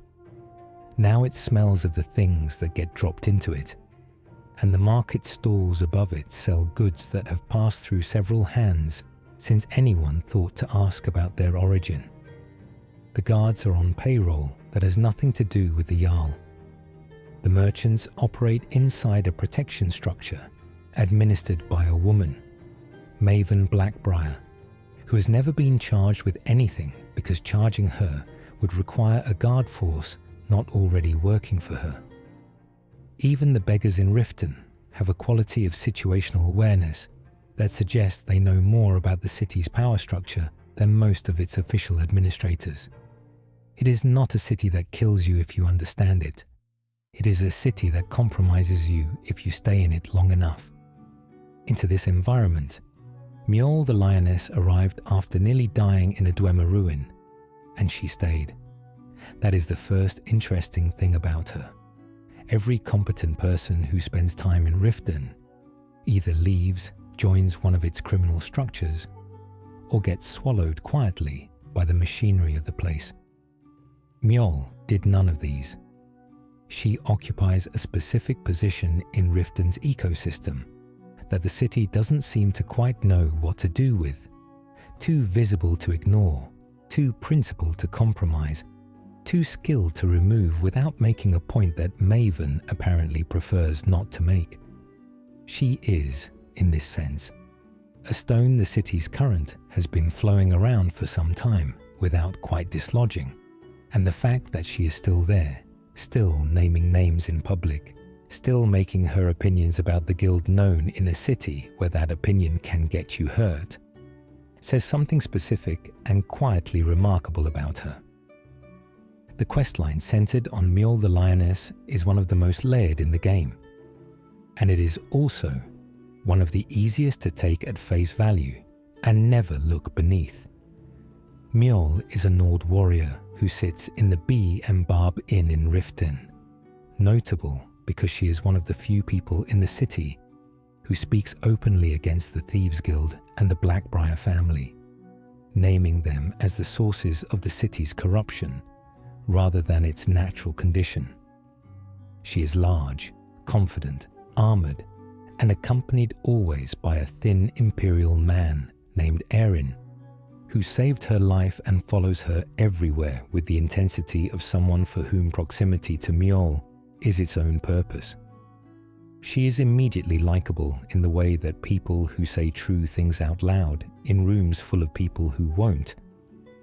Now it smells of the things that get dropped into it, and the market stalls above it sell goods that have passed through several hands since anyone thought to ask about their origin. The guards are on payroll that has nothing to do with the Jarl. The merchants operate inside a protection structure administered by a woman, Maven Blackbriar, who has never been charged with anything because charging her would require a guard force not already working for her. Even the beggars in Riften have a quality of situational awareness that suggests they know more about the city's power structure than most of its official administrators. It is not a city that kills you if you understand it. It is a city that compromises you if you stay in it long enough. Into this environment, Mjol the lioness arrived after nearly dying in a Dwemer ruin, and she stayed. That is the first interesting thing about her. Every competent person who spends time in Riften either leaves, joins one of its criminal structures, or gets swallowed quietly by the machinery of the place. Mjol did none of these. She occupies a specific position in Riften's ecosystem that the city doesn't seem to quite know what to do with. Too visible to ignore, too principled to compromise, too skilled to remove without making a point that Maven apparently prefers not to make. She is, in this sense, a stone the city's current has been flowing around for some time without quite dislodging, and the fact that she is still there, still naming names in public, still making her opinions about the guild known in a city where that opinion can get you hurt, says something specific and quietly remarkable about her. The questline centered on Mjol the lioness is one of the most layered in the game, and it is also one of the easiest to take at face value and never look beneath. Mjol is a Nord warrior who sits in the Bee and Barb Inn in Riften, notable because she is one of the few people in the city who speaks openly against the Thieves Guild and the Blackbriar family, naming them as the sources of the city's corruption rather than its natural condition. She is large, confident, armored, and accompanied always by a thin imperial man named Erin, who saved her life and follows her everywhere with the intensity of someone for whom proximity to Mjol is its own purpose. She is immediately likable in the way that people who say true things out loud in rooms full of people who won't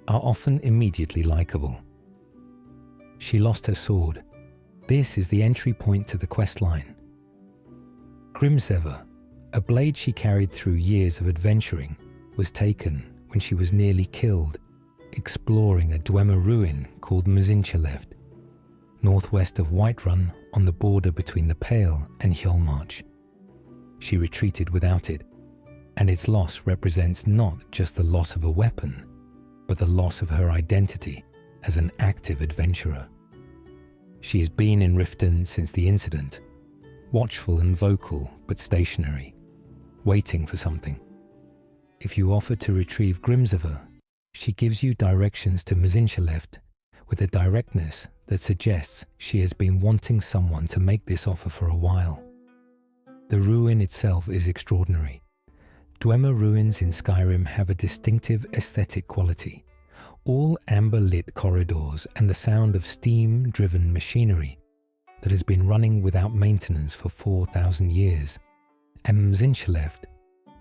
are often immediately likable. She lost her sword. This is the entry point to the questline. Grimsever, a blade she carried through years of adventuring, was taken when she was nearly killed, exploring a Dwemer ruin called Mzinchileft, northwest of Whiterun on the border between the Pale and Hjalmarch. She retreated without it, and its loss represents not just the loss of a weapon, but the loss of her identity as an active adventurer. She has been in Riften since the incident, watchful and vocal but stationary, waiting for something. If you offer to retrieve Grimsever, she gives you directions to Mzinchileft with a directness that suggests she has been wanting someone to make this offer for a while. The ruin itself is extraordinary. Dwemer ruins in Skyrim have a distinctive aesthetic quality, all amber-lit corridors and the sound of steam-driven machinery that has been running without maintenance for 4,000 years, and Mzinchileft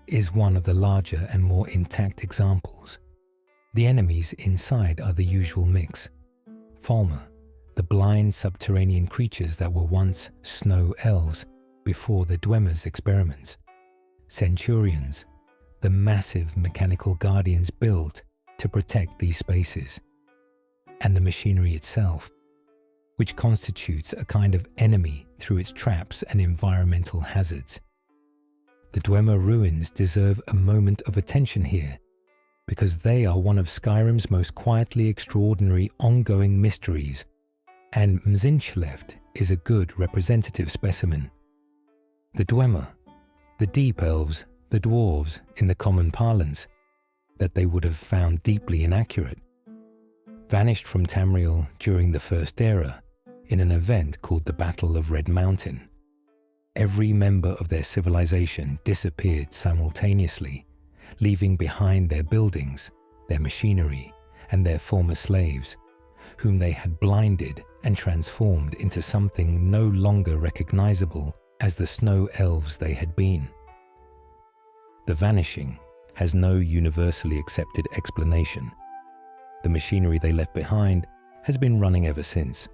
is one of the larger and more intact examples. The enemies inside are the usual mix. Falmer, the blind subterranean creatures that were once snow elves before the Dwemer's experiments. Centurions, the massive mechanical guardians built to protect these spaces. And the machinery itself, which constitutes a kind of enemy through its traps and environmental hazards. The Dwemer ruins deserve a moment of attention here, because they are one of Skyrim's most quietly extraordinary ongoing mysteries, and Mzinchileft is a good representative specimen. The Dwemer, the Deep Elves, the Dwarves in the common parlance, that they would have found deeply inaccurate, vanished from Tamriel during the First Era in an event called the Battle of Red Mountain. Every member of their civilization disappeared simultaneously, leaving behind their buildings, their machinery, and their former slaves, whom they had blinded and transformed into something no longer recognizable as the snow elves they had been. The vanishing has no universally accepted explanation. The machinery they left behind has been running ever since.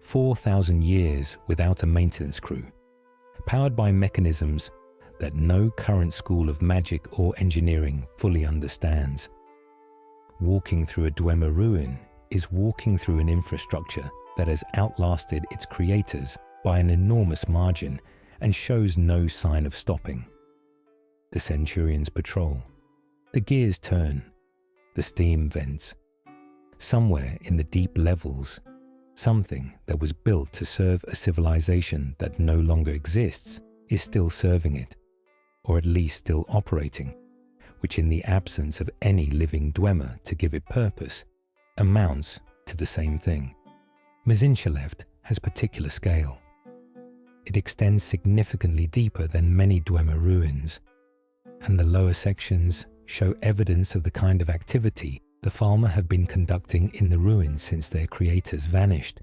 4,000 years without a maintenance crew, powered by mechanisms that no current school of magic or engineering fully understands. walking through a Dwemer ruin is walking through an infrastructure that has outlasted its creators by an enormous margin and shows no sign of stopping. The Centurions patrol. The gears turn. The steam vents. Somewhere in the deep levels, something that was built to serve a civilization that no longer exists is still serving it, or at least still operating, which in the absence of any living Dwemer to give it purpose, amounts to the same thing. Mzinchalev has particular scale. It extends significantly deeper than many Dwemer ruins, and the lower sections show evidence of the kind of activity the Falmer have been conducting in the ruins since their creators vanished,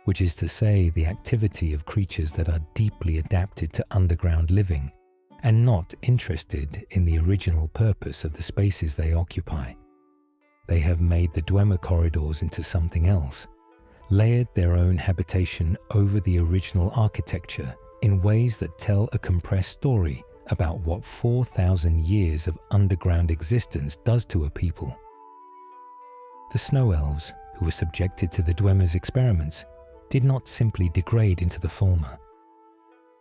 which is to say the activity of creatures that are deeply adapted to underground living and not interested in the original purpose of the spaces they occupy. They have made the Dwemer corridors into something else, layered their own habitation over the original architecture in ways that tell a compressed story about what 4,000 years of underground existence does to a people. The Snow Elves, who were subjected to the Dwemer's experiments, did not simply degrade into the Falmer.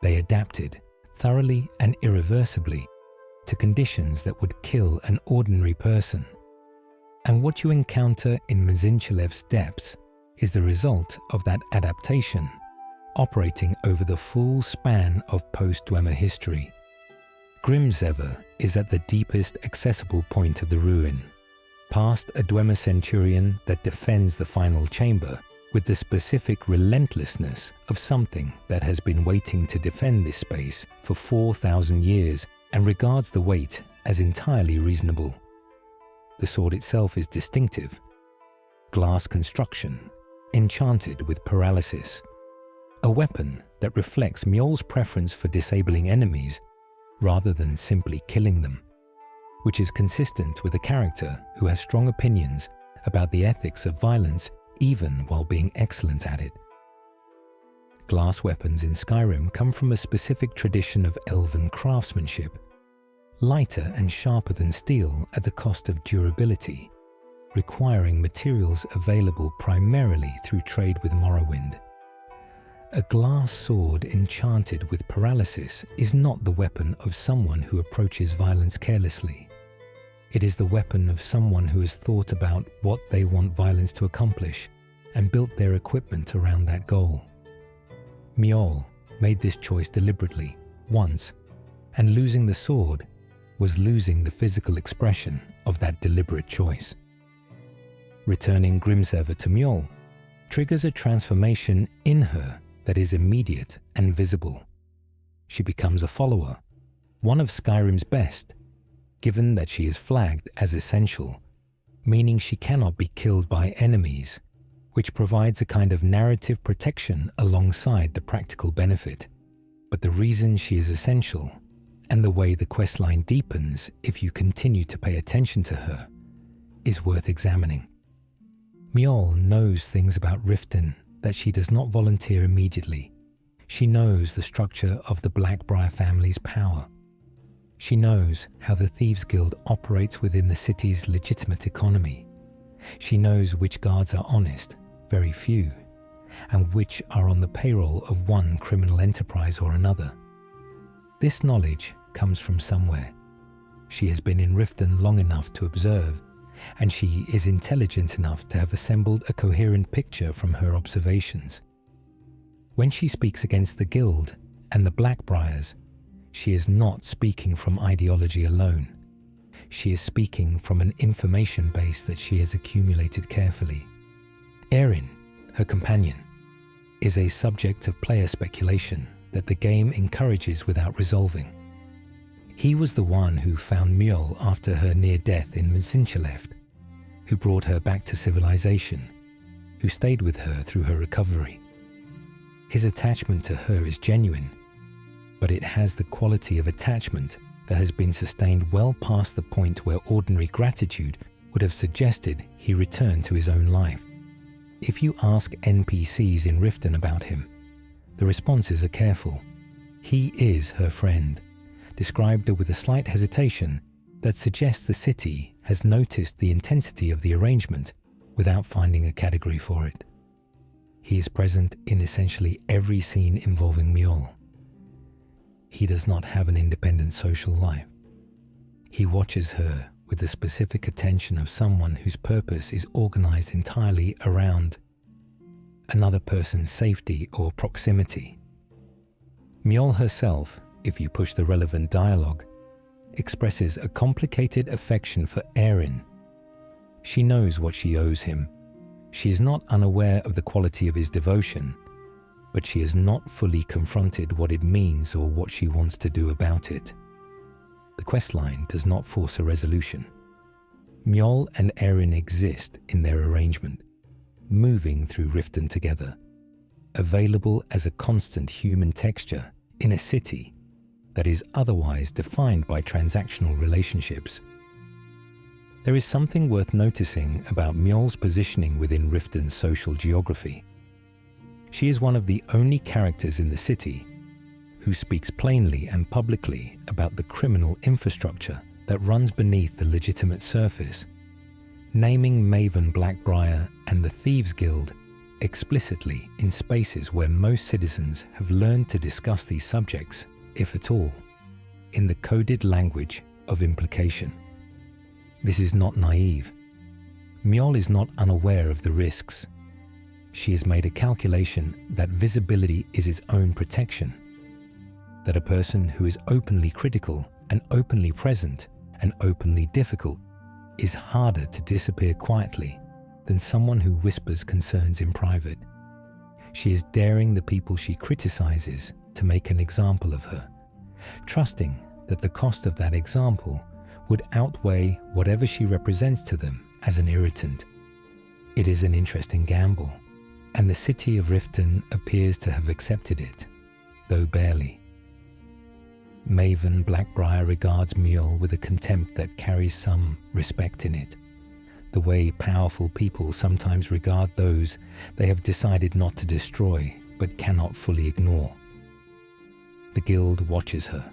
They adapted, thoroughly and irreversibly, to conditions that would kill an ordinary person. And what you encounter in Mzinchalev's depths is the result of that adaptation, operating over the full span of post-Dwemer history. Grimsever is at the deepest accessible point of the ruin, past a Dwemer centurion that defends the final chamber with the specific relentlessness of something that has been waiting to defend this space for 4,000 years and regards the wait as entirely reasonable. The sword itself is distinctive. Glass construction, enchanted with paralysis. A weapon that reflects Mjol's preference for disabling enemies rather than simply killing them, which is consistent with a character who has strong opinions about the ethics of violence even while being excellent at it. Glass weapons in Skyrim come from a specific tradition of elven craftsmanship, lighter and sharper than steel at the cost of durability, requiring materials available primarily through trade with Morrowind. A glass sword enchanted with paralysis is not the weapon of someone who approaches violence carelessly. It is the weapon of someone who has thought about what they want violence to accomplish and built their equipment around that goal. Mjol made this choice deliberately, once, and losing the sword was losing the physical expression of that deliberate choice. Returning Grimsever to Mjol triggers a transformation in her that is immediate and visible. She becomes a follower, one of Skyrim's best, given that she is flagged as essential, meaning she cannot be killed by enemies, which provides a kind of narrative protection alongside the practical benefit. But the reason she is essential, and the way the questline deepens if you continue to pay attention to her, is worth examining. Mjol knows things about Riften that she does not volunteer immediately. She knows the structure of the Blackbriar family's power. She knows how the Thieves' Guild operates within the city's legitimate economy. She knows which guards are honest, very few, and which are on the payroll of one criminal enterprise or another. This knowledge comes from somewhere. She has been in Riften long enough to observe, and she is intelligent enough to have assembled a coherent picture from her observations. When she speaks against the Guild and the Blackbriars, she is not speaking from ideology alone. She is speaking from an information base that she has accumulated carefully. Erin, her companion, is a subject of player speculation that the game encourages without resolving. He was the one who found Mjol after her near death in Mzinchalev, who brought her back to civilization, who stayed with her through her recovery. His attachment to her is genuine, but it has the quality of attachment that has been sustained well past the point where ordinary gratitude would have suggested he return to his own life. If you ask NPCs in Riften about him, the responses are careful. He is her friend, described with a slight hesitation that suggests the city has noticed the intensity of the arrangement without finding a category for it. He is present in essentially every scene involving Mjol. He does not have an independent social life. He watches her with the specific attention of someone whose purpose is organized entirely around another person's safety or proximity. Mjol herself, if you push the relevant dialogue, expresses a complicated affection for Erin. She knows what she owes him. She is not unaware of the quality of his devotion, but she has not fully confronted what it means or what she wants to do about it. The questline does not force a resolution. Mjol and Erin exist in their arrangement, moving through Riften together, available as a constant human texture in a city that is otherwise defined by transactional relationships. There is something worth noticing about Mjol's positioning within Riften's social geography. She is one of the only characters in the city who speaks plainly and publicly about the criminal infrastructure that runs beneath the legitimate surface, naming Maven Blackbriar and the Thieves Guild explicitly in spaces where most citizens have learned to discuss these subjects, if at all, in the coded language of implication. This is not naive. Mjol is not unaware of the risks. She has made a calculation that visibility is its own protection, that a person who is openly critical and openly present and openly difficult is harder to disappear quietly than someone who whispers concerns in private. She is daring the people she criticizes to make an example of her, trusting that the cost of that example would outweigh whatever she represents to them as an irritant. It is an interesting gamble, and the city of Riften appears to have accepted it, though barely. Maven Blackbriar regards Mjol with a contempt that carries some respect in it, the way powerful people sometimes regard those they have decided not to destroy but cannot fully ignore. The guild watches her.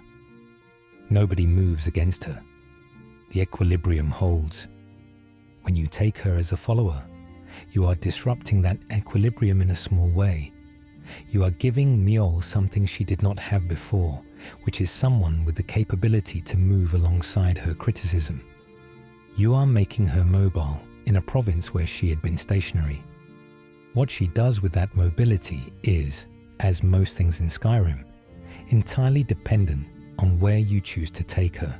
Nobody moves against her. The equilibrium holds. When you take her as a follower, you are disrupting that equilibrium in a small way. You are giving Mjol something she did not have before, which is someone with the capability to move alongside her criticism. You are making her mobile in a province where she had been stationary. What she does with that mobility is, as most things in Skyrim, entirely dependent on where you choose to take her.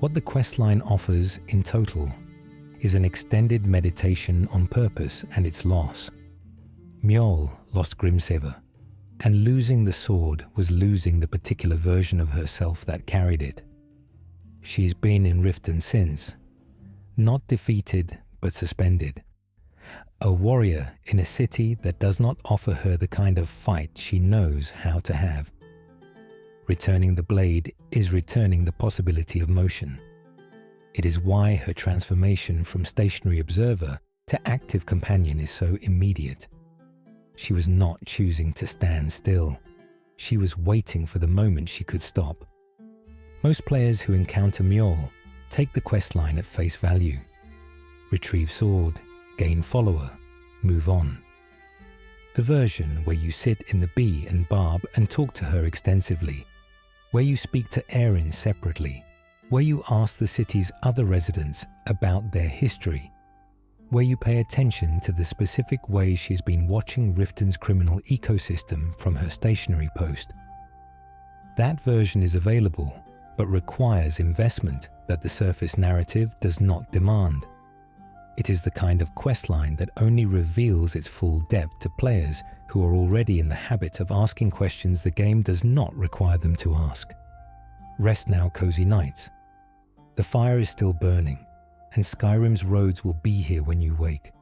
What the questline offers in total is an extended meditation on purpose and its loss. Mjol lost Grimsever, and losing the sword was losing the particular version of herself that carried it. She's been in Riften since, not defeated but suspended. A warrior in a city that does not offer her the kind of fight she knows how to have. Returning the blade is returning the possibility of motion. It is why her transformation from stationary observer to active companion is so immediate. She was not choosing to stand still. She was waiting for the moment she could stop. Most players who encounter Mjol take the questline at face value. Retrieve sword, gain follower, move on. The version where you sit in the Bee and Barb and talk to her extensively, where you speak to Erin separately, where you ask the city's other residents about their history, where you pay attention to the specific ways she's been watching Riften's criminal ecosystem from her stationary post. That version is available, but requires investment that the surface narrative does not demand. It is the kind of questline that only reveals its full depth to players who are already in the habit of asking questions the game does not require them to ask. Rest now, cozy nights. The fire is still burning, and Skyrim's roads will be here when you wake.